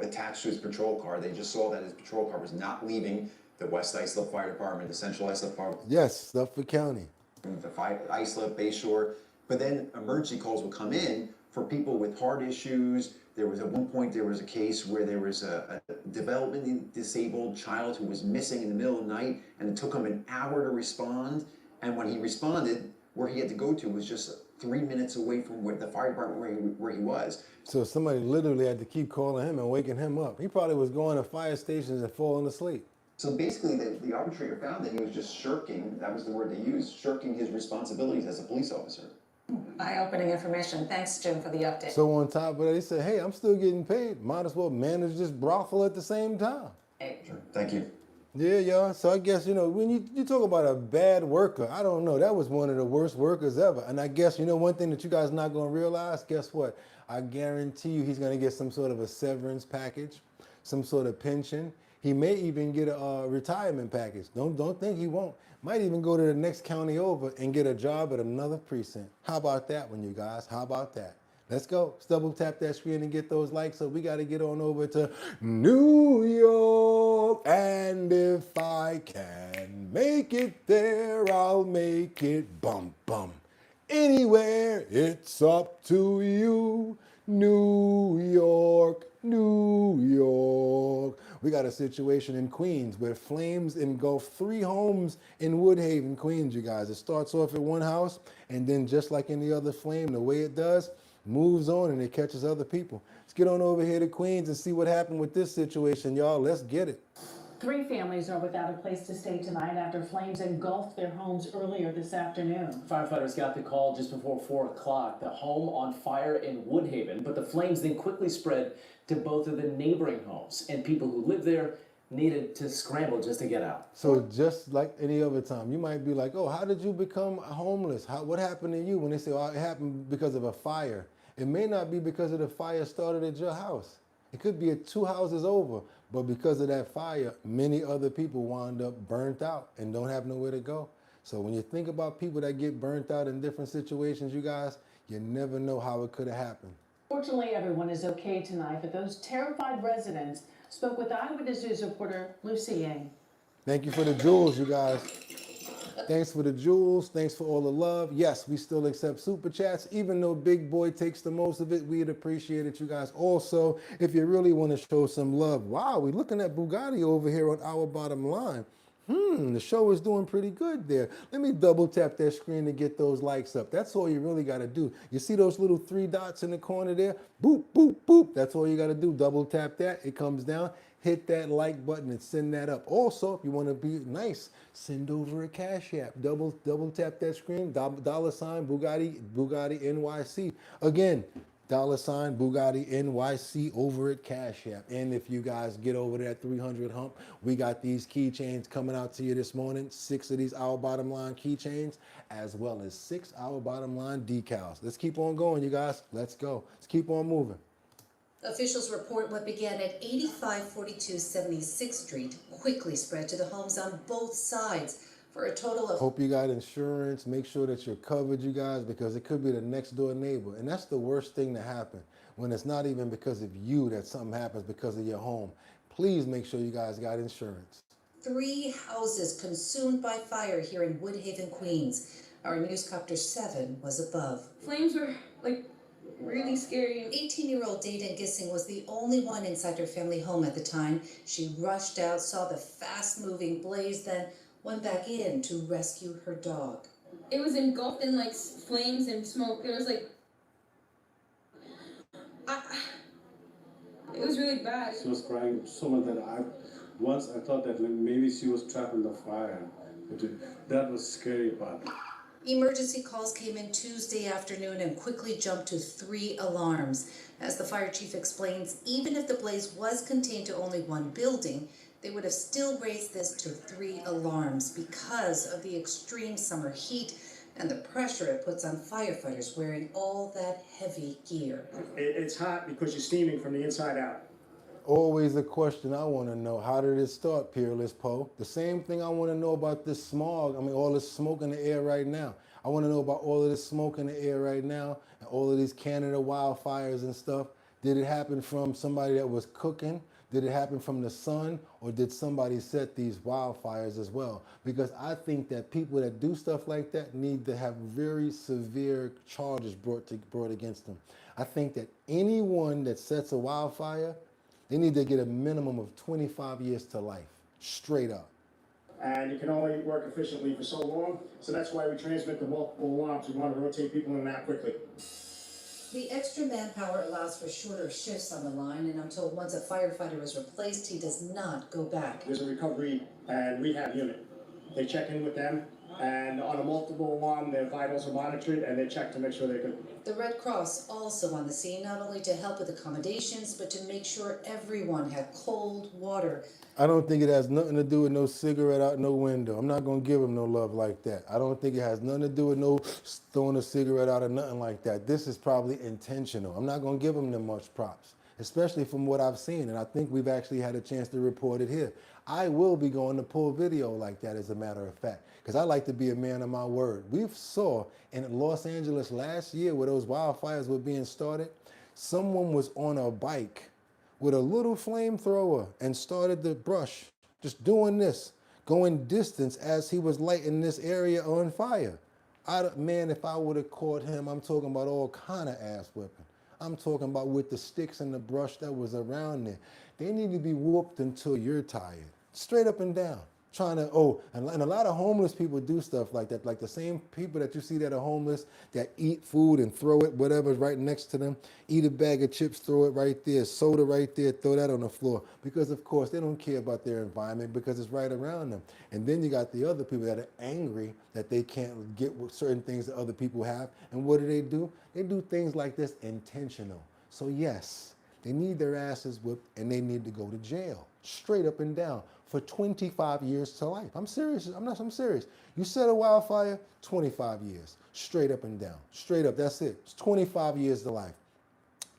attached to his patrol car. They just saw that his patrol car was not leaving the West Islip Fire Department, the Central Islip Fire Department. Yes, Suffolk County. The Islip, Bayshore. But then emergency calls would come in for people with heart issues. There was at one point, there was a case where there was a developmentally disabled child who was missing in the middle of the night, and it took him an hour to respond. And when he responded, where he had to go to was just 3 minutes away from where the fire department where he was. So somebody literally had to keep calling him and waking him up. He probably was going to fire stations and falling asleep. So basically, the arbitrator found that he was just shirking, that was the word they used, shirking his responsibilities as a police officer. Eye-opening information. Thanks, Jim, for the update. So on top of that, he said, hey, I'm still getting paid. Might as well manage this brothel at the same time. Sure. Thank you. Yeah, y'all. So I guess, when you talk about a bad worker, I don't know. That was one of the worst workers ever. And I guess, one thing that you guys are not going to realize, guess what? I guarantee you he's going to get some sort of a severance package, some sort of pension. He may even get a retirement package. Don't think he won't. Might even go to the next county over and get a job at another precinct. How about that one, you guys? How about that? Let's go. Let's double tap that screen and get those likes. So we got to get on over to New York. And if I can make it there, I'll make it bum bum. Anywhere, it's up to you. New York, New York. We got a situation in Queens where flames engulf 3 homes in Woodhaven, Queens, you guys. It starts off at one house, and then just like any other flame, the way it does, moves on and it catches other people. Let's get on over here to Queens and see what happened with this situation, y'all. Let's get it. 3 families are without a place to stay tonight after flames engulfed their homes earlier this afternoon. Firefighters got the call just before 4 o'clock. The home on fire in Woodhaven, but the flames then quickly spread to both of the neighboring homes, and people who lived there needed to scramble just to get out. So just like any other time, you might be like, oh, how did you become homeless? What happened to you? When they say, oh, it happened because of a fire. It may not be because of the fire started at your house. It could be at 2 houses over, but because of that fire, many other people wound up burnt out and don't have nowhere to go. So when you think about people that get burnt out in different situations, you guys, you never know how it could have happened. Fortunately, everyone is okay tonight, but those terrified residents spoke with Eyewitness News reporter Lucy Yang. Thank you for the jewels, you guys. Thanks for the jewels. Thanks for all the love. Yes, we still accept super chats. Even though Big Boy takes the most of it, we'd appreciate it, you guys. Also, if you really want to show some love, wow, we're looking at Boogotti over here on Our Bottom Line. The show is doing pretty good there. Let me double tap that screen to get those likes up. That's all you really got to do. You see those little 3 dots in the corner there? Boop, boop, boop. That's all you got to do. Double tap that. It comes down. Hit that like button and send that up. Also, if you want to be nice, send over a Cash App. Double tap that screen. $Boogotti, Boogotti NYC. Again, $ Boogotti NYC over at Cash App. And if you guys get over that 300 hump, we got these keychains coming out to you this morning. 6 of these Our Bottom Line keychains, as well as 6 Our Bottom Line decals. Let's keep on going, you guys. Let's go. Let's keep on moving. Officials report what began at 8542 76th Street quickly spread to the homes on both sides for a total of... Hope you got insurance. Make sure that you're covered, you guys, because it could be the next door neighbor. And that's the worst thing to happen, when it's not even because of you that something happens because of your home. Please make sure you guys got insurance. 3 houses consumed by fire here in Woodhaven, Queens. Our newscopter 7 was above. Flames were really scary. 18-year-old Dayton Gissing was the only one inside her family home at the time. She rushed out, saw the fast-moving blaze, then went back in to rescue her dog. It was engulfed in flames and smoke. It was it was really bad. She was crying so much that I thought that maybe she was trapped in the fire. But that was scary part. Emergency calls came in Tuesday afternoon and quickly jumped to 3 alarms. As the fire chief explains, even if the blaze was contained to only one building, they would have still raised this to 3 alarms because of the extreme summer heat and the pressure it puts on firefighters wearing all that heavy gear. It's hot because you're steaming from the inside out. Always a question I want to know. How did it start, Peerless Poe? The same thing I want to know about this smog. I mean, all this smoke in the air right now. I want to know about all of this smoke in the air right now and all of these Canada wildfires and stuff. Did it happen from somebody that was cooking? Did it happen from the sun, or did somebody set these wildfires as well? Because I think that people that do stuff like that need to have very severe charges brought against them. I think that anyone that sets a wildfire, they need to get a minimum of 25 years to life, straight up. And you can only work efficiently for so long, so that's why we transmit the multiple alarms. We want to rotate people in and out quickly. The extra manpower allows for shorter shifts on the line, and I'm told once a firefighter is replaced, he does not go back. There's a recovery and rehab unit. They check in with them, and on a multiple alarm, their vitals are monitored, and they check to make sure they're good. The Red Cross also on the scene, not only to help with accommodations, but to make sure everyone had cold water. I don't think it has nothing to do with no cigarette out no window. I'm not going to give them no love like that. I don't think it has nothing to do with no throwing a cigarette out or nothing like that. This is probably intentional. I'm not going to give them that much props, especially from what I've seen. And I think we've actually had a chance to report it here. I will be going to pull video like that, as a matter of fact, because I like to be a man of my word. We saw in Los Angeles last year where those wildfires were being started, someone was on a bike with a little flamethrower and started the brush, just doing this, going distance as he was lighting this area on fire. Man, if I would have caught him, I'm talking about all kind of ass whipping. I'm talking about with the sticks and the brush that was around there. They need to be whooped until you're tired, straight up and down. Trying to, and a lot of homeless people do stuff like that. Like the same people that you see that are homeless, that eat food and throw it, whatever's right next to them, eat a bag of chips, throw it right there, soda right there, throw that on the floor. Because of course they don't care about their environment because it's right around them. And then you got the other people that are angry that they can't get certain things that other people have. And what do? They do things like this intentional. So yes, they need their asses whipped and they need to go to jail, straight up and down, for 25 years to life. I'm serious. I'm serious. You set a wildfire, 25 years, straight up and down, straight up. That's it. It's 25 years to life.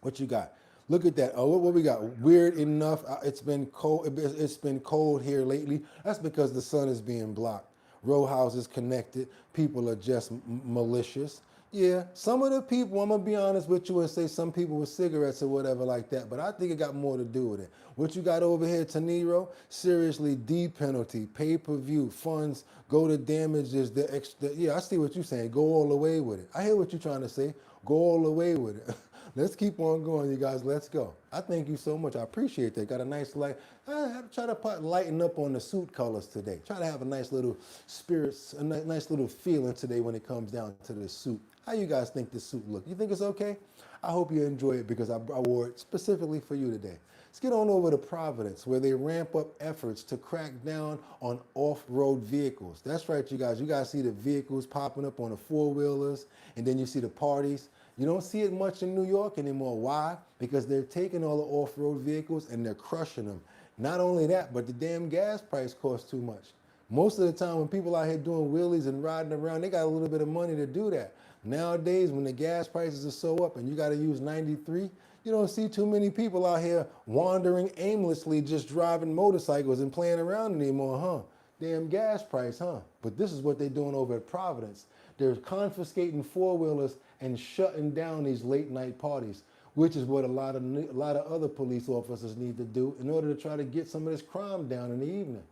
What you got? Look at that. Oh, what we got? Weird enough. It's been cold. It's been cold here lately. That's because the sun is being blocked. Row houses connected. People are just malicious. Yeah, some of the people, I'm going to be honest with you and say some people with cigarettes or whatever like that, but I think it got more to do with it. What you got over here, Taniro? Seriously, D penalty, pay-per-view, funds, go to damages, the extra. Yeah, I see what you're saying. Go all the way with it. I hear what you're trying to say. Go all the way with it. Let's keep on going, you guys. Let's go. I thank you so much. I appreciate that. Got a nice light. I try to lighten up on the suit colors today. Try to have a nice little spirits, a nice little feeling today when it comes down to the suit. How you guys think this suit look? You think it's okay? I hope you enjoy it because I wore it specifically for you today. Let's get on over to Providence, where they ramp up efforts to crack down on off-road vehicles. That's right, you guys. You guys see the vehicles popping up on the four-wheelers, and then you see the parties. You don't see it much in New York anymore. Why? Because they're taking all the off-road vehicles and they're crushing them. Not only that, but the damn gas price costs too much. Most of the time when people out here doing wheelies and riding around, they got a little bit of money to do that. Nowadays, when the gas prices are so up and you got to use 93, you don't see too many people out here wandering aimlessly just driving motorcycles and playing around anymore, huh? Damn gas price, huh? But this is what they're doing over at Providence. They're confiscating four-wheelers and shutting down these late-night parties, which is what a lot of other police officers need to do in order to try to get some of this crime down in the evening.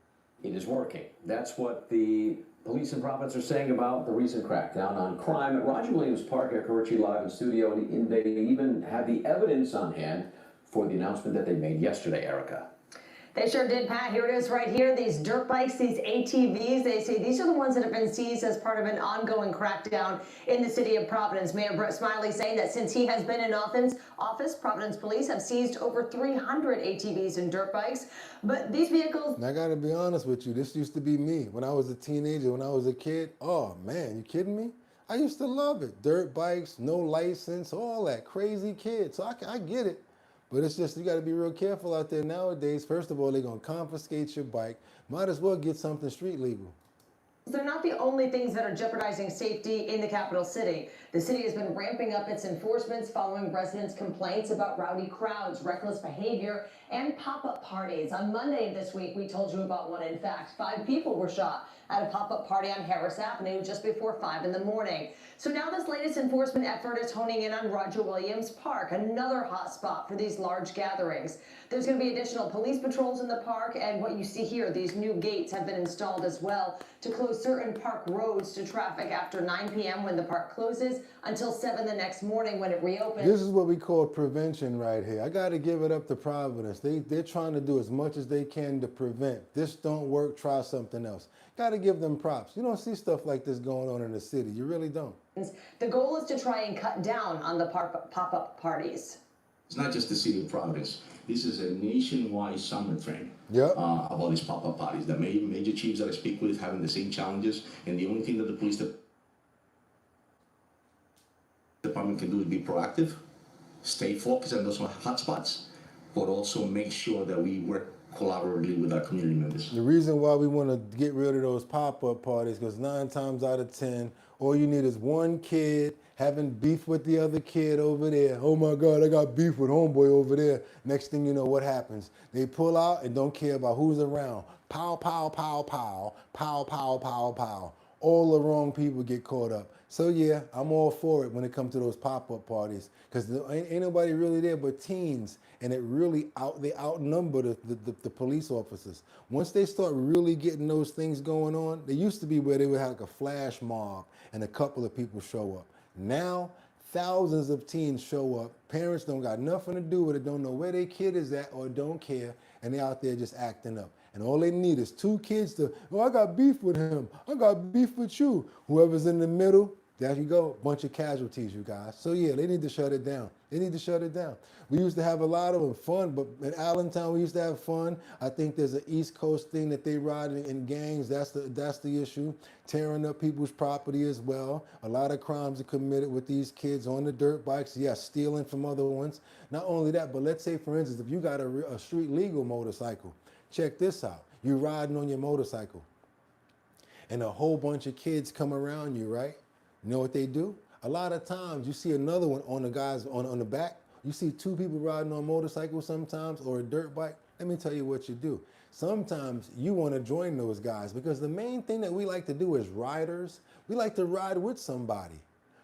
It is working. That's what the police in Providence are saying about the recent crackdown on crime at Roger Williams Park. Eric Ritchie live in studio, and they even had the evidence on hand for the announcement that they made yesterday, Erica. They sure did, Pat. Here it is right here. These dirt bikes, these ATVs, they say these are the ones that have been seized as part of an ongoing crackdown in the city of Providence. Mayor Brett Smiley saying that since he has been in office, Providence police have seized over 300 ATVs and dirt bikes. But these vehicles... Now, I got to be honest with you. This used to be me when I was a teenager, when I was a kid. Oh, man, you kidding me? I used to love it. Dirt bikes, no license, all that. Crazy kid. So I get it. But it's just, you got to be real careful out there nowadays. First of all, they're going to confiscate your bike. Might as well get something street legal. They're not the only things that are jeopardizing safety in the capital city. The city has been ramping up its enforcements following residents' complaints about rowdy crowds, reckless behavior, and pop-up parties. On Monday of this week, we told you about one. In fact, 5 people were shot at a pop-up party on Harris Avenue just before 5 in the morning. So now this latest enforcement effort is honing in on Roger Williams Park, another hot spot for these large gatherings. There's going to be additional police patrols in the park, and what you see here, these new gates have been installed as well to close certain park roads to traffic after 9 p.m. when the park closes until 7 the next morning when it reopens. This is what we call prevention right here. I got to give it up to Providence. They're trying to do as much as they can to prevent. This don't work, try something else. Got to give them props. You don't see stuff like this going on in the city. You really don't. The goal is to try and cut down on the pop-up parties. It's not just the city of Providence. This is a nationwide summer trend about these pop-up parties. The major chiefs that I speak with having the same challenges, and the only thing that the police department can do is be proactive, stay focused on those hot spots, but also make sure that we work collaboratively with our community members. The reason why we want to get rid of those pop-up parties, because 9 times out of 10, all you need is one kid having beef with the other kid over there. Oh my God, I got beef with homeboy over there. Next thing you know, what happens? They pull out and don't care about who's around. Pow, pow, pow, pow, pow, pow, pow, pow. All the wrong people get caught up. So yeah, I'm all for it when it comes to those pop-up parties, because ain't nobody really there but teens, and they outnumber the police officers. Once they start really getting those things going on, they used to be where they would have like a flash mob and a couple of people show up. Now, thousands of teens show up. Parents don't got nothing to do with it, don't know where their kid is at or don't care, and they out there just acting up. And all they need is 2 kids to, oh, I got beef with him. I got beef with you. Whoever's in the middle, there you go. Bunch of casualties, you guys. So yeah, they need to shut it down. They need to shut it down. We used to have a lot of them fun, but in Allentown we used to have fun. I think there's an East Coast thing that they ride in gangs. That's the issue. Tearing up people's property as well. A lot of crimes are committed with these kids on the dirt bikes. Yes, stealing from other ones. Not only that, but let's say, for instance, if you got a street legal motorcycle, check this out. You're riding on your motorcycle, and a whole bunch of kids come around you, right? You know what they do? A lot of times you see another one on the guys on the back. You see 2 people riding on motorcycles sometimes, or a dirt bike. Let me tell you what you do. Sometimes you want to join those guys, because the main thing that we like to do as riders, we like to ride with somebody.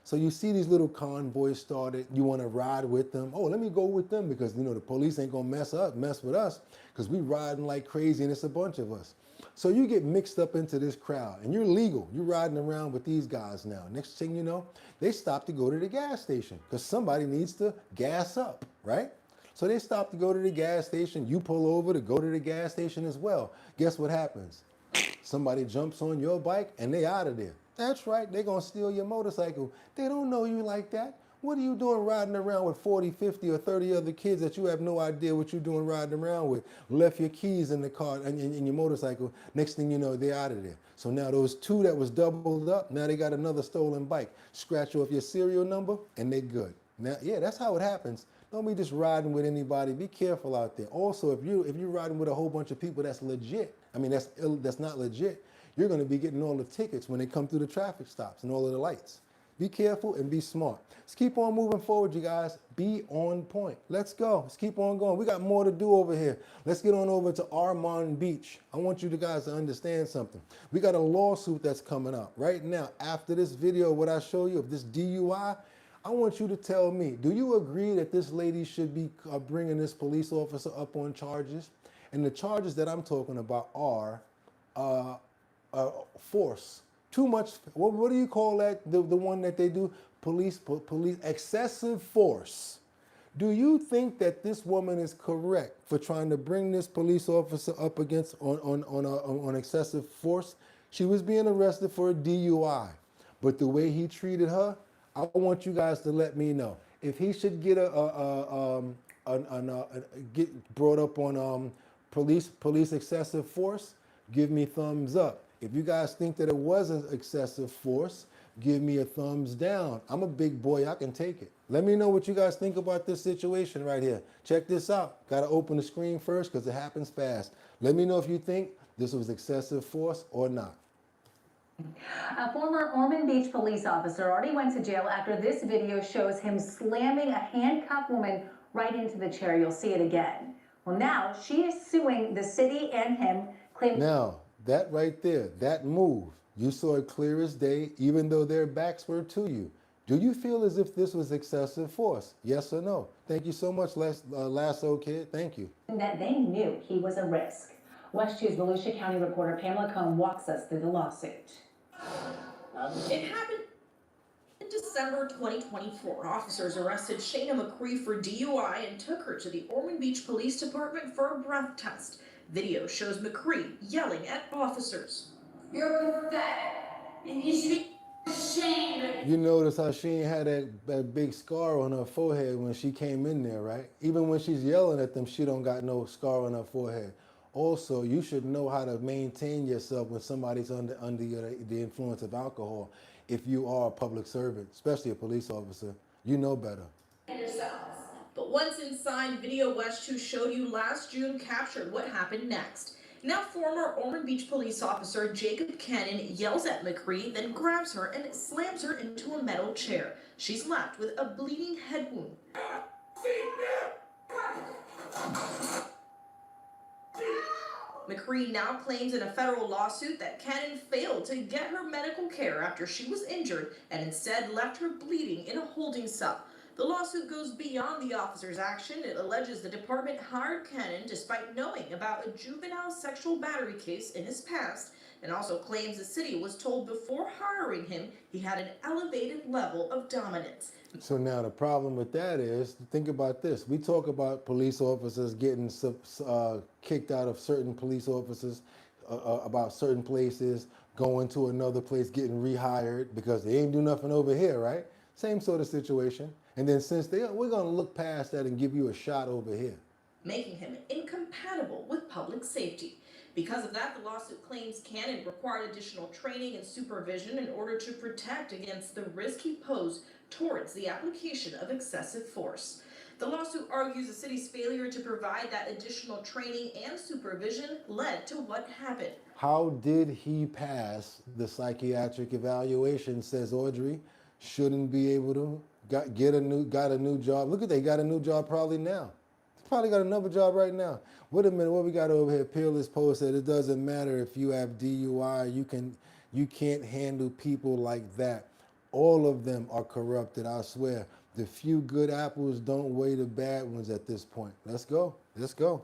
So you see these little convoys started, you want to ride with them. Oh, let me go with them, because you know the police ain't gonna mess with us, because we riding like crazy and it's a bunch of us. So you get mixed up into this crowd, and you're legal. You're riding around with these guys now. Next thing you know, they stop to go to the gas station, because somebody needs to gas up, right? So they stop to go to the gas station. You pull over to go to the gas station as well. Guess what happens? Somebody jumps on your bike and they out of there. That's right, they're gonna steal your motorcycle. They don't know you like that. What are you doing riding around with 40, 50, or 30 other kids that you have no idea what you're doing riding around with? Left your keys in the car and in your motorcycle. Next thing you know, they're out of there. So now those two that was doubled up, now they got another stolen bike. Scratch off your serial number and they good. Now, yeah, that's how it happens. Don't be just riding with anybody. Be careful out there. Also, if you're riding with a whole bunch of people that's legit, I mean that's not legit, you're going to be getting all the tickets when they come through the traffic stops and all of the lights. Be careful and be smart. Let's keep on moving forward, you guys. Be on point. Let's go. Let's keep on going. We got more to do over here. Let's get on over to Armand Beach. I want you guys to understand something. We got a lawsuit that's coming up right now. After this video, what I show you of this DUI, I want you to tell me, do you agree that this lady should be bringing this police officer up on charges? And the charges that I'm talking about are force. Too much, what do you call that? The one that they do? Police, excessive force. Do you think that this woman is correct for trying to bring this police officer up against on excessive force? She was being arrested for a DUI, but the way he treated her, I want you guys to let me know if he should get get brought up on police excessive force. Give me thumbs up. If you guys think that it wasn't excessive force, give me a thumbs down. I'm a big boy, I can take it. Let me know what you guys think about this situation right here. Check this out. Got to open the screen first because it happens fast. Let me know if you think this was excessive force or not. A former Ormond Beach police officer already went to jail after this video shows him slamming a handcuffed woman right into the chair. You'll see it again. Well, now she is suing the city and him, claiming... Now, that right there, that move, you saw it clear as day, even though their backs were to you. Do you feel as if this was excessive force? Yes or no? Thank you so much, Lasso Kid. Thank you. That they knew he was a risk. West 2's Volusia County reporter Pamela Cohn walks us through the lawsuit. It happened in December 2024. Officers arrested Shayna McCree for DUI and took her to the Ormond Beach Police Department for a breath test. Video shows McCree yelling at officers. You're pathetic, and you should be ashamed. You notice how she ain't had that big scar on her forehead when she came in there, right? Even when she's yelling at them, she don't got no scar on her forehead. Also, you should know how to maintain yourself when somebody's under the influence of alcohol. If you are a public servant, especially a police officer, you know better. Yourselves. But once inside, video West 2 showed you last June captured what happened next. Now former Ormond Beach police officer Jacob Cannon yells at McCree, then grabs her and slams her into a metal chair. She's left with a bleeding head wound. McCree now claims in a federal lawsuit that Cannon failed to get her medical care after she was injured and instead left her bleeding in a holding cell. The lawsuit goes beyond the officer's action. It alleges the department hired Cannon despite knowing about a juvenile sexual battery case in his past, and also claims the city was told before hiring him he had an elevated level of dominance. So now the problem with that is, think about this. We talk about police officers getting kicked out of certain police officers, about certain places, going to another place, getting rehired because they ain't do nothing over here, right? Same sort of situation. And then since we're going to look past that and give you a shot over here. Making him incompatible with public safety. Because of that, the lawsuit claims Cannon required additional training and supervision in order to protect against the risk he posed towards the application of excessive force. The lawsuit argues the city's failure to provide that additional training and supervision led to what happened. How did he pass the psychiatric evaluation, says Audrey? Shouldn't be able to got a new job. Look at that, he got a new job probably now. He's probably got another job right now. Wait a minute, what we got over here? Peerless Post said it doesn't matter if you have DUI, you can't handle people like that. All of them are corrupted, I swear. The few good apples don't weigh the bad ones at this point. Let's go. Let's go.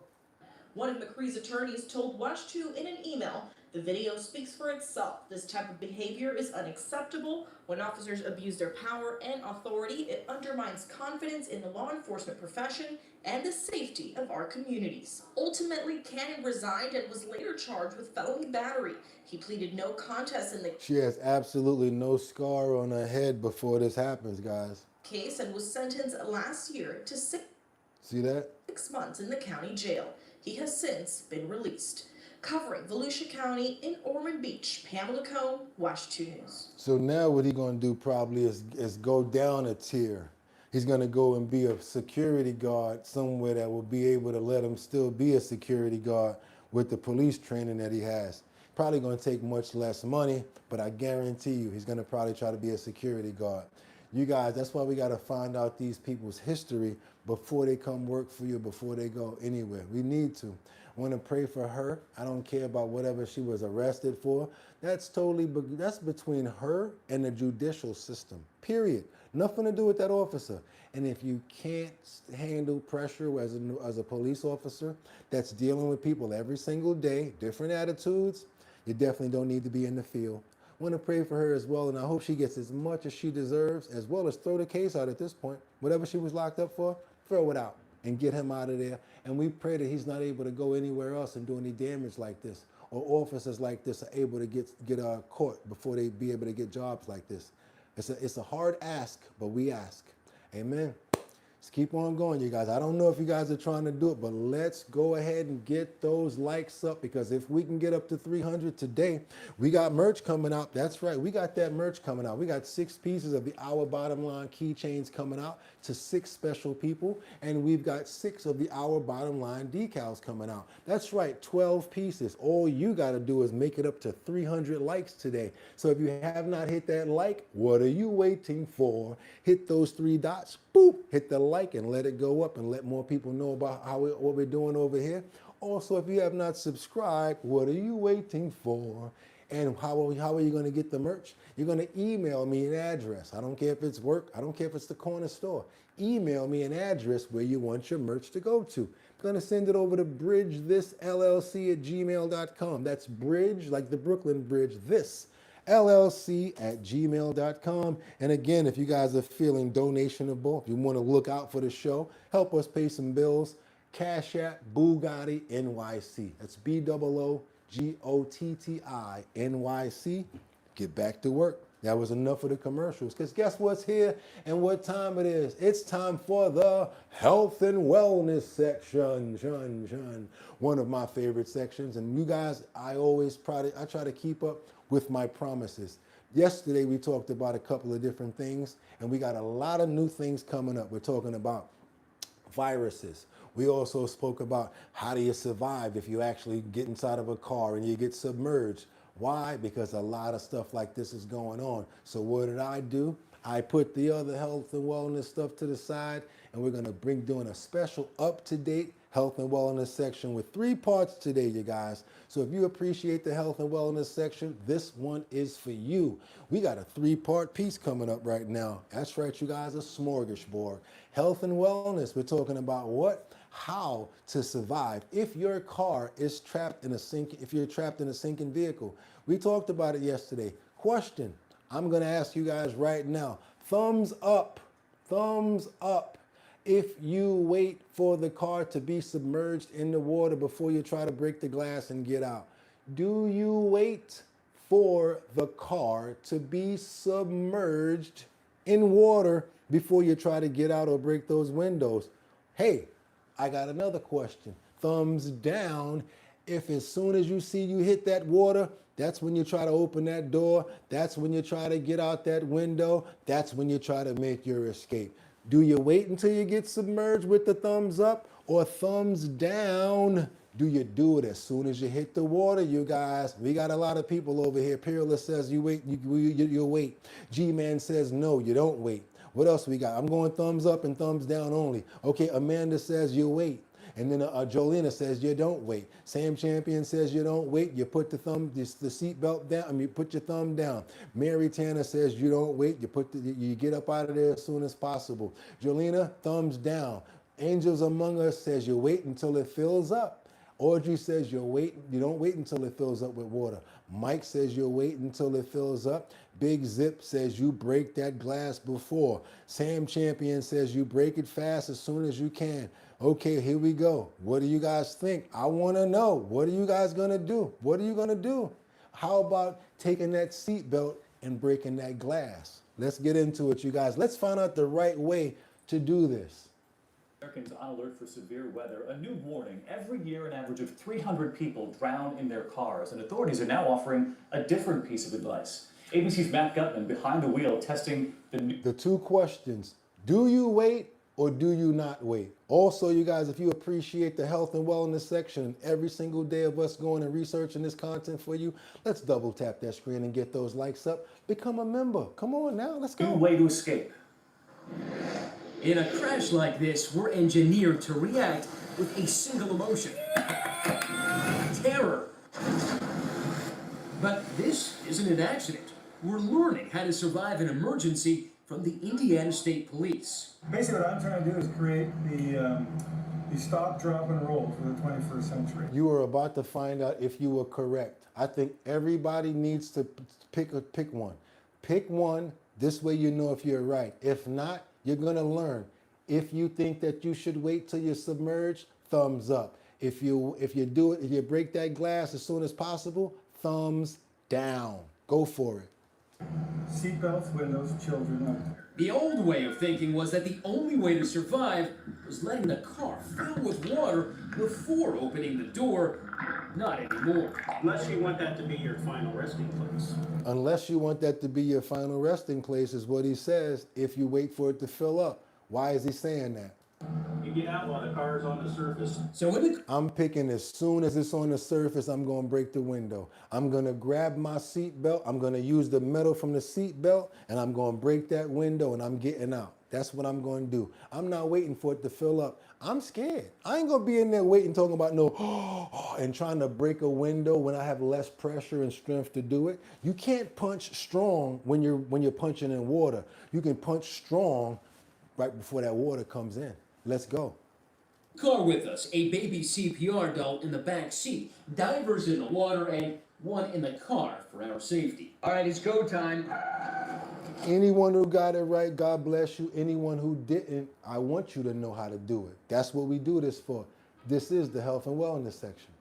One of McCree's attorneys told Watch 2 in an email, the video speaks for itself. This type of behavior is unacceptable. When officers abuse their power and authority, it undermines confidence in the law enforcement profession and the safety of our communities. Ultimately, Cannon resigned and was later charged with felony battery. He pleaded no contest in the... She has absolutely no scar on her head before this happens, guys. case and was sentenced last year to See that? 6 months in the county jail. He has since been released. Covering Volusia County in Ormond Beach, Pamela Cohn, Watch 2 News. So now what he's going to do probably is go down a tier. He's going to go and be a security guard somewhere that will be able to let him still be a security guard with the police training that he has. Probably going to take much less money, but I guarantee you he's going to probably try to be a security guard. You guys, that's why we got to find out these people's history before they come work for you, before they go anywhere. We need to. I want to pray for her. I don't care about whatever she was arrested for. That's between her and the judicial system, period. Nothing to do with that officer. And if you can't handle pressure as a police officer that's dealing with people every single day, different attitudes, you definitely don't need to be in the field. I want to pray for her as well, and I hope she gets as much as she deserves, as well as throw the case out at this point. Whatever she was locked up for, throw it out and get him out of there. And we pray that he's not able to go anywhere else and do any damage like this, or officers like this are able to get caught before they be able to get jobs like this. It's a hard ask, but we ask. Amen. Let's keep on going, you guys. I don't know if you guys are trying to do it, but let's go ahead and get those likes up, because if we can get up to 300 today, we got merch coming out. That's right. We got that merch coming out. We got 6 pieces of the Our Bottom Line keychains coming out to 6 special people, and we've got 6 of the Our Bottom Line decals coming out. That's right, 12 pieces. All you got to do is make it up to 300 likes today. So if you have not hit that like, what are you waiting for? Hit those 3 dots, boop, hit the like and let it go up and let more people know about what we're doing over here. Also, if you have not subscribed, what are you waiting for? And how are you going to get the merch? You're going to email me an address. I don't care if it's work. I don't care if it's the corner store. Email me an address where you want your merch to go to. I'm going to send it over to bridgethisllc@gmail.com. That's bridge, like the Brooklyn Bridge, this llc@gmail.com. And again, if you guys are feeling donationable, if you want to look out for the show, help us pay some bills, Cash App BOOGOTTINYC. That's BOOGOTTINYC. Get back to work. That was enough of the commercials, because guess what's here and what time it is? It's time for the health and wellness section. One of my favorite sections. And you guys, I try to keep up with my promises. Yesterday we talked about a couple of different things, and we got a lot of new things coming up. We're talking about viruses. We also spoke about how do you survive if you actually get inside of a car and you get submerged. Why? Because a lot of stuff like this is going on. So what did I do? I put the other health and wellness stuff to the side, and we're going to doing a special up-to-date health and wellness section with 3 parts today, you guys. So if you appreciate the health and wellness section, this one is for you. We got a 3-part piece coming up right now. That's right, you guys, a smorgasbord. Health and wellness, we're talking about what? How to survive if your car is trapped in a sinking vehicle. We talked about it yesterday. Question, I'm going to ask you guys right now. Thumbs up if you wait for the car to be submerged in the water before you try to break the glass and get out. Do you wait for the car to be submerged in water before you try to get out or break those windows? Hey, I got another question. Thumbs down if as soon as you see you hit that water, that's when you try to open that door. That's when you try to get out that window. That's when you try to make your escape. Do you wait until you get submerged with the thumbs up, or thumbs down? Do you do it as soon as you hit the water, you guys? We got a lot of people over here. Peerless says you wait, you wait. G-Man says no, you don't wait. What else we got? I'm going thumbs up and thumbs down only. Okay, Amanda says you wait. And then Jolena says you don't wait. Sam Champion says you don't wait. You put the seat belt down. You put your thumb down. Mary Tanner says you don't wait. You get up out of there as soon as possible. Jolena, thumbs down. Angels Among Us says you wait until it fills up. Audrey says you don't wait until it fills up with water. Mike says you'll wait until it fills up. Big Zip says you break that glass before. Sam Champion says you break it fast as soon as you can. Okay, here we go. What do you guys think? I want to know. What are you guys going to do? What are you going to do? How about taking that seatbelt and breaking that glass? Let's get into it, you guys. Let's find out the right way to do this. Americans on alert for severe weather. A new warning. Every year, an average of 300 people drown in their cars, and authorities are now offering a different piece of advice. ABC's Matt Gutman behind the wheel testing the two questions. Do you wait or do you not wait? Also, you guys, if you appreciate the health and wellness section every single day of us going and researching this content for you, let's double tap that screen and get those likes up. Become a member. Come on now, let's go. New way to escape. In a crash like this, we're engineered to react with a single emotion. Terror. But this isn't an accident. We're learning how to survive an emergency from the Indiana State Police. Basically what I'm trying to do is create the stop, drop, and roll for the 21st century. You are about to find out if you were correct. I think everybody needs to pick one. Pick one, this way you know if you're right. If not, you're gonna learn. If you think that you should wait till you're submerged, thumbs up. If you break that glass as soon as possible, thumbs down. Go for it. Seatbelts, windows, children out there. The old way of thinking was that the only way to survive was letting the car fill with water before opening the door. Not anymore. Unless you want that to be your final resting place. Unless you want that to be your final resting place is what he says if you wait for it to fill up. Why is he saying that? You get out while the car is on the surface. I'm picking as soon as it's on the surface, I'm going to break the window. I'm going to grab my seat belt. I'm going to use the metal from the seat belt, and I'm going to break that window, and I'm getting out. That's what I'm going to do. I'm not waiting for it to fill up. I'm scared. I ain't going to be in there waiting, talking about and trying to break a window when I have less pressure and strength to do it. You can't punch strong when you're punching in water. You can punch strong right before that water comes in. Let's go. Car with us, a baby CPR doll in the back seat, divers in the water, and one in the car for our safety. All right, it's go time. Anyone who got it right, God bless you. Anyone who didn't, I want you to know how to do it. That's what we do this for. This is the health and wellness section.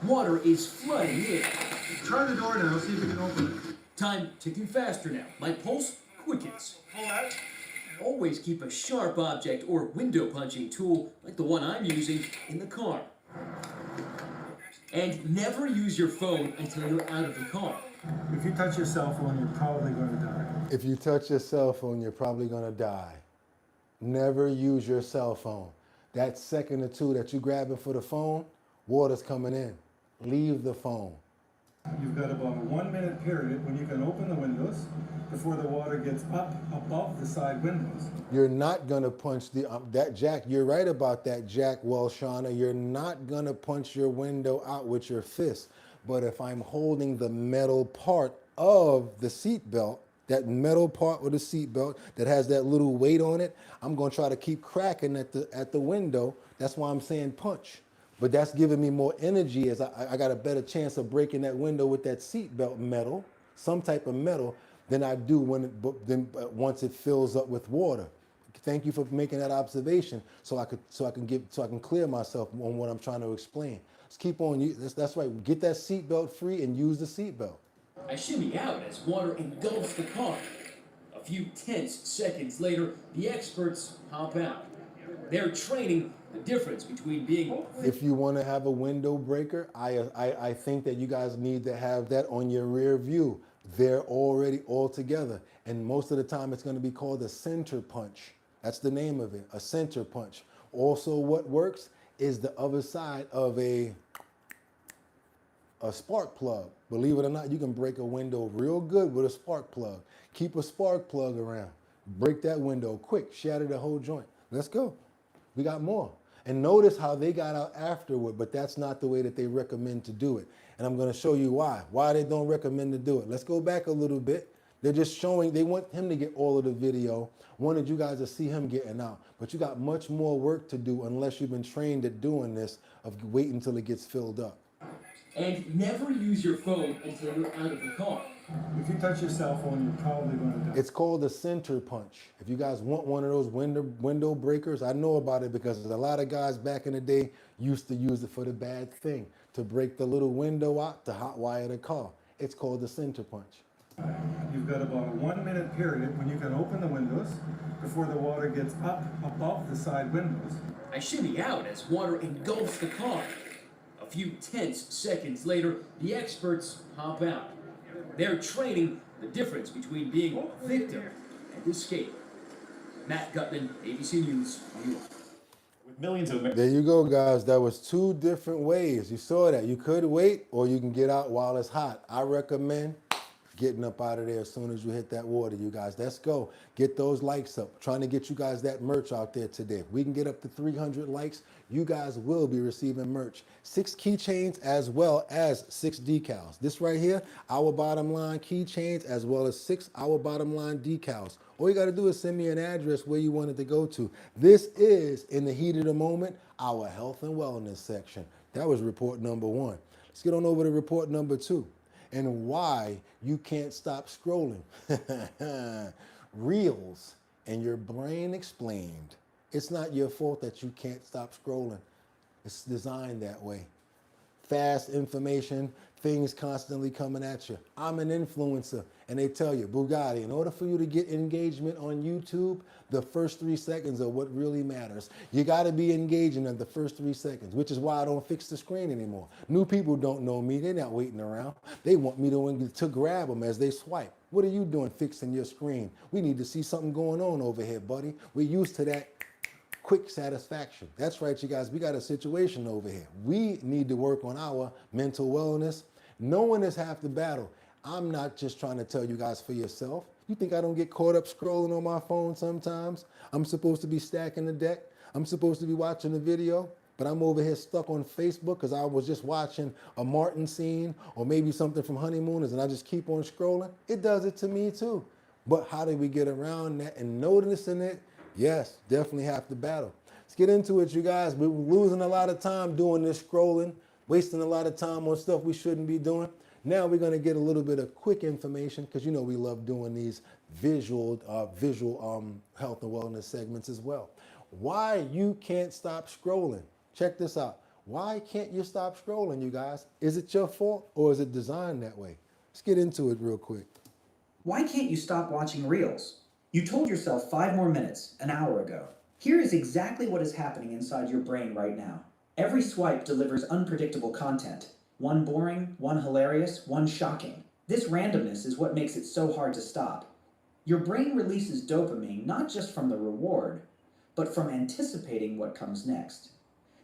Water is flooding in. Try the door now, see if you can open it. Time ticking faster now. My pulse quickens. Always keep a sharp object or window punching tool, like the one I'm using, in the car. And never use your phone until you're out of the car. If you touch your cell phone, you're probably going to die. If you touch your cell phone, you're probably going to die. Never use your cell phone. That second or two that you're grabbing for the phone, water's coming in. Leave the phone. You've got about a 1 minute period when you can open the windows before the water gets up above the side windows. You're not going to punch that Jack. You're right about that, Jack Welshana. You're not going to punch your window out with your fist. But if I'm holding the metal part of the seat belt, that metal part of the seat belt that has that little weight on it, I'm going to try to keep cracking at the window. That's why I'm saying punch. But that's giving me more energy as I got a better chance of breaking that window with that seatbelt metal, some type of metal, than I do once it fills up with water. Thank you for making that observation, so I can clear myself on what I'm trying to explain. Let's keep on. That's right. Get that seatbelt free and use the seatbelt. I shimmy out as water engulfs the car. A few tense seconds later, the experts hop out. They're training the difference between being... If you want to have a window breaker, I think that you guys need to have that on your rear view. They're already all together. And most of the time it's going to be called a center punch. That's the name of it, a center punch. Also what works is the other side of a spark plug. Believe it or not, you can break a window real good with a spark plug. Keep a spark plug around. Break that window quick, shatter the whole joint. Let's go. We got more. And notice how they got out afterward, but that's not the way that they recommend to do it. And I'm going to show you why they don't recommend to do it. Let's go back a little bit. They're just showing, they want him to get all of the video, wanted you guys to see him getting out. But you got much more work to do unless you've been trained at doing this, of waiting until it gets filled up. And never use your phone until you're out of the car. If you touch your cell phone, you're probably going to die. It's called a center punch. If you guys want one of those window breakers, I know about it because a lot of guys back in the day used to use it for the bad thing, to break the little window out to hotwire the car. It's called the center punch. You've got about a 1 minute period when you can open the windows before the water gets up above the side windows. I shimmy out as water engulfs the car. A few tense seconds later, the experts hop out. They're training the difference between being a victim and escape. Matt Gutman, ABC News, New York. With millions of There you go, guys. That was 2 different ways. You saw that. You could wait or you can get out while it's hot. I recommend getting up out of there as soon as you hit that water, you guys. Let's go. Get those likes up. Trying to get you guys that merch out there today. If we can get up to 300 likes, you guys will be receiving merch. 6 keychains as well as 6 decals. This right here, our bottom line keychains as well as 6 our bottom line decals. All you got to do is send me an address where you want it to go to. This is, in the heat of the moment, our health and wellness section. That was report number 1. Let's get on over to report number 2. And why you can't stop scrolling. Reels and your brain explained. It's not your fault that you can't stop scrolling. It's designed that way. Fast information, things constantly coming at you. I'm an influencer, and they tell you, Boogotti, in order for you to get engagement on YouTube, the first 3 seconds are what really matters. You got to be engaging in the first 3 seconds, which is why I don't fix the screen anymore. New people don't know me. They're not waiting around. They want me to grab them as they swipe. What are you doing fixing your screen? We need to see something going on over here, buddy. We're used to that quick satisfaction. That's right, you guys. We got a situation over here. We need to work on our mental wellness. Knowing is half the battle. I'm not just trying to tell you guys for yourself. You think I don't get caught up scrolling on my phone sometimes? I'm supposed to be stacking the deck. I'm supposed to be watching a video, but I'm over here stuck on Facebook because I was just watching a Martin scene or maybe something from Honeymooners and I just keep on scrolling. It does it to me too. But how do we get around that and noticing it? Yes, definitely half the battle. Let's get into it, you guys. We're losing a lot of time doing this scrolling, wasting a lot of time on stuff we shouldn't be doing. Now we're going to get a little bit of quick information because you know we love doing these visual health and wellness segments as well. Why you can't stop scrolling. Check this out. Why can't you stop scrolling, you guys? Is it your fault or is it designed that way? Let's get into it real quick. Why can't you stop watching Reels? You told yourself 5 more minutes an hour ago. Here is exactly what is happening inside your brain right now. Every swipe delivers unpredictable content. One boring, one hilarious, one shocking. This randomness is what makes it so hard to stop. Your brain releases dopamine not just from the reward, but from anticipating what comes next.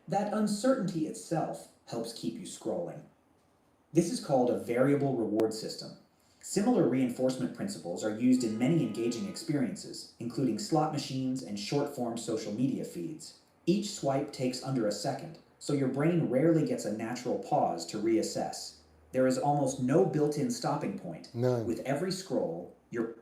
That uncertainty itself helps keep you scrolling. This is called a variable reward system. Similar reinforcement principles are used in many engaging experiences, including slot machines and short-form social media feeds. Each swipe takes under a second, so your brain rarely gets a natural pause to reassess. There is almost no built-in stopping point. None. With every scroll, your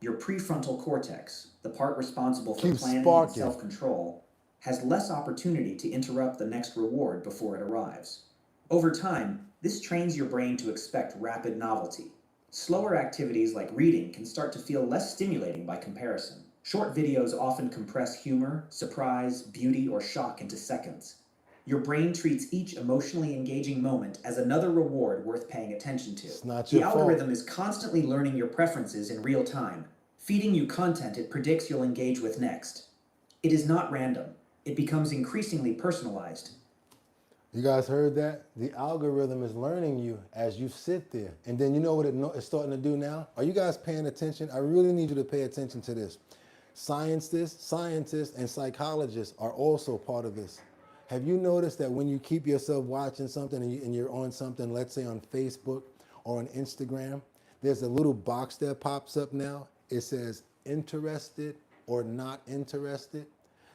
prefrontal cortex, the part responsible for Keep planning sparking. and self-control, has less opportunity to interrupt the next reward before it arrives. Over time, this trains your brain to expect rapid novelty. Slower activities like reading can start to feel less stimulating by comparison. Short videos often compress humor, surprise, beauty, or shock into seconds. Your brain treats each emotionally engaging moment as another reward worth paying attention to. It's not The your fault. algorithm is constantly learning your preferences in real time, feeding you content it predicts you'll engage with next. It is not random. It becomes increasingly personalized. You guys heard that? The algorithm is learning you as you sit there. And then you know what it's starting to do now? Are you guys paying attention? I really need you to pay attention to this. Scientists, and psychologists are also part of this. Have you noticed that when you keep yourself watching something and you're on something, let's say on Facebook or on Instagram, there's a little box that pops up now. It says interested or not interested.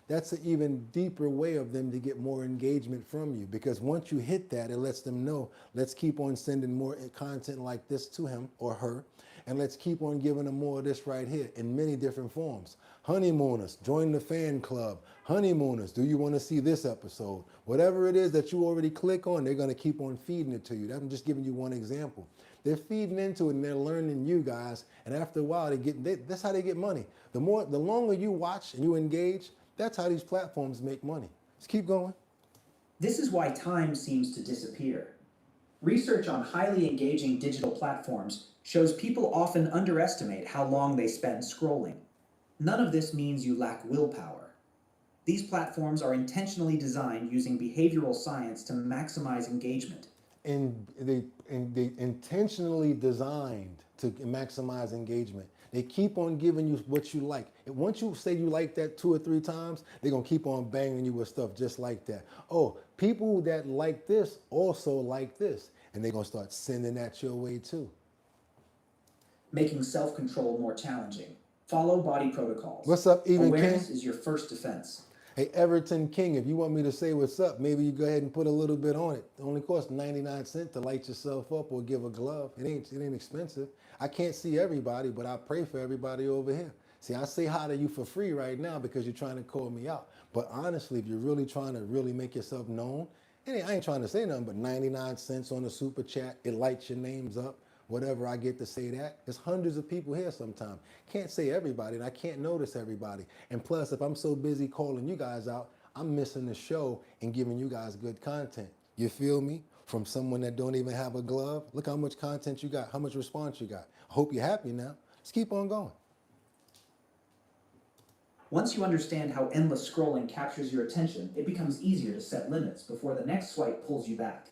That's an even deeper way of them to get more engagement from you, because once you hit that, it lets them know, let's keep on sending more content like this to him or her, and let's keep on giving them more of this right here in many different forms. Honeymooners, join the fan club. Honeymooners, do you want to see this episode? Whatever it is that you already click on, they're going to keep on feeding it to you. I'm just giving you one example. They're feeding into it and they're learning you guys, and after a while, that's how they get money. The longer you watch and you engage, that's how these platforms make money. Let's keep going. This is why time seems to disappear. Research on highly engaging digital platforms shows people often underestimate how long they spend scrolling. None of this means you lack willpower. These platforms are intentionally designed using behavioral science to maximize engagement. And they intentionally designed to maximize engagement. They keep on giving you what you like. And once you say you like that 2 or 3 times, they're gonna keep on banging you with stuff just like that. Oh, people that like this also like this. And they're gonna start sending that your way too. Making self-control more challenging. Follow body protocols. What's up, Even Awareness King? is your first defense. Hey, Everton King, if you want me to say what's up, maybe you go ahead and put a little bit on it. It only costs 99 cents to light yourself up or give a glove. It ain't expensive. I can't see everybody, but I pray for everybody over here. See, I say hi to you for free right now because you're trying to call me out. But honestly, if you're really trying to really make yourself known, I ain't trying to say nothing but 99 cents on the super chat. It lights your names up. Whatever I get to say that. There's hundreds of people here sometimes. Can't say everybody, and I can't notice everybody. And plus, if I'm so busy calling you guys out, I'm missing the show and giving you guys good content. You feel me? From someone that don't even have a glove. Look how much content you got, how much response you got. I hope you're happy now. Let's keep on going. Once you understand how endless scrolling captures your attention, it becomes easier to set limits before the next swipe pulls you back.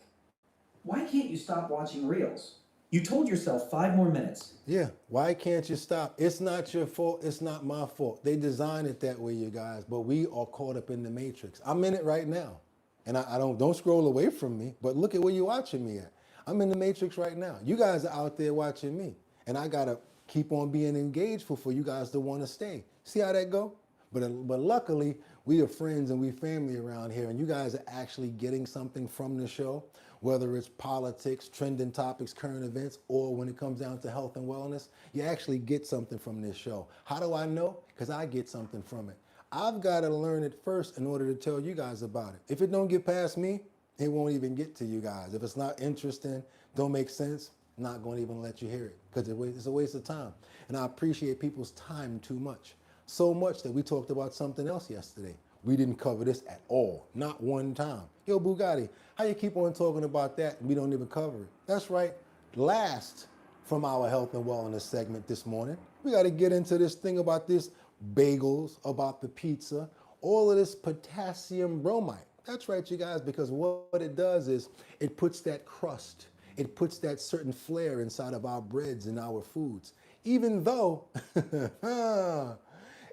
Why can't you stop watching Reels? You told yourself 5 more minutes. Yeah, why can't you stop? It's not your fault, it's not my fault. They designed it that way, you guys, but we are caught up in the matrix. I'm in it right now. And I don't scroll away from me, but look at where you're watching me at. I'm in the matrix right now. You guys are out there watching me. And I gotta keep on being engaged for you guys to wanna stay. See how that go? But luckily, we are friends and we family around here, and you guys are actually getting something from the show, whether it's politics, trending topics, current events, or when it comes down to health and wellness, you actually get something from this show. How do I know? Because I get something from it. I've got to learn it first in order to tell you guys about it. If it don't get past me, it won't even get to you guys. If it's not interesting, don't make sense, I'm not going to even let you hear it because it's a waste of time. And I appreciate people's time too much. So much that we talked about something else yesterday. We didn't cover this at all, not one time. Yo, Boogotti, how you keep on talking about that and we don't even cover it? That's right. Last from our health and wellness segment this morning, we got to get into this thing about this bagels, about the pizza, all of this potassium bromide. That's right, you guys, because what it does is it puts that crust, it puts that certain flair inside of our breads and our foods, even though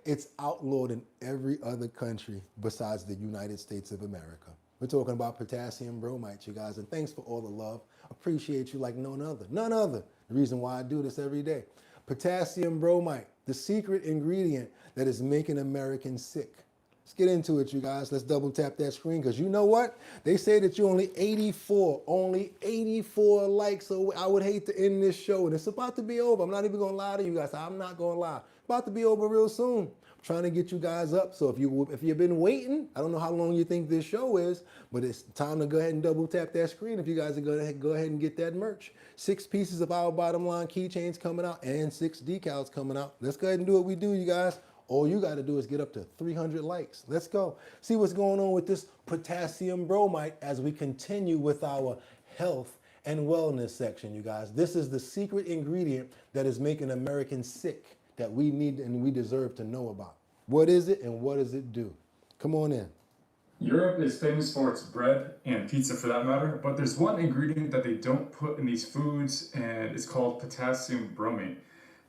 it's outlawed in every other country besides the United States of America. We're talking about potassium bromide, you guys, and thanks for all the love. Appreciate you like none other. None other. The reason why I do this every day. Potassium bromide, the secret ingredient that is making Americans sick. Let's get into it, you guys. Let's double tap that screen because you know what? They say that you're only 84 likes. So I would hate to end this show, and it's about to be over. I'm not even going to lie to you guys. I'm not going to lie. About to be over real soon. I'm trying to get you guys up. So if you've been waiting, I don't know how long you think this show is, but it's time to go ahead and double tap that screen if you guys are going to go ahead and get that merch. 6 pieces of our bottom line keychains coming out and 6 decals coming out. Let's go ahead and do what we do, you guys. All you got to do is get up to 300 likes. Let's go. See what's going on with this potassium bromide as we continue with our health and wellness section, you guys. This is the secret ingredient that is making Americans sick that we need and we deserve to know about. What is it and what does it do? Come on in. Europe is famous for its bread and pizza for that matter, but there's one ingredient that they don't put in these foods, and it's called potassium bromate.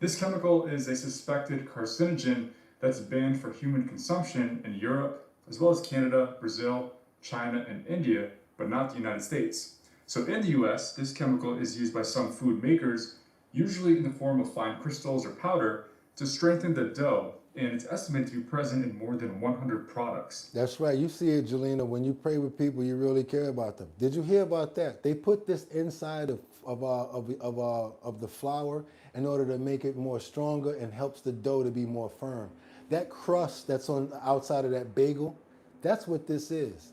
This chemical is a suspected carcinogen that's banned for human consumption in Europe, as well as Canada, Brazil, China, and India, but not the United States. So in the US, this chemical is used by some food makers, usually in the form of fine crystals or powder, to strengthen the dough, and it's estimated to be present in more than 100 products. That's right. You see it, Jelena. When you pray with people, you really care about them. Did you hear about that? They put this inside of the flour in order to make it more stronger and helps the dough to be more firm. That crust that's on the outside of that bagel, that's what this is.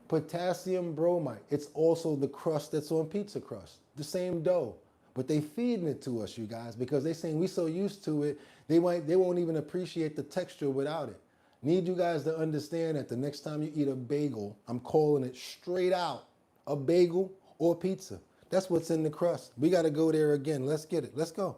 Potassium bromide. It's also the crust that's on pizza crust. The same dough. But they feeding it to us, you guys, because they saying we so used to it, they won't even appreciate the texture without it. Need you guys to understand that the next time you eat a bagel, I'm calling it straight out, a bagel or pizza. That's what's in the crust. We got to go there again. Let's get it. Let's go.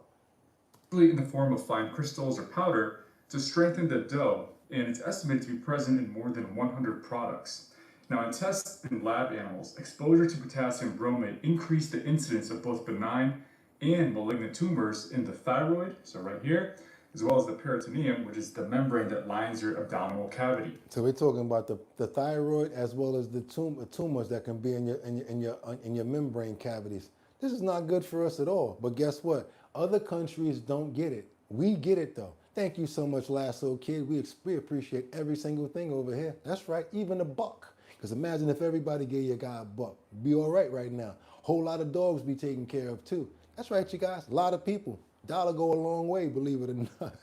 In the form of fine crystals or powder to strengthen the dough, and it's estimated to be present in more than 100 products. Now, in tests in lab animals, exposure to potassium bromate increased the incidence of both benign and malignant tumors in the thyroid, so right here, as well as the peritoneum, which is the membrane that lines your abdominal cavity. So we're talking about the thyroid as well as the tumors that can be in your membrane cavities. This is not good for us at all. But guess what? Other countries don't get it. We get it though. Thank you so much, Lasso Kid. We appreciate every single thing over here. That's right, even a buck. Because imagine if everybody gave your guy a buck. It'd be all right now. Whole lot of dogs be taken care of too. That's right, you guys. A lot of people. Dollar go a long way, believe it or not.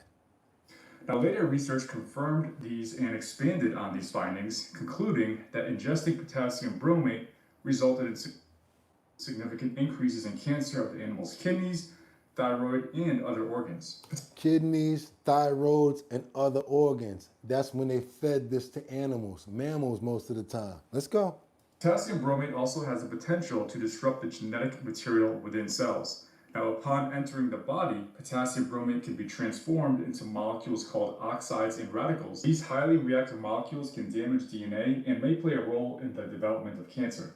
Now, later research confirmed these and expanded on these findings, concluding that ingesting potassium bromate resulted in significant increases in cancer of the animal's kidneys, thyroid, and other organs. Kidneys, thyroids, and other organs. That's when they fed this to animals, mammals most of the time. Let's go. Potassium bromate also has the potential to disrupt the genetic material within cells. Now, upon entering the body, potassium bromate can be transformed into molecules called oxides and radicals. These highly reactive molecules can damage DNA and may play a role in the development of cancer.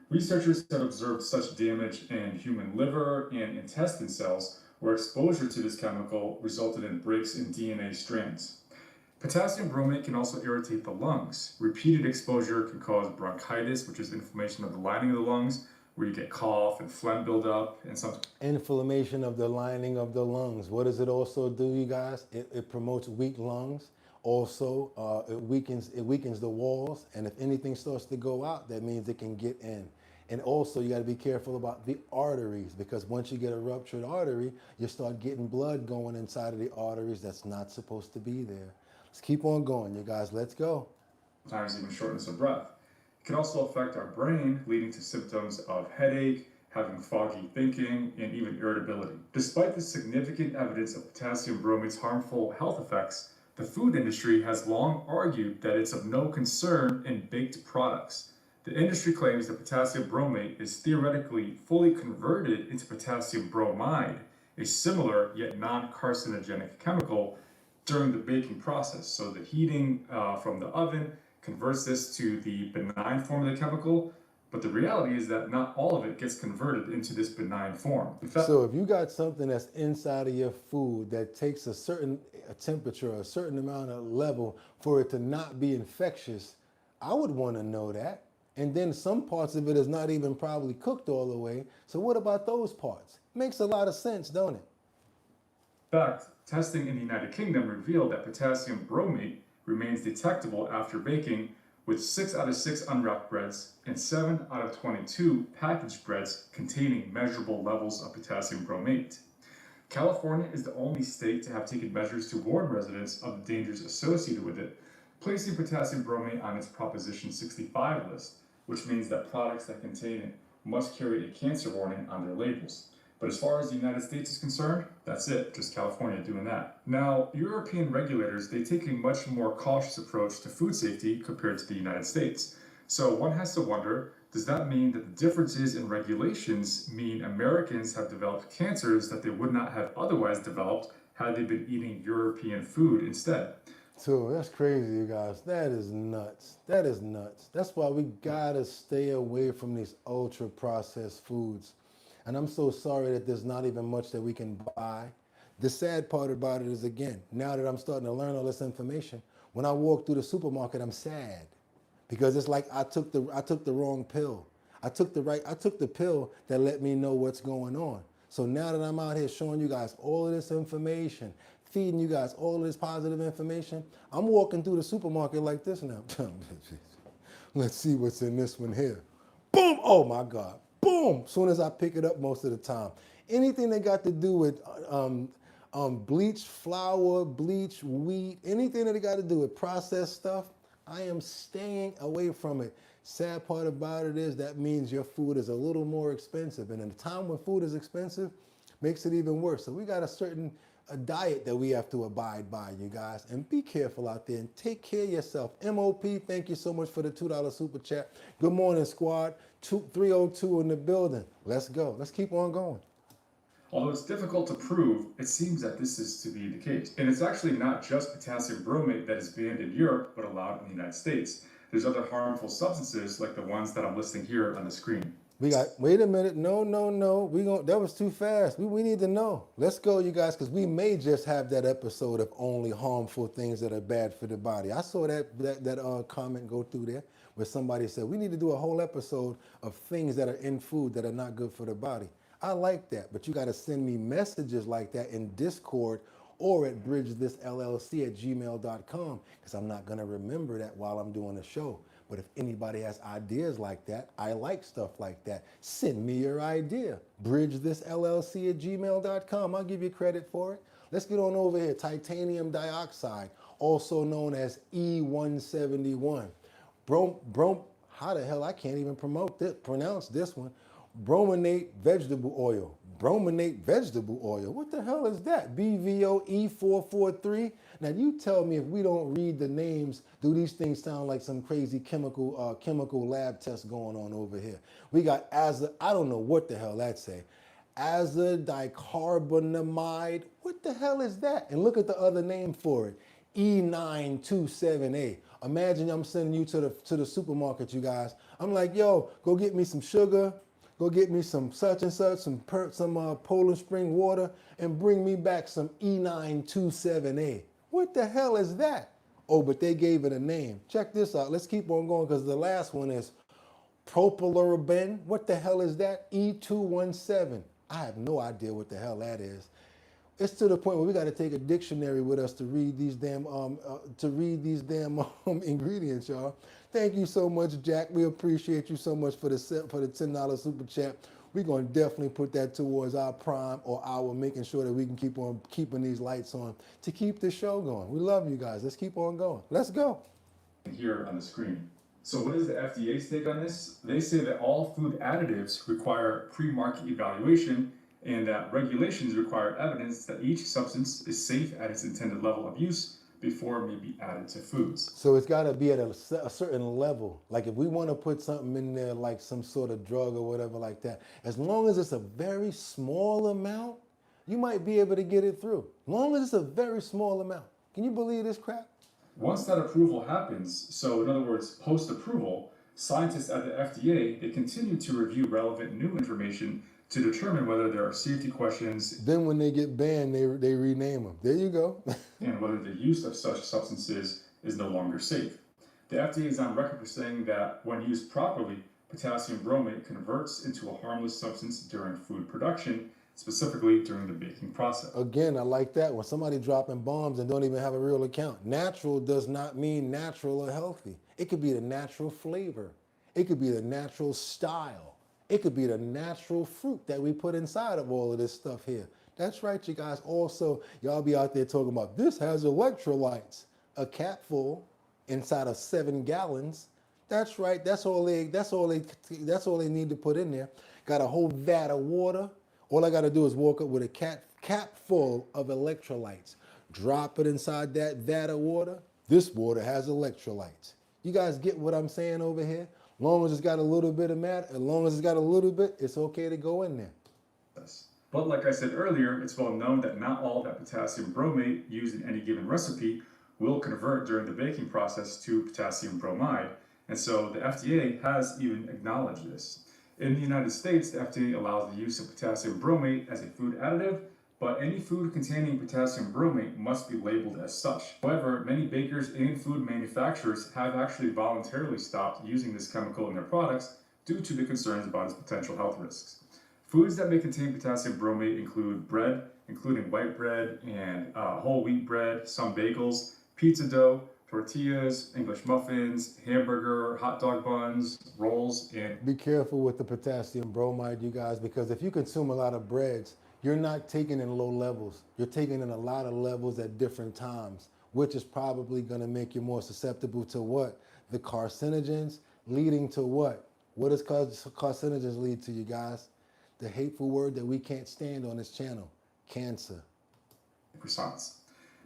Researchers have observed such damage in human liver and intestine cells, where exposure to this chemical resulted in breaks in DNA strands. Potassium bromate can also irritate the lungs. Repeated exposure can cause bronchitis, which is inflammation of the lining of the lungs, where you get cough and phlegm buildup and some inflammation of the lining of the lungs. What does it also do, you guys? It promotes weak lungs. Also, it weakens the walls, and if anything starts to go out, that means it can get in. And also, you got to be careful about the arteries, because once you get a ruptured artery, you start getting blood going inside of the arteries that's not supposed to be there. Let's keep on going, you guys. Let's go. Sometimes even shortness of breath. It can also affect our brain, leading to symptoms of headache, having foggy thinking, and even irritability. Despite the significant evidence of potassium bromate's harmful health effects, the food industry has long argued that it's of no concern in baked products. The industry claims that potassium bromate is theoretically fully converted into potassium bromide, a similar yet non-carcinogenic chemical, during the baking process. So the heating from the oven converts this to the benign form of the chemical, but the reality is that not all of it gets converted into this benign form. In fact, so if you got something that's inside of your food that takes a certain temperature, a certain amount of level for it to not be infectious, I would want to know that. And then some parts of it is not even probably cooked all the way. So what about those parts? Makes a lot of sense, don't it? In fact, testing in the United Kingdom revealed that potassium bromate remains detectable after baking, with 6 out of 6 unwrapped breads and 7 out of 22 packaged breads containing measurable levels of potassium bromate. California is the only state to have taken measures to warn residents of the dangers associated with it, placing potassium bromate on its Proposition 65 list, which means that products that contain it must carry a cancer warning on their labels. But as far as the United States is concerned, that's it, just California doing that. Now, European regulators, they take a much more cautious approach to food safety compared to the United States. So one has to wonder, does that mean that the differences in regulations mean Americans have developed cancers that they would not have otherwise developed had they been eating European food instead? So that's crazy, you guys. That is nuts. That is nuts. That's why we gotta stay away from these ultra processed foods. And I'm so sorry that there's not even much that we can buy. The sad part about it is, again, now that I'm starting to learn all this information, when I walk through the supermarket, I'm sad because it's like I took the wrong pill. I took the pill that let me know what's going on. So now that I'm out here showing you guys all of this information, feeding you guys all of this positive information, I'm walking through the supermarket like this now. Let's see what's in this one here. Boom! Oh my God. Boom! Soon as I pick it up most of the time. Anything that got to do with bleached flour, bleached wheat, anything that got to do with processed stuff, I am staying away from it. Sad part about it is that means your food is a little more expensive. And in a time when food is expensive, makes it even worse. So we got a certain a diet that we have to abide by, you guys. And be careful out there and take care of yourself. MOP, thank you so much for the $2 super chat. Good morning, squad. 302 in the building. Let's go. Let's keep on going. Although it's difficult to prove, it seems that this is to be the case. And it's actually not just potassium bromate that is banned in Europe, but allowed in the United States. There's other harmful substances like the ones that I'm listing here on the screen. We got, wait a minute, no. That was too fast. We need to know. Let's go, you guys, because we may just have that episode of only harmful things that are bad for the body. I saw that comment go through there where somebody said, we need to do a whole episode of things that are in food that are not good for the body. I like that, but you got to send me messages like that in Discord or at bridgethisllc@gmail.com, because I'm not going to remember that while I'm doing the show. But if anybody has ideas like that, I like stuff like that. Send me your idea. bridgethisllc@gmail.com. I'll give you credit for it. Let's get on over here. Titanium dioxide, also known as E171. How the hell, I can't even pronounce this one. Brominate vegetable oil. Brominate vegetable oil. What the hell is that? BVOE443. Now you tell me, if we don't read the names, do these things sound like some crazy chemical lab test going on over here? We got I don't know what the hell that say. Azadicarbonamide. What the hell is that? And look at the other name for it. E927A. Imagine I'm sending you to the supermarket, you guys. I'm like, yo, go get me some sugar. Go get me some such and such, some Poland Spring water, and bring me back some E927A. What the hell is that? Oh, but they gave it a name. Check this out. Let's keep on going, because the last one is propylaraben. What the hell is that? E217. I have no idea what the hell that is. It's to the point where we got to take a dictionary with us to read these damn ingredients, y'all. Thank you so much, Jack. We appreciate you so much for the $10 super chat. We're going to definitely put that towards our prime or our making sure that we can keep on keeping these lights on to keep this show going. We love you guys. Let's keep on going. Let's go. Here on the screen. So what is the FDA's take on this? They say that all food additives require pre-market evaluation, and that regulations require evidence that each substance is safe at its intended level of use before it may be added to foods. So it's got to be at a certain level. Like if we want to put something in there, like some sort of drug or whatever like that, as long as it's a very small amount, you might be able to get it through. As long as it's a very small amount. Can you believe this crap? Once that approval happens, so in other words, post-approval, scientists at the FDA, they continue to review relevant new information to determine whether there are safety questions. Then when they get banned, they rename them. There you go. And whether the use of such substances is no longer safe. The FDA is on record for saying that when used properly, potassium bromate converts into a harmless substance during food production, specifically during the baking process. Again, I like that. When somebody dropping bombs and don't even have a real account. Natural does not mean natural or healthy. It could be the natural flavor. It could be the natural style. It could be the natural fruit that we put inside of all of this stuff here. That's right, you guys. Also, y'all be out there talking about this has electrolytes. A cap full inside of 7 gallons. That's right. That's all they need to put in there. Got a whole vat of water. All I got to do is walk up with a cap full of electrolytes. Drop it inside that vat of water. This water has electrolytes. You guys get what I'm saying over here? As long as it's got a little bit of matter, as long as it's got a little bit, it's okay to go in there. But like I said earlier, it's well known that not all that potassium bromate used in any given recipe will convert during the baking process to potassium bromide. And so the FDA has even acknowledged this. In the United States, the FDA allows the use of potassium bromate as a food additive, but any food containing potassium bromate must be labeled as such. However, many bakers and food manufacturers have actually voluntarily stopped using this chemical in their products due to the concerns about its potential health risks. Foods that may contain potassium bromate include bread, including white bread and whole wheat bread, some bagels, pizza dough, tortillas, English muffins, hamburger, hot dog buns, rolls, and... Be careful with the potassium bromide, you guys, because if you consume a lot of breads, you're not taking in low levels. You're taking in a lot of levels at different times, which is probably going to make you more susceptible to what? The carcinogens, leading to what? What does carcinogens lead to, you guys? The hateful word that we can't stand on this channel, cancer. croissants.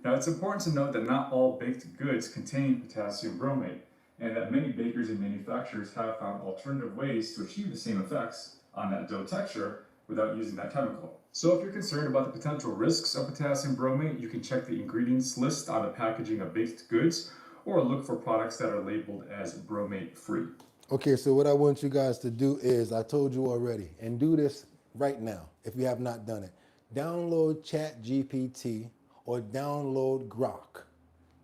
Now, it's important to note that not all baked goods contain potassium bromate, and that many bakers and manufacturers have found alternative ways to achieve the same effects on that dough texture without using that chemical. So if you're concerned about the potential risks of potassium bromate, you can check the ingredients list on the packaging of baked goods, or look for products that are labeled as bromate-free. Okay, so what I want you guys to do is, I told you already, and do this right now if you have not done it. Download ChatGPT or download Grok.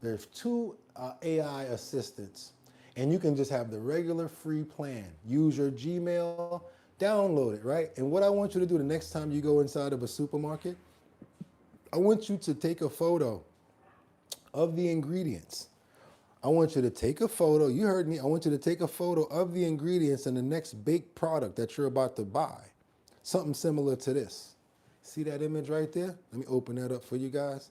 There's two AI assistants, and you can just have the regular free plan. Use your Gmail, download it, right? And what I want you to do the next time you go inside of a supermarket, I want you to take a photo of the ingredients. I want you to take a photo, you heard me, I want you to take a photo of the ingredients in the next baked product that you're about to buy. Something similar to this. See that image right there? Let me open that up for you guys.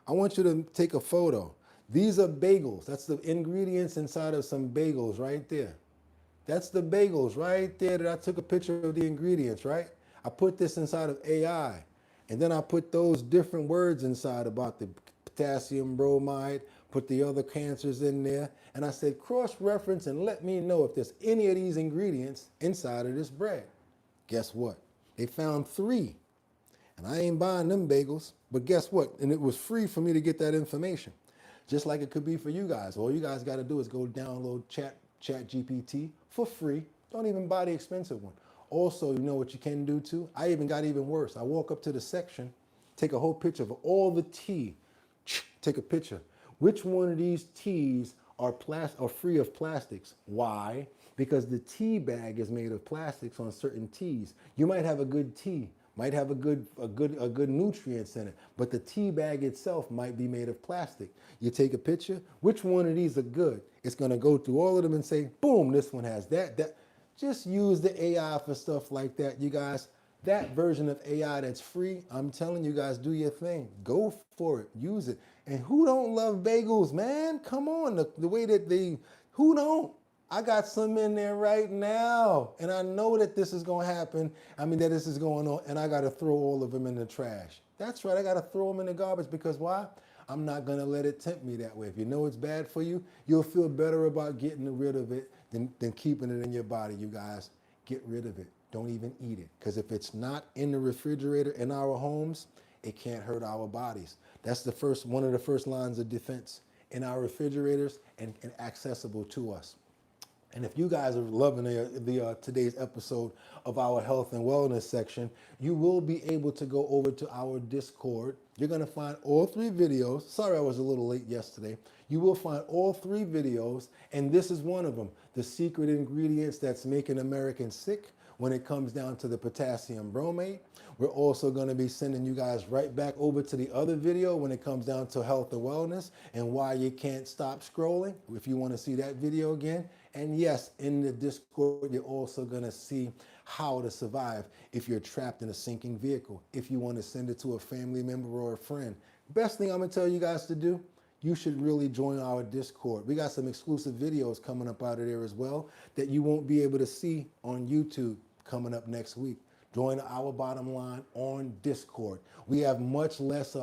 I want you to take a photo. These are bagels. That's the ingredients inside of some bagels right there. That's the bagels right there that I took a picture of the ingredients, right? I put this inside of AI, and then I put those different words inside about the potassium bromide, put the other cancers in there, and I said cross-reference and let me know if there's any of these ingredients inside of this bread. Guess what? They found 3. And I ain't buying them bagels, but guess what? And it was free for me to get that information. Just like it could be for you guys. All you guys got to do is go download ChatGPT for free. Don't even buy the expensive one. Also, you know what you can do too? I even got even worse. I walk up to the section, take a whole picture of all the tea, take a picture. Which one of these teas are free of plastics? Why? Because the tea bag is made of plastics on certain teas. You might have a good tea, might have a good nutrients in it, but the tea bag itself might be made of plastic. You take a picture, which one of these are good? It's gonna go through all of them and say, boom, this one has that. Just use the AI for stuff like that, you guys. That version of AI that's free, I'm telling you guys, do your thing. Go for it, use it. And who don't love bagels, man? Come on, the way that who don't? I got some in there right now, and I know that this is gonna happen. I mean, that this is going on, and I gotta throw all of them in the trash. That's right, I gotta throw them in the garbage because why? I'm not gonna let it tempt me that way. If you know it's bad for you, you'll feel better about getting rid of it than keeping it in your body, you guys. Get rid of it. Don't even eat it. Because if it's not in the refrigerator in our homes, it can't hurt our bodies. That's one of the first lines of defense in our refrigerators and accessible to us. And if you guys are loving today's episode of our health and wellness section, you will be able to go over to our Discord. You're going to find all 3 videos. Sorry I was a little late yesterday. You will find all 3 videos, and this is one of them. The secret ingredients that's making Americans sick when it comes down to the potassium bromate. We're also going to be sending you guys right back over to the other video when it comes down to health and wellness and why you can't stop scrolling, if you want to see that video again. And yes, in the Discord, you're also going to see how to survive if you're trapped in a sinking vehicle, if you want to send it to a family member or a friend. Best thing I'm going to tell you guys to do, you should really join our Discord. We got some exclusive videos coming up out of there as well that you won't be able to see on YouTube coming up next week. Join Our Bottom Line on Discord. We have much less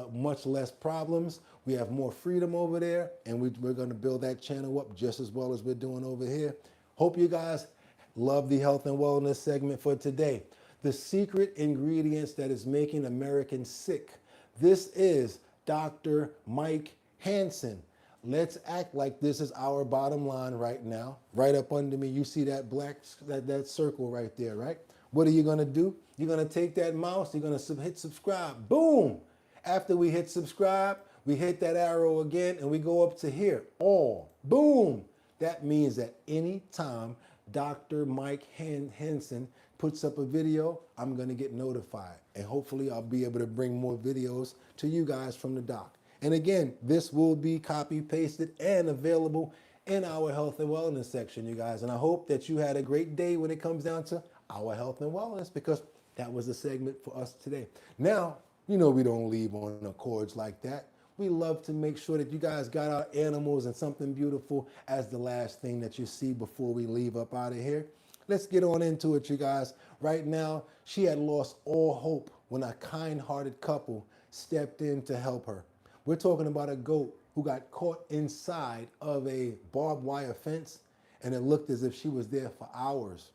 problems. We have more freedom over there, and we're going to build that channel up just as well as we're doing over here. Hope you guys love the health and wellness segment for today. The secret ingredients that is making Americans sick. This is Dr. Mike Hansen. Let's act like this is our bottom line right now. Right up under me, you see that that circle right there, right? What are you gonna do? You're gonna take that mouse, you're gonna hit subscribe. Boom! After we hit subscribe, we hit that arrow again and we go up to here, all. Boom! That means that anytime Dr. Mike Hansen puts up a video, I'm gonna get notified. And hopefully I'll be able to bring more videos to you guys from the doc. And again, this will be copy pasted and available in our health and wellness section, you guys. And I hope that you had a great day when it comes down to our health and wellness, because that was the segment for us today. Now, you know we don't leave on accords like that. We love to make sure that you guys got our animals and something beautiful as the last thing that you see before we leave up out of here. Let's get on into it, you guys. Right now, she had lost all hope when a kind-hearted couple stepped in to help her. We're talking about a goat who got caught inside of a barbed wire fence, and it looked as if she was there for hours.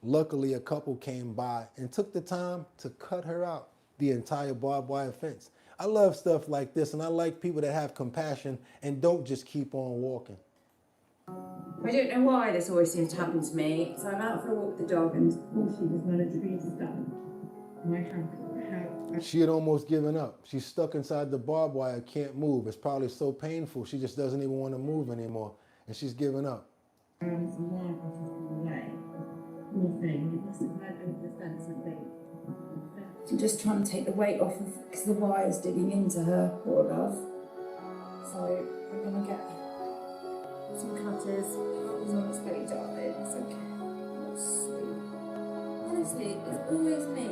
Luckily, a couple came by and took the time to cut her out the entire barbed wire fence. I love stuff like this, and I like people that have compassion and don't just keep on walking. I don't know why this always seems to happen to me. So I'm out for a walk with the dog, and all she was wanted to be is done. And I have. She had almost given up. She's stuck inside the barbed wire, can't move. It's probably so painful, she just doesn't even want to move anymore, and she's given up. I'm just trying to take the weight off of, because the wire's digging into her, poor love. So we're gonna get some cutters. He's on his way, darling. It's okay. Oh, sweet. Honestly, it's always me.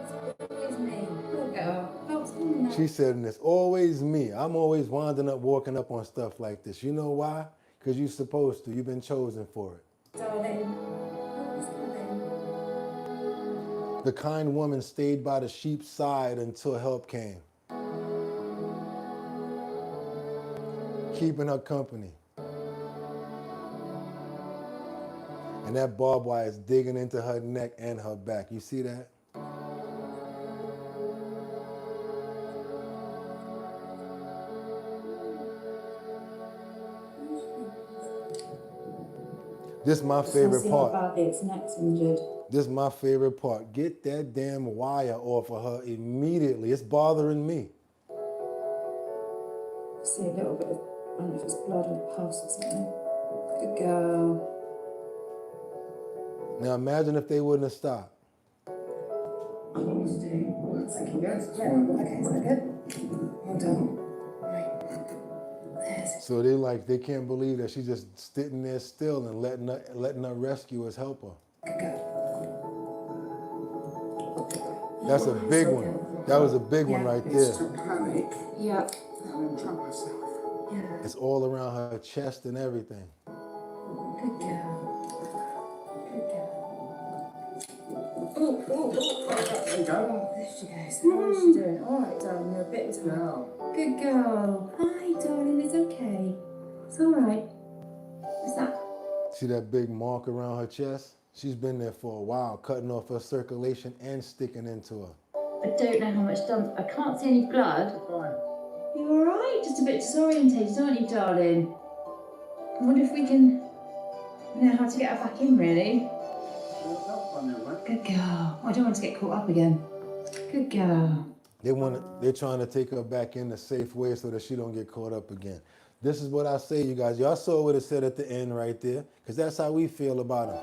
It's always me. Poor girl. Helps me now. She said, and it's always me. I'm always winding up walking up on stuff like this. You know why? Because you're supposed to. You've been chosen for it. Darling. The kind woman stayed by the sheep's side until help came, keeping her company. And that barbed wire is digging into her neck and her back. You see that? This is my favorite part. It's next injured. This is my favorite part. Get that damn wire off of her immediately. It's bothering me. See a little bit of, I don't know if it's blood or pulse or something. Good girl. Now imagine if they wouldn't have stopped. One second, guys. Yeah, okay, is that good? Well done. So they can't believe that she's just sitting there still and letting her rescuers help her. Good girl. That's a big one. That was a big one right there. Yeah. It's all around her chest and everything. Good girl. Good girl. There you go. There she goes. How's she doing? All right, darling. You're a bit down. Good girl. Hi, darling. It's okay. It's all right. What's that? See that big mark around her chest? She's been there for a while, cutting off her circulation and sticking into her. I don't know how much done. I can't see any blood. You all right? Just a bit disorientated, aren't you, darling? I wonder if we can know how to get her back in, really. Good girl. I don't want to get caught up again. Good girl. They're trying to take her back in a safe way so that she don't get caught up again. This is what I say, you guys. Y'all saw what it said at the end right there, because that's how we feel about them.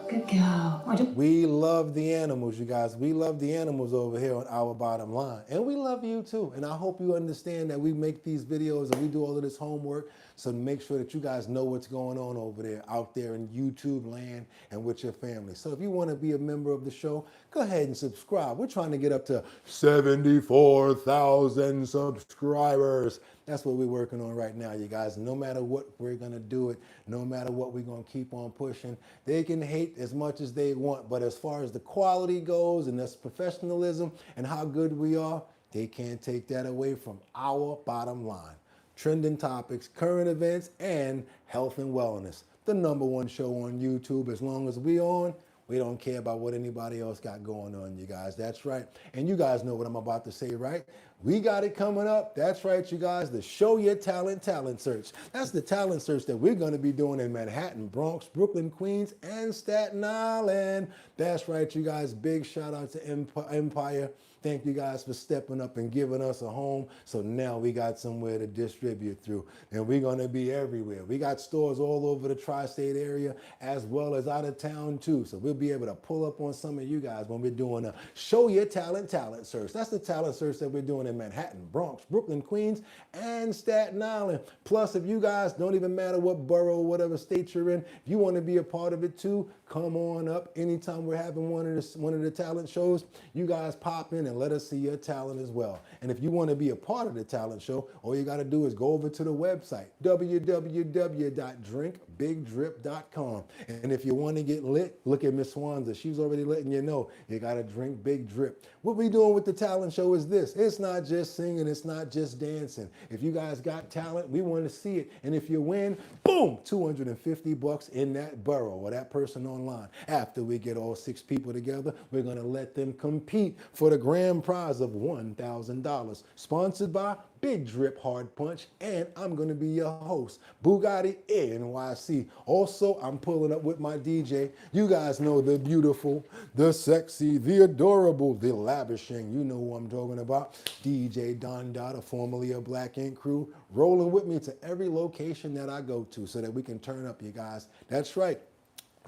Good girl. We love the animals, you guys. We love the animals over here on Our Bottom Line. And we love you too. And I hope you understand that we make these videos and we do all of this homework so to make sure that you guys know what's going on over there, out there in YouTube land and with your family. So if you want to be a member of the show, go ahead and subscribe. We're trying to get up to 74,000 subscribers. That's what we're working on right now, you guys. No matter what, we're going to do it. No matter what, we're going to keep on pushing. They can hate as much as they want, but as far as the quality goes and this professionalism and how good we are, they can't take that away from Our Bottom Line. Trending topics, current events, and health and wellness. The #1 show on YouTube. As long as we're on, we don't care about what anybody else got going on, you guys. That's right. And you guys know what I'm about to say, right? We got it coming up. That's right, you guys. The Show Your Talent Search. That's the talent search that we're going to be doing in Manhattan, Bronx, Brooklyn, Queens, and Staten Island. That's right, you guys. Big shout out to Empire. Thank you guys for stepping up and giving us a home. So now we got somewhere to distribute through. And we're going to be everywhere. We got stores all over the tri-state area as well as out of town too. So we'll be able to pull up on some of you guys when we're doing a Show Your Talent search. That's the talent search that we're doing in Manhattan, Bronx, Brooklyn, Queens, and Staten Island. Plus, if you guys don't even matter what borough or whatever state you're in, if you want to be a part of it too, come on up. Anytime we're having one of the talent shows, you guys pop in and and let us see your talent as well. And if you want to be a part of the talent show, all you got to do is go over to the website, www.drinkbigdrip.com. And if you want to get lit, look at Miss Swanza. She's already letting you know you got to drink Big Drip. What we doing with the talent show is this. It's not just singing. It's not just dancing. If you guys got talent, we want to see it. And if you win, boom, $250 in that borough or that person online. After we get all 6 people together, we're going to let them compete for the grand prize of $1,000. Sponsored by Big Drip Hard Punch, and I'm going to be your host, Boogotti NYC. Also, I'm pulling up with my DJ. You guys know the beautiful, the sexy, the adorable, the lavishing. You know who I'm talking about. DJ Don Dada, formerly of Black Ink Crew, rolling with me to every location that I go to so that we can turn up, you guys. That's right.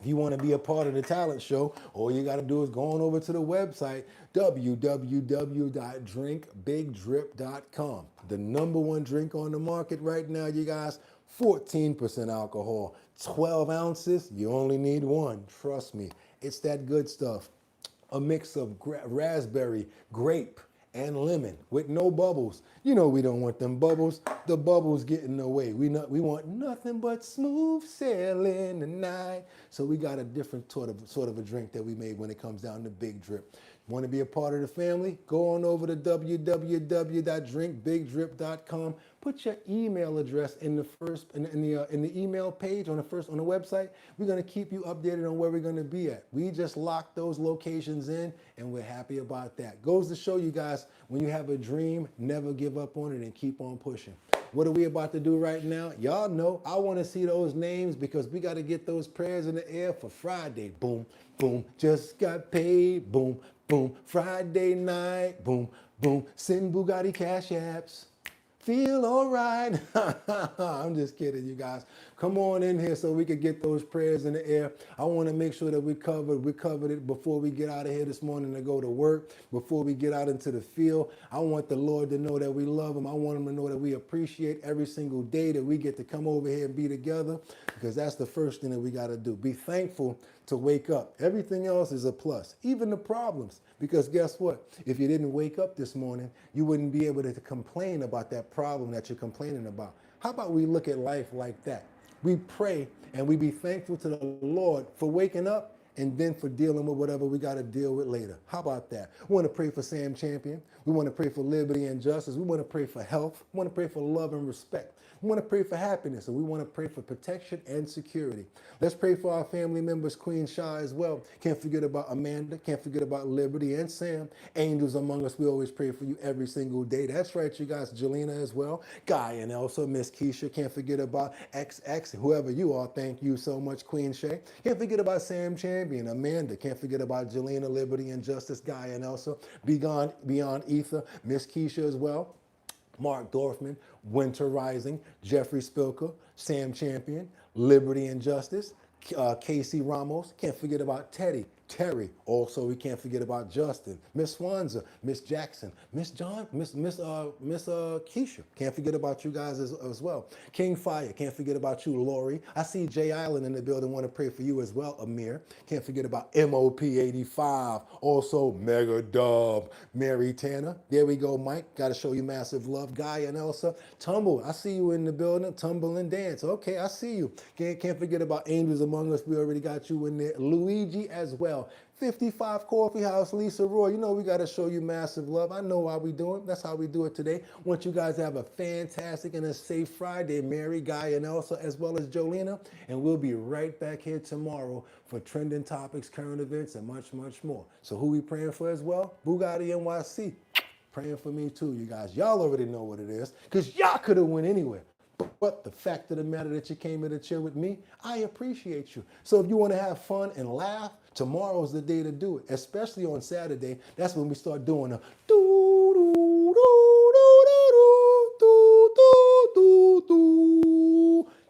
If you want to be a part of the talent show, all you got to do is go on over to the website, www.drinkbigdrip.com. The #1 drink on the market right now, you guys, 14% alcohol, 12 ounces, you only need 1. Trust me, it's that good stuff. A mix of raspberry, grape, and lemon with no bubbles. You know we don't want them bubbles. The bubbles get in the way. We want nothing but smooth sailing tonight. So we got a different sort of a drink that we made when it comes down to Big Drip. Want to be a part of the family? Go on over to www.drinkbigdrip.com. Put your email address in the email page on the website. We're going to keep you updated on where we're going to be at. We just locked those locations in, and we're happy about that. Goes to show you guys, when you have a dream, never give up on it and keep on pushing. What are we about to do right now? Y'all know I want to see those names because we got to get those prayers in the air for Friday. Boom, boom, just got paid. Boom, boom, Friday night. Boom, boom, send Boogotti cash apps. Feel all right. I'm just kidding, you guys. Come on in here so we could get those prayers in the air. I want to make sure that we covered it before we get out of here this morning to go to work, before we get out into the field. I want the Lord to know that we love him. I want him to know that we appreciate every single day that we get to come over here and be together, because that's the first thing that we got to do. Be thankful to wake up. Everything else is a plus, even the problems. Because guess what? If you didn't wake up this morning, you wouldn't be able to complain about that problem that you're complaining about. How about we look at life like that? We pray and we be thankful to the Lord for waking up and then for dealing with whatever we got to deal with later. How about that? We want to pray for Sam Champion. We want to pray for liberty and justice. We want to pray for health. We want to pray for love and respect. We want to pray for happiness, and we want to pray for protection and security. Let's pray for our family members, Queen Shah as well. Can't forget about Amanda. Can't forget about Liberty and Sam. Angels among us, we always pray for you every single day. That's right, you guys. Jelena as well. Guy and Elsa, Miss Keisha. Can't forget about XX, whoever you are. Thank you so much, Queen Shay. Can't forget about Sam Champion, Amanda. Can't forget about Jelena, Liberty and Justice, Guy and Elsa. Beyond Ether, Miss Keisha as well. Mark Dorfman, Winter Rising, Jeffrey Spilker, Sam Champion, Liberty and Justice, Casey Ramos. Can't forget about Terry. Also, we can't forget about Justin, Miss Swanza, Miss Jackson, Miss John, Miss Keisha. Can't forget about you guys as well. King Fire. Can't forget about you, Lori. I see Jay Island in the building. Want to pray for you as well, Amir. Can't forget about MOP 85. Also, Mega Dub, Mary Tanner. There we go, Mike. Got to show you massive love. Guy and Elsa. Tumble. I see you in the building. Tumble and dance. Okay, I see you. Can't forget about Angels Among Us. We already got you in there. Luigi as well. 55 Coffee House, Lisa Roy. You know we got to show you massive love. I know how we do it. That's how we do it today. Want you guys to have a fantastic and a safe Friday. Mary, Guy, and Elsa, as well as Jolena. And we'll be right back here tomorrow for trending topics, current events, and much, much more. So who we praying for as well? Boogotti NYC. Praying for me too, you guys. Y'all already know what it is, because y'all could have went anywhere. But the fact of the matter that you came here to chill with me, I appreciate you. So if you want to have fun and laugh, tomorrow's the day to do it, especially on Saturday. That's when we start doing a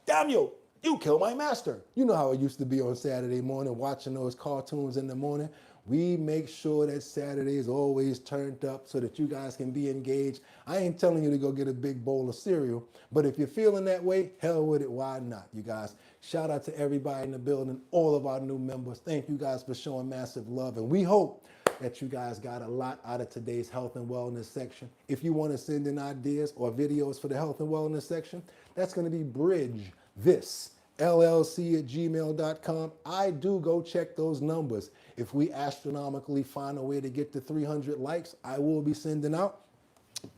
damn you kill my master. You know how it used to be on Saturday morning, watching those cartoons in the morning. We make sure that Saturday is always turned up so that you guys can be engaged. I ain't telling you to go get a big bowl of cereal, but if you're feeling that way, hell with it, why not, you guys? Shout out to everybody in the building, all of our new members. Thank you guys for showing massive love, and we hope that you guys got a lot out of today's health and wellness section. If you want to send in ideas or videos for the health and wellness section, that's going to be bridgethisllc@gmail.com. I do go check those numbers. If we astronomically find a way to get to 300 likes, I will be sending out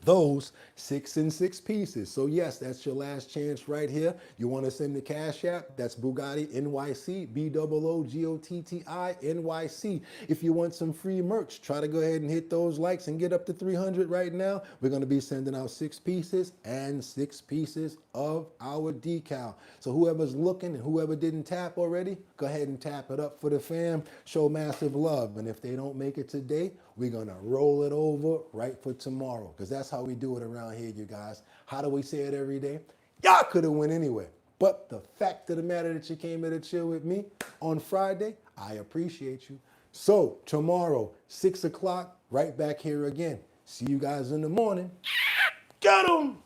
those 6 and 6 pieces. So yes, that's your last chance right here. You want to send the Cash App? That's Boogotti NYC, BOOGOTTI NYC. If you want some free merch, try to go ahead and hit those likes and get up to 300 right now. We're going to be sending out 6 pieces and 6 pieces of our decal. So whoever's looking and whoever didn't tap already, go ahead and tap it up for the fam. Show massive love. And if they don't make it today, we're going to roll it over right for tomorrow, because that's how we do it around here, you guys. How do we say it every day? Y'all could have went anyway. But the fact of the matter that you came here to chill with me on Friday, I appreciate you. So tomorrow, 6 o'clock, right back here again. See you guys in the morning. Get 'em!